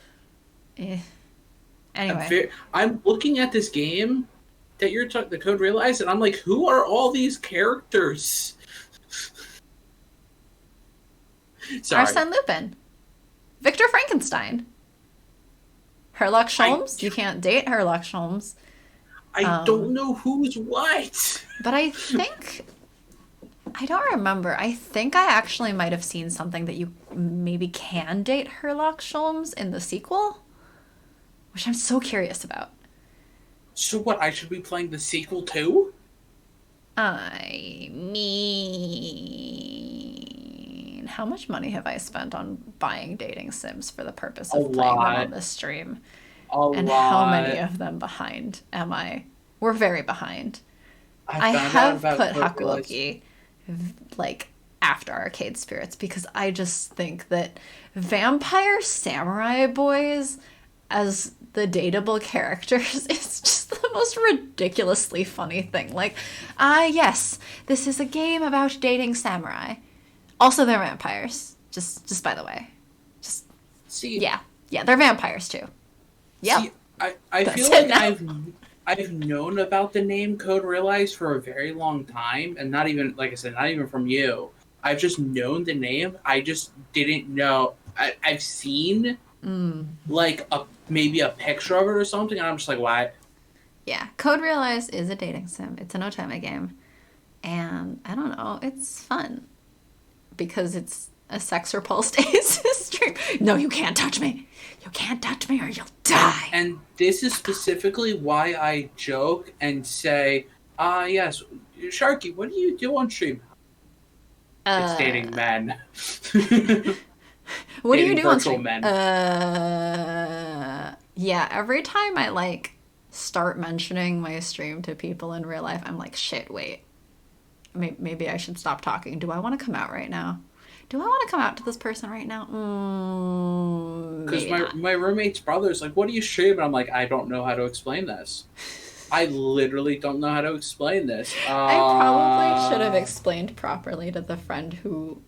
Anyway. I'm looking at this game that you're talking, the Code Realize, and I'm like, who are all these characters? Sorry. Arsène Lupin. Victor Frankenstein. Herlock Sholmes. You can't date Herlock Sholmes. I don't know who's what. But I don't remember. I think I actually might have seen something that you maybe can date Herlock Sholmes in the sequel, which I'm so curious about. So what, I should be playing the sequel too? I mean, how much money have I spent on buying dating sims for the purpose of playing them on this stream? And how many of them behind am I? We're very behind. I have put Hakuoki like after Arcade Spirits because I just think that vampire samurai boys as the dateable characters is just the most ridiculously funny thing. Like, yes, this is a game about dating samurai. Also, they're vampires. Just by the way. Yeah, they're vampires too. Yeah. I feel like I've known about the name Code Realize for a very long time, and not even, like I said, not even from you. I've just known the name. I just didn't know. I've seen like maybe a picture of it or something, and I'm just like, why? Yeah, Code Realize is a dating sim. It's an otome game, and I don't know, it's fun because it's a sex repulsed Aces stream. No, you can't touch me. You can't touch me or you'll die. And this is specifically why I joke and say, yes, Sharky, what do you do on stream? It's dating men. What do you do on stream? Men. Yeah, every time I start mentioning my stream to people in real life, I'm like, shit, wait. Maybe I should stop talking. Do I want to come out right now? Do I want to come out to this person right now? Because my roommate's brother's like, what do you stream? And I'm like, I don't know how to explain this. I literally don't know how to explain this. I probably should have explained properly to the friend who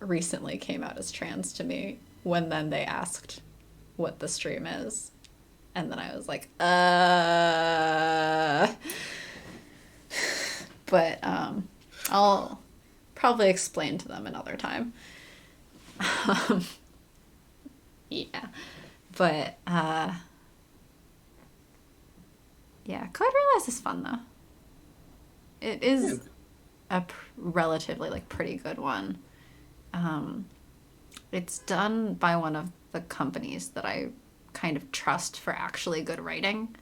recently came out as trans to me when then they asked what the stream is. And then I was like, But I'll probably explain to them another time. Yeah. But, yeah, Code Realize is fun, though. It is a relatively, pretty good one. It's done by one of the companies that I kind of trust for actually good writing.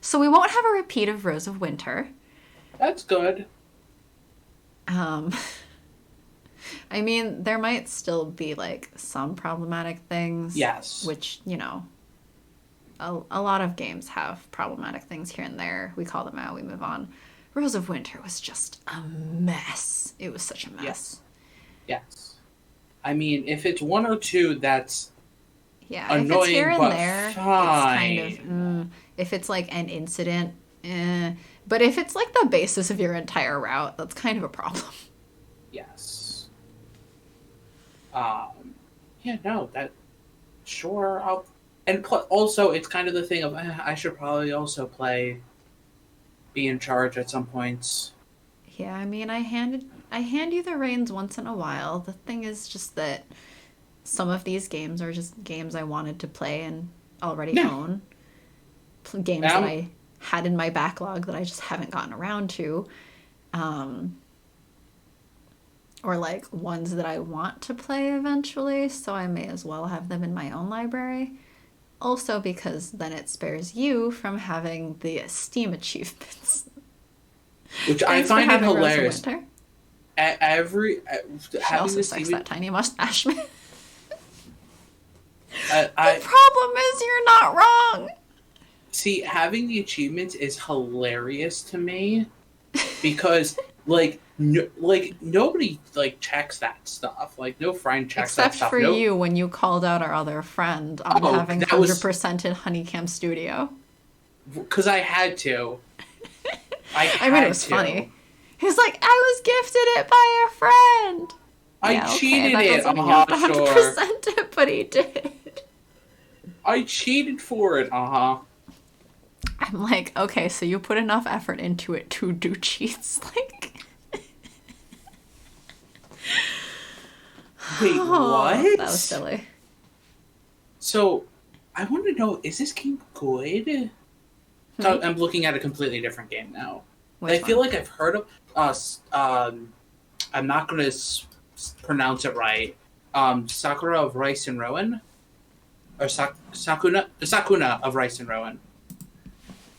So we won't have a repeat of Rose of Winter. That's good. I mean, there might still be, some problematic things. Yes. Which, a lot of games have problematic things here and there. We call them out, we move on. Rose of Winter was just a mess. It was such a mess. Yes. I mean, if it's one or two, that's annoying, if it's here and but there, fine. It's kind of, if it's an incident, But if it's the basis of your entire route, that's kind of a problem. Yes. Sure, also, it's kind of the thing of, I should probably also be in charge at some points. Yeah, I mean, I hand you the reins once in a while. The thing is just that some of these games are just games I wanted to play and already own. Games that I had in my backlog that I just haven't gotten around to. Or ones that I want to play eventually, so I may as well have them in my own library. Also because then it spares you from having the Steam achievements. Which I find it hilarious. She also sucks that tiny mustache, man. The problem is you're not wrong. See, having the achievements is hilarious to me because, nobody checks that stuff. No friend checks that stuff. Except for you when you called out our other friend on having 100% in Honeycomb Studio. Because I had to. I mean, it was funny. He was like, I was gifted it by a friend. I yeah, cheated that it. doesn't mean you have to Sure. 100% it, but he did. I cheated for it. I'm like, okay, so you put enough effort into it to do cheats, like. Wait, what? That was silly. So, I want to know: is this game good? So I'm looking at a completely different game now. I feel like I've heard of. I'm not going to pronounce it right. Sakura of Rice and Rowan, or Sakuna of Rice and Rowan.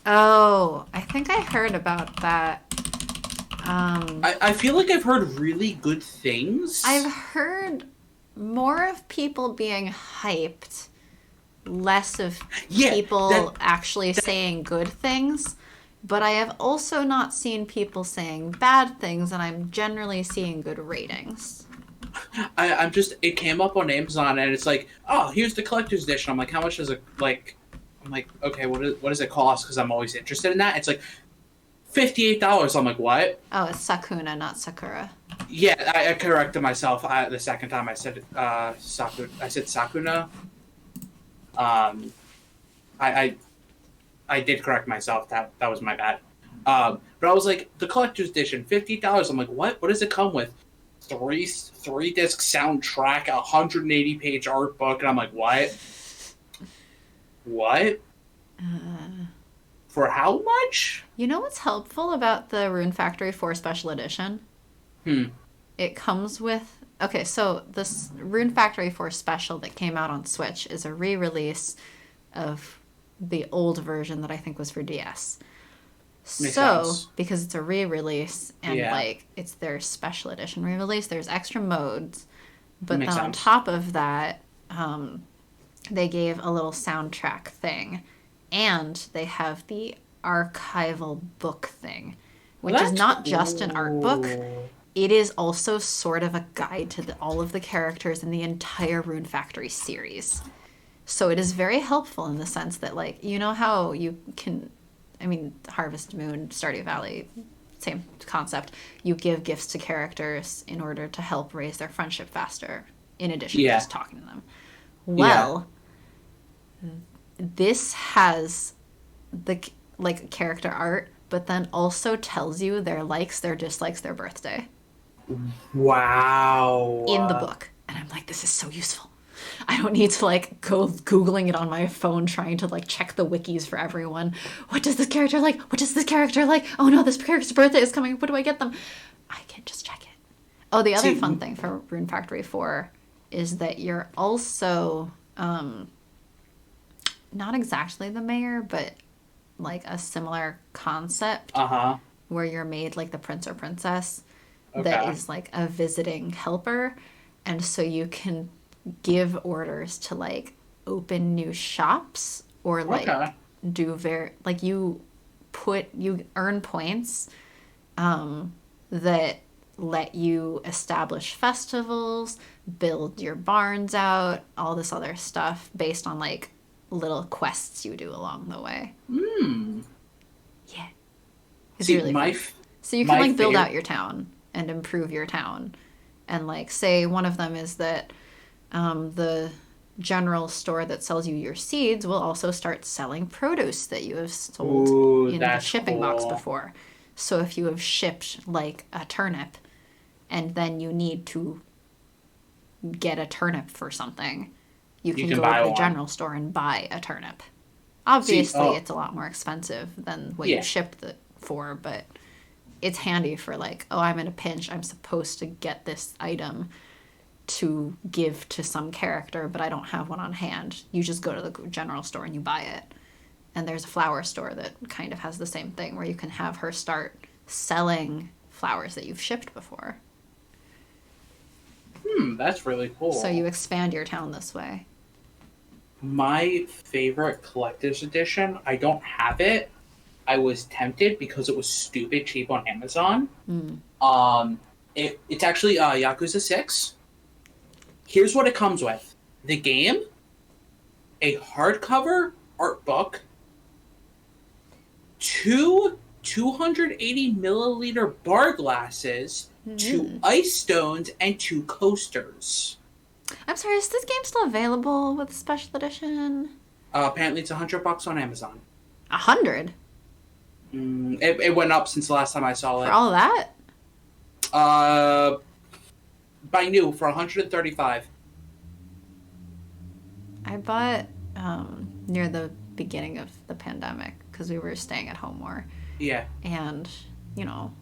Oh, I think I heard about that. I feel like I've heard really good things. I've heard more of people being hyped, less of people actually saying good things. But I have also not seen people saying bad things, and I'm generally seeing good ratings. I'm just, it came up on Amazon, and it's like, oh, here's the collector's edition. I'm like, how much does it, like, I'm like, okay, what does it cost? Because I'm always interested in that. It's like $58. I'm like, what? Oh, it's Sakuna, not Sakura. Yeah, I corrected myself the second time I said Sakuna. I said Sakuna. I did correct myself. That was my bad. But I was like, the collector's edition, $50. I'm like, what? What does it come with? Three disc soundtrack, 180-page art book, and I'm like, what? What? For how much? You know what's helpful about the Rune Factory 4 Special Edition? It comes with... Okay, so this Rune Factory 4 Special that came out on Switch is a re-release of the old version that I think was for DS. Makes sense. Because it's a re-release and like it's their special edition re-release, there's extra modes. But then on top of that, they gave a little soundtrack thing. And they have the archival book thing, which is not just an art book. It is also sort of a guide to all of the characters in the entire Rune Factory series. So it is very helpful in the sense that, like, you know how you can... I mean, Harvest Moon, Stardew Valley, same concept. You give gifts to characters in order to help raise their friendship faster, in addition to just talking to them. Well, this has the like character art, but then also tells you their likes, their dislikes, their birthday. Wow. In the book. And I'm like, this is so useful. I don't need to like go Googling it on my phone trying to like check the wikis for everyone. What does this character like? What does this character like? Oh no, this character's birthday is coming. What do I get them? I can just check it. Oh, the other fun thing for Rune Factory 4 is that you're also not exactly the mayor, but like a similar concept where you're made like the prince or princess that is like a visiting helper. And so you can give orders to like open new shops or like do you earn points that let you establish festivals, build your barns out, all this other stuff based on like little quests you do along the way. Yeah, it's really fun. So you can like build out your town and improve your town, and like say one of them is that the general store that sells you your seeds will also start selling produce that you have sold in the shipping box before. So if you have shipped like a turnip and then you need to get a turnip for something, you can go to the general store and buy a turnip. Obviously, it's a lot more expensive than what you shipped it for, but it's handy for like, oh, I'm in a pinch. I'm supposed to get this item to give to some character, but I don't have one on hand. You just go to the general store and you buy it. And there's a flower store that kind of has the same thing where you can have her start selling flowers that you've shipped before. That's really cool. So you expand your town this way. My favorite collector's edition, I don't have it. I was tempted because it was stupid cheap on Amazon. It's actually Yakuza 6. Here's what it comes with. The game, a hardcover art book, 2 280 milliliter bar glasses, 2 ice stones, and 2 coasters. I'm sorry, is this game still available with special edition? Apparently it's $100 on Amazon. 100? It went up since the last time I saw it. For all that? By new for $135. I bought near the beginning of the pandemic because we were staying at home more. Yeah. And, you know,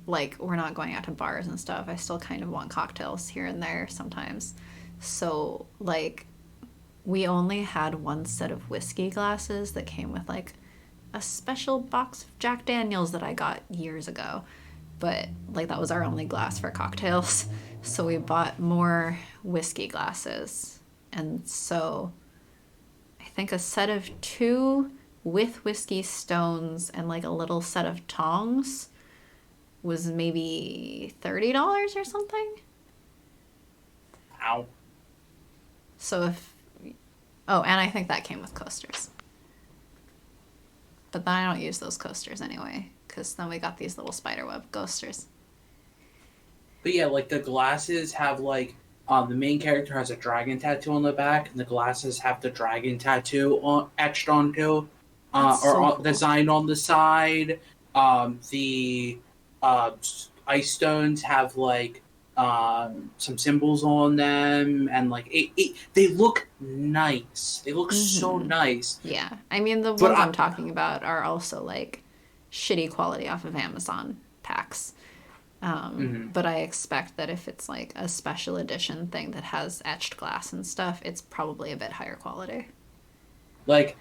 like, we're not going out to bars and stuff. I still kind of want cocktails here and there sometimes. So, like, we only had one set of whiskey glasses that came with, like, a special box of Jack Daniels that I got years ago. But, like, that was our only glass for cocktails. So we bought more whiskey glasses. And so I think a set of 2 with whiskey stones and, like, a little set of tongs was maybe $30 or something. Ow. So if... Oh, and I think that came with coasters. But then I don't use those coasters anyway, because then we got these little spiderweb coasters. But yeah, like, the glasses have, like, the main character has a dragon tattoo on the back, and the glasses have the dragon tattoo etched onto, cool. Designed on the side. The ice stones have, like, some symbols on them, and, like, they look nice. They look so nice. Yeah. I mean, the ones I'm talking about are also, like, shitty quality off of Amazon packs. But I expect that if it's, like, a special edition thing that has etched glass and stuff, it's probably a bit higher quality. Like,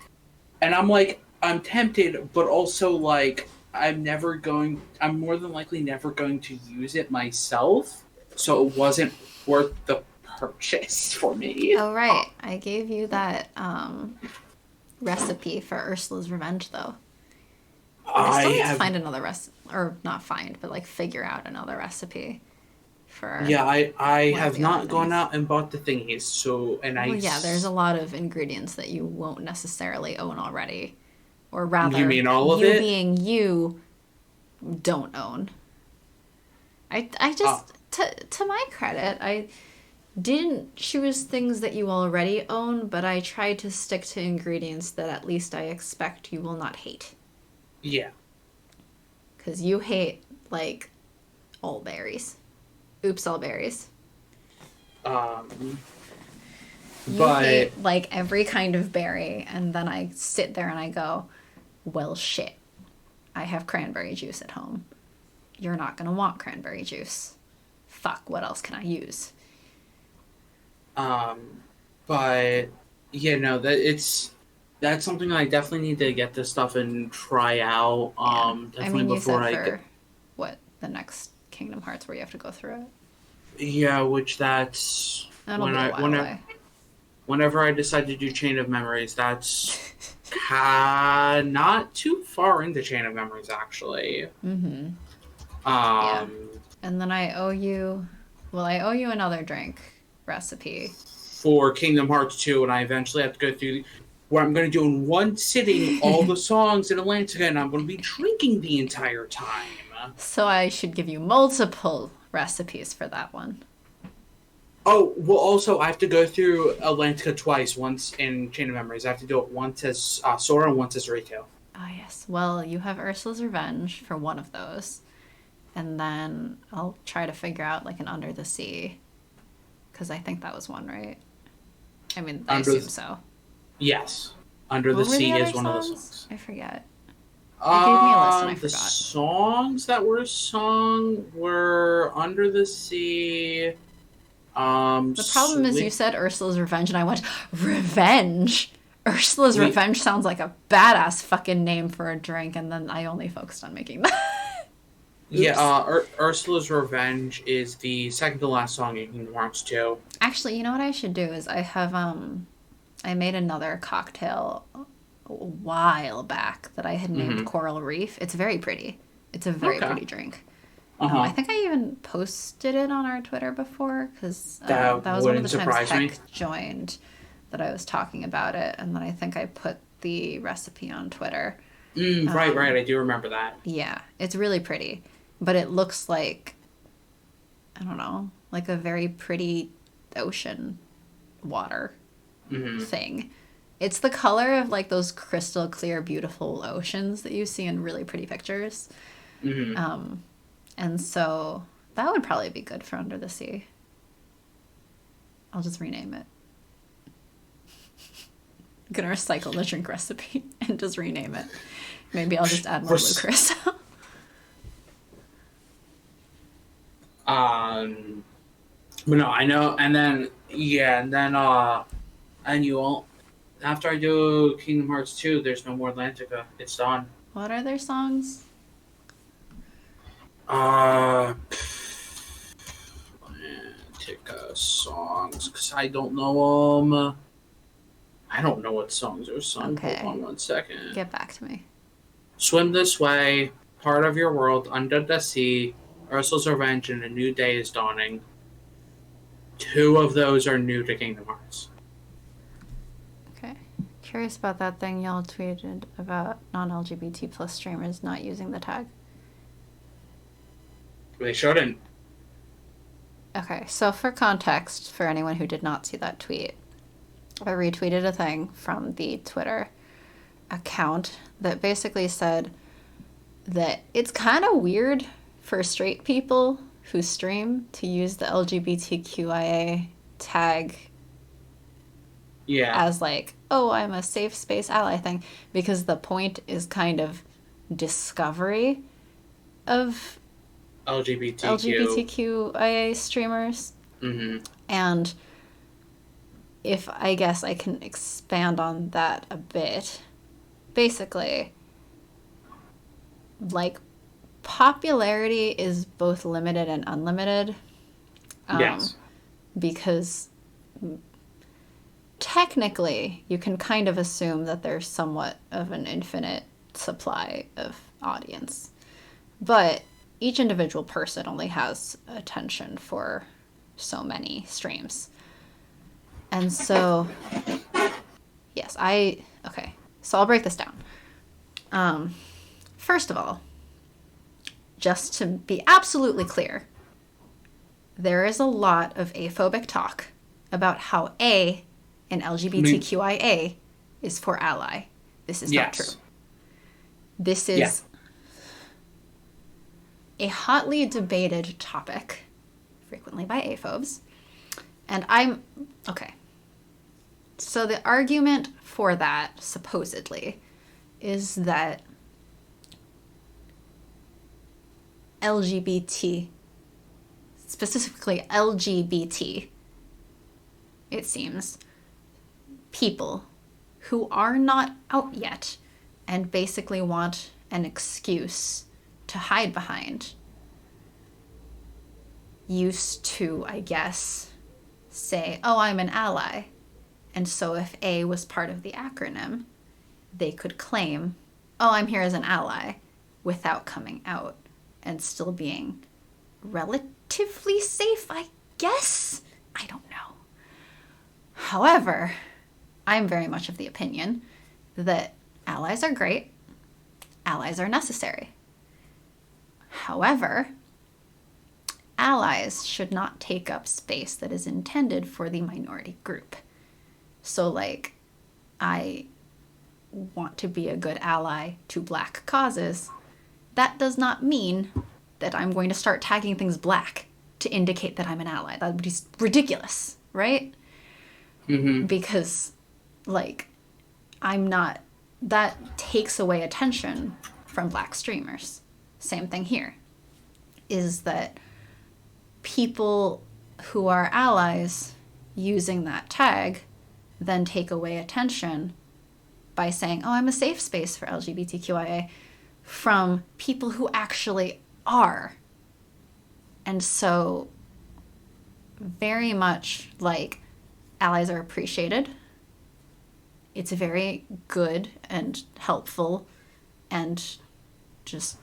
and I'm tempted, but also, like, I'm more than likely never going to use it myself, so it wasn't worth the purchase for me. Oh, right. I gave you that recipe for Ursula's Revenge, though. I still need to find another recipe, or not find, but, like, figure out another recipe for... Yeah, I have not gone out and bought the thingies, so, and Well, yeah, there's a lot of ingredients that you won't necessarily own already. Or rather, you mean all of it? You being you don't own. I just, to my credit, I didn't choose things that you already own, but I tried to stick to ingredients that at least I expect you will not hate. Yeah. Because you hate, like, all berries. Oops, all berries. You hate, like, every kind of berry, and then I sit there and I go, well, shit. I have cranberry juice at home. You're not going to want cranberry juice. Fuck, what else can I use? But, yeah, no, that's something I definitely need to get this stuff and try out. Definitely I mean, before you said what, the next Kingdom Hearts where you have to go through it? Yeah, which that's That'll be a while away. Whenever I decide to do Chain of Memories, that's not too far into Chain of Memories, actually. Mm-hmm. Yeah. And then I owe you another drink recipe. For Kingdom Hearts 2, and I eventually have to go through where I'm going to do in one sitting all the songs in Atlantica, and I'm going to be drinking the entire time. So I should give you multiple recipes for that one. Oh, well, also, I have to go through Atlantica twice, once in Chain of Memories. I have to do it once as Sora and once as Rico. Oh, yes. Well, you have Ursula's Revenge for one of those. And then I'll try to figure out, like, an Under the Sea. Because I think that was one, right? I mean, I assume so. Yes. Under the Sea is one of the songs. I forget. You gave me a list and I forgot. The songs that were sung were Under the Sea. The problem is you said Ursula's Revenge and I went, Revenge? Ursula's Revenge sounds like a badass fucking name for a drink, and then I only focused on making that. Yeah, Ursula's Revenge is the second to last song in Kingdom Hearts 2. Actually, you know what I should do is I have, I made another cocktail a while back that I had named Coral Reef. It's very pretty. It's a very pretty drink. I think I even posted it on our Twitter before, because that was one of the times Heck joined that I was talking about it, and then I think I put the recipe on Twitter. Right, I do remember that. Yeah, it's really pretty, but it looks like I don't know, like a very pretty ocean water thing. It's the color of like those crystal clear, beautiful oceans that you see in really pretty pictures. And so that would probably be good for Under the Sea. I'll just rename it. I'm gonna recycle the drink recipe and just rename it. Maybe I'll just add more Lucas. But no, I know, and then and you won't. After I do Kingdom Hearts 2, there's no more Atlantica. It's done. What are their songs? Atlantica songs, because I don't know them. I don't know what songs are sung. Okay. Hold on 1 second. Get back to me. Swim This Way, Part of Your World, Under the Sea, Ursul's Revenge, and A New Day is Dawning. 2 of those are new to Kingdom Hearts. Okay. Curious about that thing y'all tweeted about non-LGBT plus streamers not using the tag. They shouldn't. Okay, so for context, for anyone who did not see that tweet, I retweeted a thing from the Twitter account that basically said that it's kind of weird for straight people who stream to use the LGBTQIA tag as like, oh, I'm a safe space ally thing, because the point is kind of discovery of LGBTQIA streamers. And if I guess I can expand on that a bit, basically, like, popularity is both limited and unlimited. Yes. Because technically, you can kind of assume that there's somewhat of an infinite supply of audience. But each individual person only has attention for so many streams. And so, yes, okay, so I'll break this down. First of all, just to be absolutely clear, there is a lot of aphobic talk about how A in LGBTQIA is for ally. This is not true. This is a hotly debated topic, frequently by aphobes. And okay. So the argument for that, supposedly, is that LGBT, specifically LGBT, it seems, people who are not out yet and basically want an excuse to hide behind used to, I guess, say, oh, I'm an ally. And so if A was part of the acronym, they could claim, oh, I'm here as an ally, without coming out and still being relatively safe, I guess? I don't know. However, I'm very much of the opinion that allies are great, allies are necessary. However, allies should not take up space that is intended for the minority group. So, like, I want to be a good ally to Black causes. That does not mean that I'm going to start tagging things Black to indicate that I'm an ally. That would be ridiculous, right? Because, like, that takes away attention from Black streamers. Same thing here, is that people who are allies using that tag then take away attention by saying, oh, I'm a safe space for LGBTQIA, from people who actually are. And so, very much, like, allies are appreciated. It's very good and helpful and just,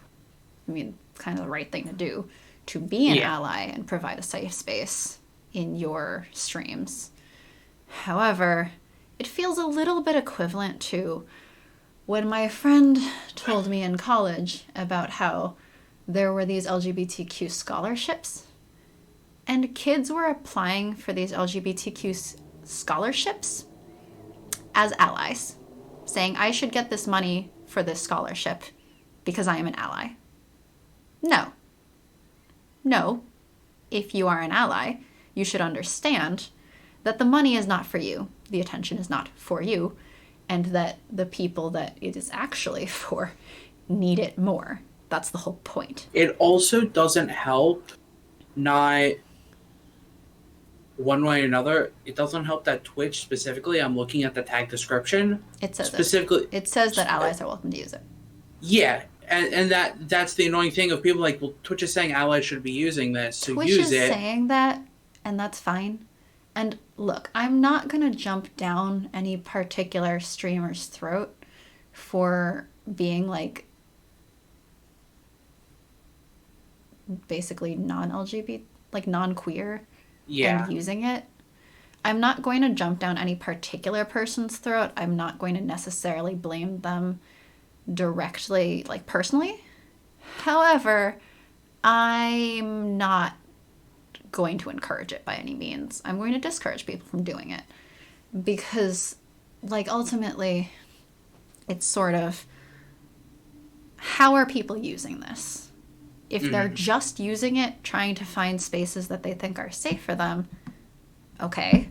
I mean, kind of the right thing to do, to be an ally and provide a safe space in your streams. However, it feels a little bit equivalent to when my friend told me in college about how there were these LGBTQ scholarships And kids were applying for these LGBTQ scholarships as allies, saying, I should get this money for this scholarship because I am an ally. No. No. If you are an ally, you should understand that the money is not for you, the attention is not for you, and that the people that it is actually for need it more. That's the whole point. It also doesn't help, not one way or another, it doesn't help that Twitch specifically, I'm looking at the tag description. It says specifically. It says that allies are welcome to use it. Yeah, and that's the annoying thing of people like, well, Twitch is saying allies should be using this, so Twitch use is it. saying that, and that's fine. And look, I'm not going to jump down any particular streamer's throat for being like basically non-LGBT, like non-queer, yeah, and using it. I'm not going to jump down any particular person's throat. I'm not going to necessarily blame them directly, like personally. However, I'm not going to encourage it by any means. I'm going to discourage people from doing it because, like, ultimately, it's sort of, how are people using this? If they're just using it, trying to find spaces that they think are safe for them, okay.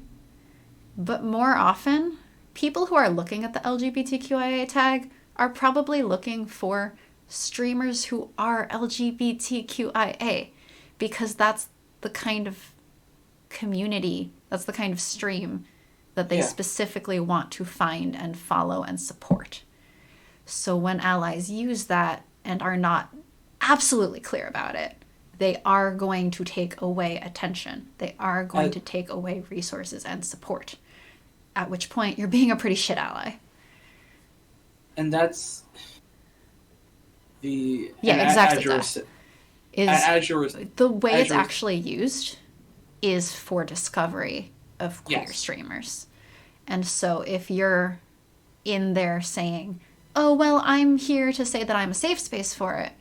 But more often, people who are looking at the LGBTQIA tag are probably looking for streamers who are LGBTQIA, because that's the kind of community, that's the kind of stream that they specifically want to find and follow and support. So when allies use that and are not absolutely clear about it, they are going to take away attention. They are going to take away resources and support. At which point, you're being a pretty shit ally. And that's the... Yeah, exactly that. The way it's actually used is for discovery of queer streamers. And so if you're in there saying, oh, well, I'm here to say that I'm a safe space for it,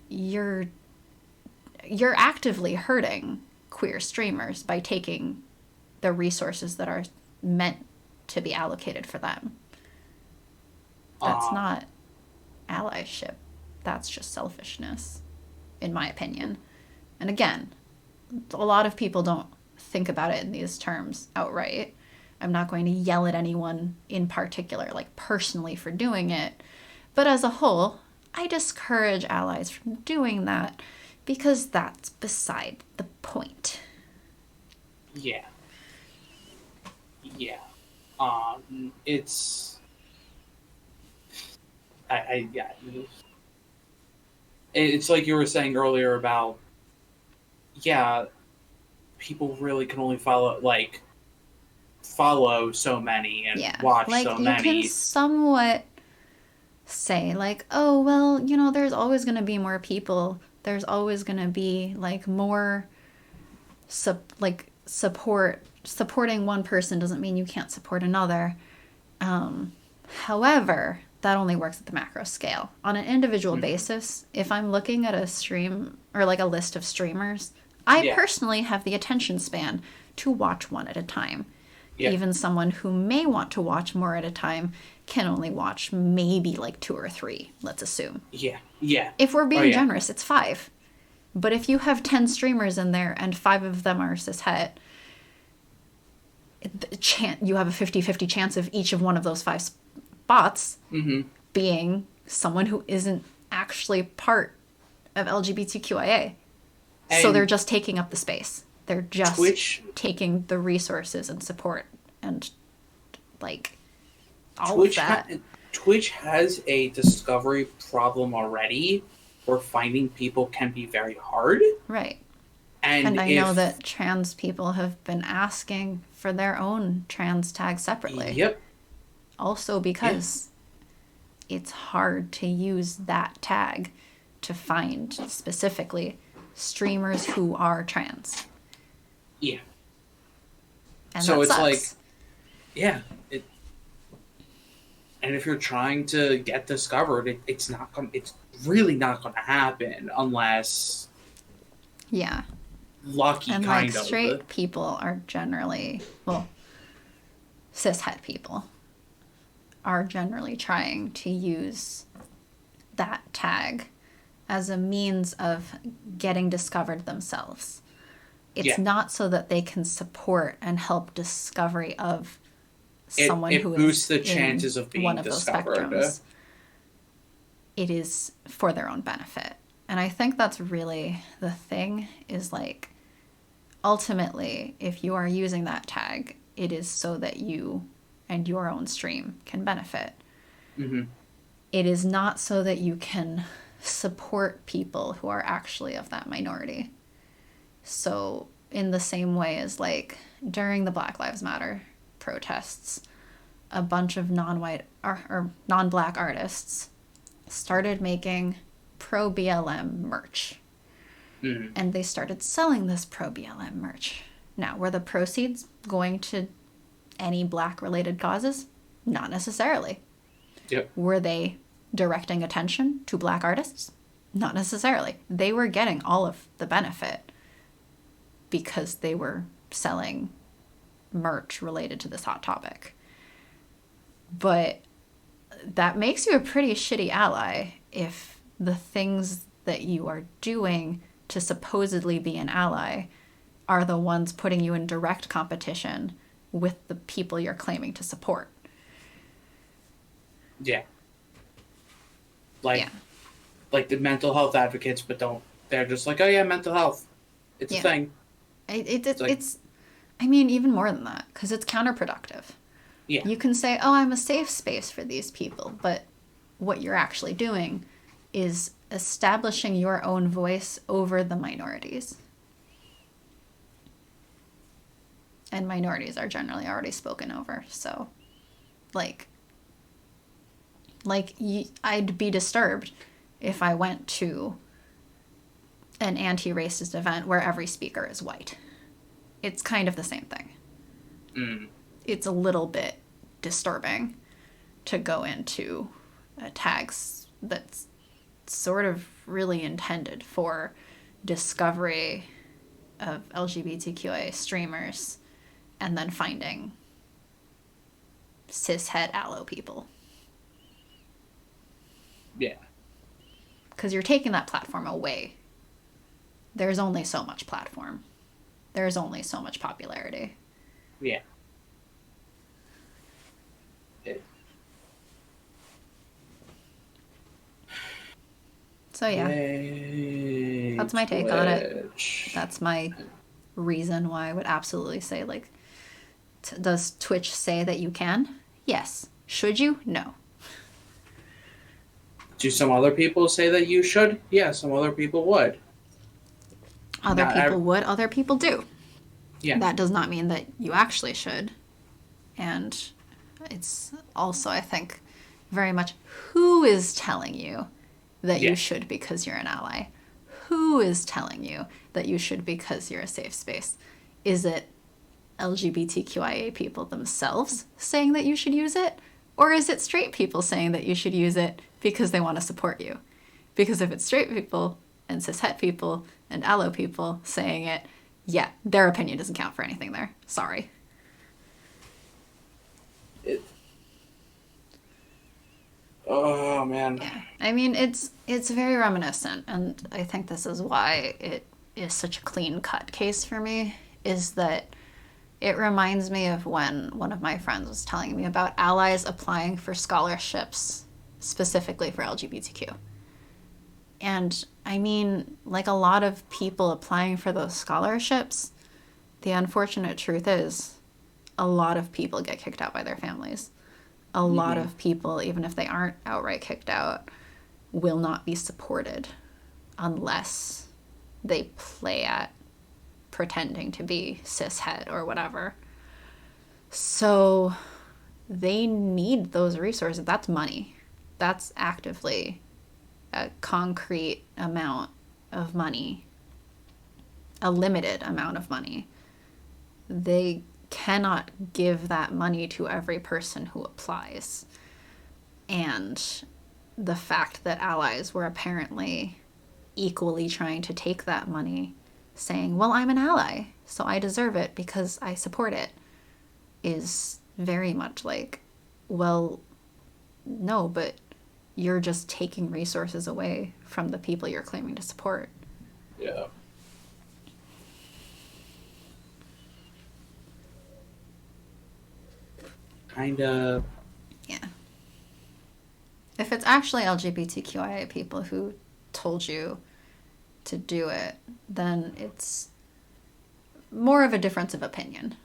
you're actively hurting queer streamers by taking the resources that are meant to be allocated for them. That's not allyship. That's just selfishness, in my opinion. And again, a lot of people don't think about it in these terms outright. I'm not going to yell at anyone in particular, like personally, for doing it. But as a whole, I discourage allies from doing that because that's beside the point. Yeah. Yeah. It's... yeah. It's like you were saying earlier about, people really can only follow so many and watch so many. You can somewhat say, like, oh, well, there's always going to be more people. There's always going to be, like, more support. Supporting one person doesn't mean you can't support another. However, that only works at the macro scale. On an individual basis, if I'm looking at a stream or like a list of streamers, I personally have the attention span to watch one at a time. Yeah. Even someone who may want to watch more at a time can only watch maybe like 2 or 3, let's assume. Yeah, yeah. If we're being generous, it's 5. But if you have 10 streamers in there and 5 of them are cishet, you have a 50-50 chance of each of one of those 5 spots being someone who isn't actually part of LGBTQIA. And so they're just taking up the space. They're just taking the resources and support and, like, all of that. Twitch has a discovery problem already where finding people can be very hard. Right. And I know that trans people have been asking for their own trans tag separately. Yep. Also because it's hard to use that tag to find specifically streamers who are trans. Yeah. And so it's sucks. like, and if you're trying to get discovered, it's really not going to happen unless lucky, and kind like of. straight people are generally, well, cishet people are generally trying to use that tag as a means of getting discovered themselves. It's not so that they can support and help discovery of someone who is boosts the chances of being one of discovered. Those spectrums. It is for their own benefit. And I think that's really the thing, is like, ultimately, if you are using that tag, it is so that you and your own stream can benefit. Mm-hmm. It is not so that you can support people who are actually of that minority. So in the same way as like during the Black Lives Matter protests, a bunch of non-white or non-black artists started making pro-BLM merch. Mm-hmm. And they started selling this pro-BLM merch. Now, were the proceeds going to any black-related causes? Not necessarily. Yep. Were they directing attention to black artists? Not necessarily. They were getting all of the benefit because they were selling merch related to this hot topic. But that makes you a pretty shitty ally if the things that you are doing to supposedly be an ally are the ones putting you in direct competition with the people you're claiming to support. Yeah. Like the mental health advocates, but they're just like, oh yeah, mental health. It's a thing. It's I mean, even more than that, because it's counterproductive. Yeah. You can say, oh, I'm a safe space for these people, but what you're actually doing is establishing your own voice over the minorities. And minorities are generally already spoken over, so, I'd be disturbed if I went to an anti-racist event where every speaker is white. It's kind of the same thing. Mm. It's a little bit disturbing to go into tags that's sort of really intended for discovery of LGBTQIA streamers and then finding cishet allo people. Yeah. Because you're taking that platform away. There's only so much platform. There's only so much popularity. Yeah. So yeah, that's my take on it. That's my reason why I would absolutely say, like, does Twitch say that you can? Yes. Should you? No. Do some other people say that you should? Yeah, some other people would. Other people would, other people do. Yeah. That does not mean that you actually should. And it's also, I think, very much who is telling you that you should because you're an ally? Who is telling you that you should because you're a safe space? Is it LGBTQIA people themselves saying that you should use it? Or is it straight people saying that you should use it because they want to support you? Because if it's straight people and cishet people and allo people saying it, yeah, their opinion doesn't count for anything there. Sorry. Oh, man. Yeah. I mean, it's very reminiscent, and I think this is why it is such a clean-cut case for me, is that it reminds me of when one of my friends was telling me about allies applying for scholarships specifically for LGBTQ. And, I mean, like a lot of people applying for those scholarships, the unfortunate truth is a lot of people get kicked out by their families. A lot of people, even if they aren't outright kicked out, will not be supported unless they play at pretending to be cishet or whatever. So they need those resources. That's money. That's actively a concrete amount of money, a limited amount of money. They cannot give that money to every person who applies. And the fact that allies were apparently equally trying to take that money saying, well, I'm an ally, so I deserve it because I support it, is very much like, well, no, but you're just taking resources away from the people you're claiming to support. Yeah. Kind of. Yeah. If it's actually LGBTQIA people who told you to do it, then it's more of a difference of opinion.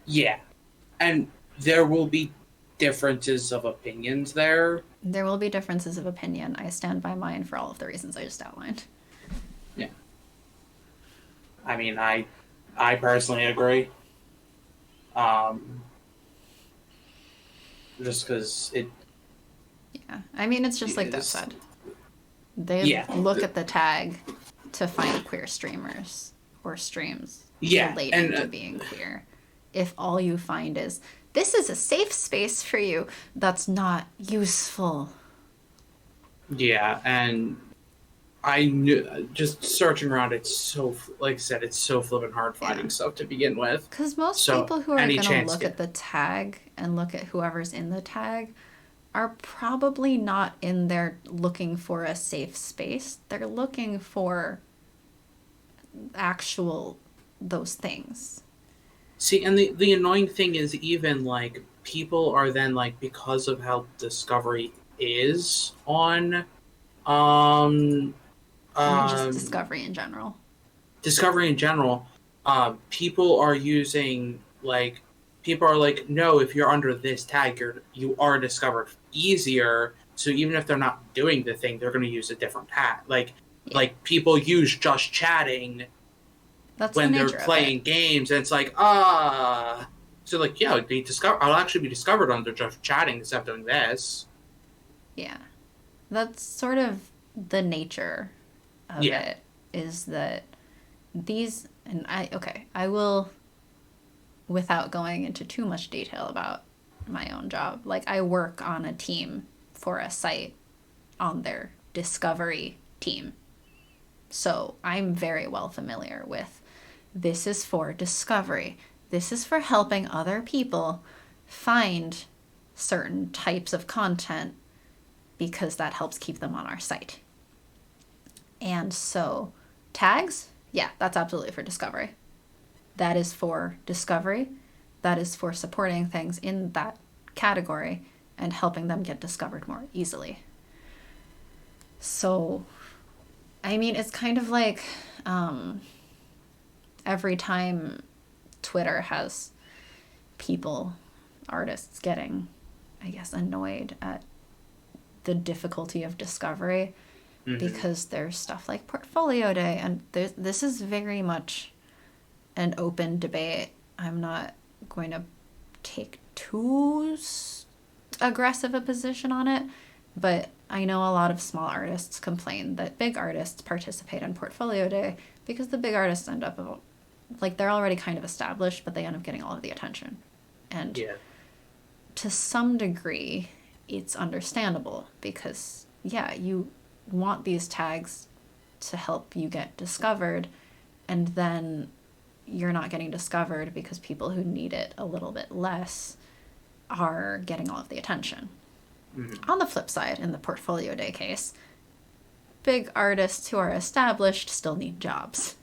Yeah. And there will be differences of opinions there. There will be differences of opinion. I stand by mine for all of the reasons I just outlined. Yeah. I mean, I personally agree. Just because it... Yeah. I mean, it's just like that said. They look at the tag to find queer streamers or streams relating to being queer. If all you find is, this is a safe space for you, that's not useful. Yeah, and I knew, just searching around, it's so, like I said, it's so flippin' hard finding stuff to begin with. Because most people who are going to look at the tag and look at whoever's in the tag are probably not in there looking for a safe space. They're looking for actual those things. See, and the annoying thing is, even like people are then like, because of how Discovery is on just Discovery in general. Discovery in general, people are using like, people are like, no, if you're under this tag, you are discovered easier. So even if they're not doing the thing, they're going to use a different tag. Like people use just chatting when they're playing games, and it's like, so like, yeah, I'll actually be discovered under just chatting instead of doing this. Yeah, that's sort of the nature of it, is that these, and I will, without going into too much detail about my own job, like I work on a team for a site on their Discovery team. So I'm very well familiar with, this is for Discovery. This is for helping other people find certain types of content because that helps keep them on our site. And so tags, yeah, that's absolutely for Discovery. That is for Discovery. That is for supporting things in that category and helping them get discovered more easily. So, I mean, it's kind of like every time Twitter has people, artists getting, I guess, annoyed at the difficulty of discovery, because there's stuff like Portfolio Day, and this is very much an open debate. I'm not going to take too aggressive a position on it, but I know a lot of small artists complain that big artists participate in Portfolio Day because the big artists end up, like, they're already kind of established, but they end up getting all of the attention. And to some degree, it's understandable because, yeah, you want these tags to help you get discovered, and then you're not getting discovered because people who need it a little bit less are getting all of the attention. On the flip side, in the Portfolio Day case, big artists who are established still need jobs.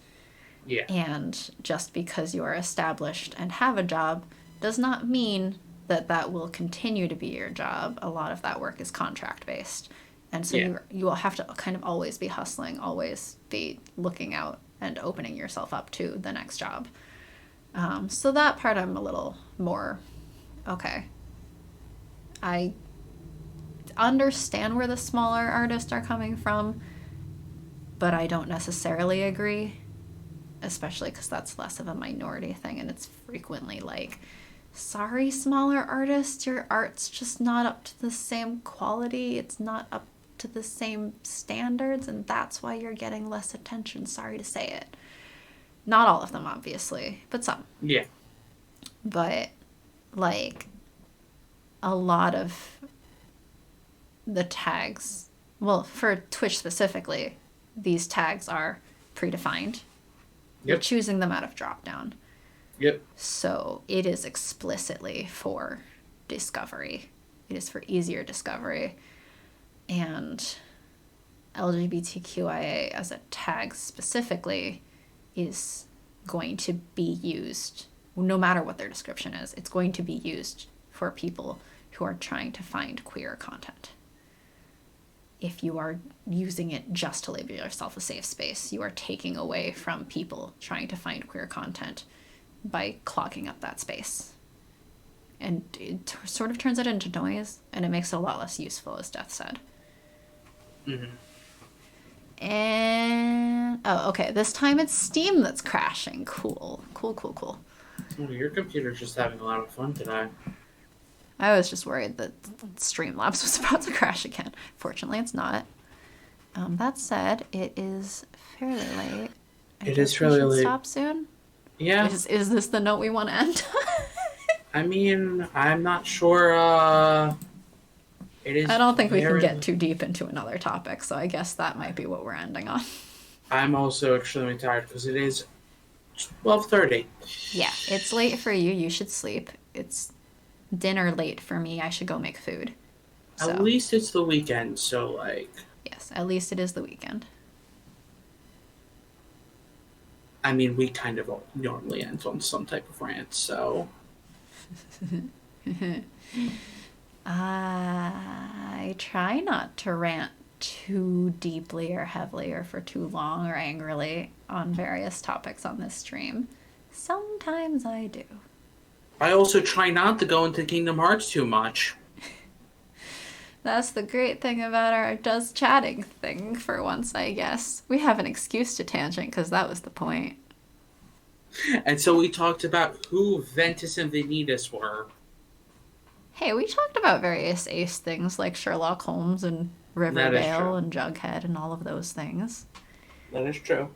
Yeah. And just because you are established and have a job does not mean that that will continue to be your job. A lot of that work is contract-based. And so you will have to kind of always be hustling, always be looking out and opening yourself up to the next job. So that part I'm a little more, okay. I understand where the smaller artists are coming from, but I don't necessarily agree, especially because that's less of a minority thing, and it's frequently like, sorry, smaller artists, your art's just not up to the same quality, it's not up to the same standards, and that's why you're getting less attention. Sorry to say it. Not all of them, obviously, but some. Yeah. But, like, a lot of the tags, well, for Twitch specifically, these tags are predefined. You're choosing them out of drop-down. Yep. So it is explicitly for discovery. It is for easier discovery. And LGBTQIA as a tag specifically is going to be used, no matter what their description is, it's going to be used for people who are trying to find queer content. If you are using it just to label yourself a safe space, you are taking away from people trying to find queer content by clogging up that space. And it sort of turns it into noise, and it makes it a lot less useful, as Death said. Mm-hmm. And... oh, okay. This time it's Steam that's crashing. Cool. Cool. Oh, your computer's just having a lot of fun today. I was just worried that Streamlabs was about to crash again. Fortunately, it's not. That said, it is fairly late. It is fairly late. Stop soon? Yeah. Is this the note we want to end on? I mean, I'm not sure. It is. I don't think we can get too deep into another topic, so I guess that might be what we're ending on. I'm also extremely tired because it is 12:30. Yeah, it's late for you. You should sleep. It's dinner late for me. I should go make food. So. At least it's the weekend, so like... yes, at least it is the weekend. I mean, we kind of normally end on some type of rant, so... I try not to rant too deeply or heavily or for too long or angrily on various topics on this stream. Sometimes I do. I also try not to go into Kingdom Hearts too much. That's the great thing about our does chatting thing for once, I guess. We have an excuse to tangent because that was the point. And so we talked about who Ventus and Vanitas were. Hey, we talked about various ace things like Sherlock Holmes and Riverdale and Jughead and all of those things. That is true.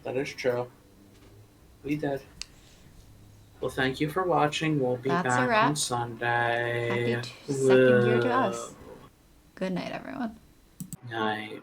We did. Well, thank you for watching. We'll be back on Sunday. Happy second year to us. Good night, everyone. Night.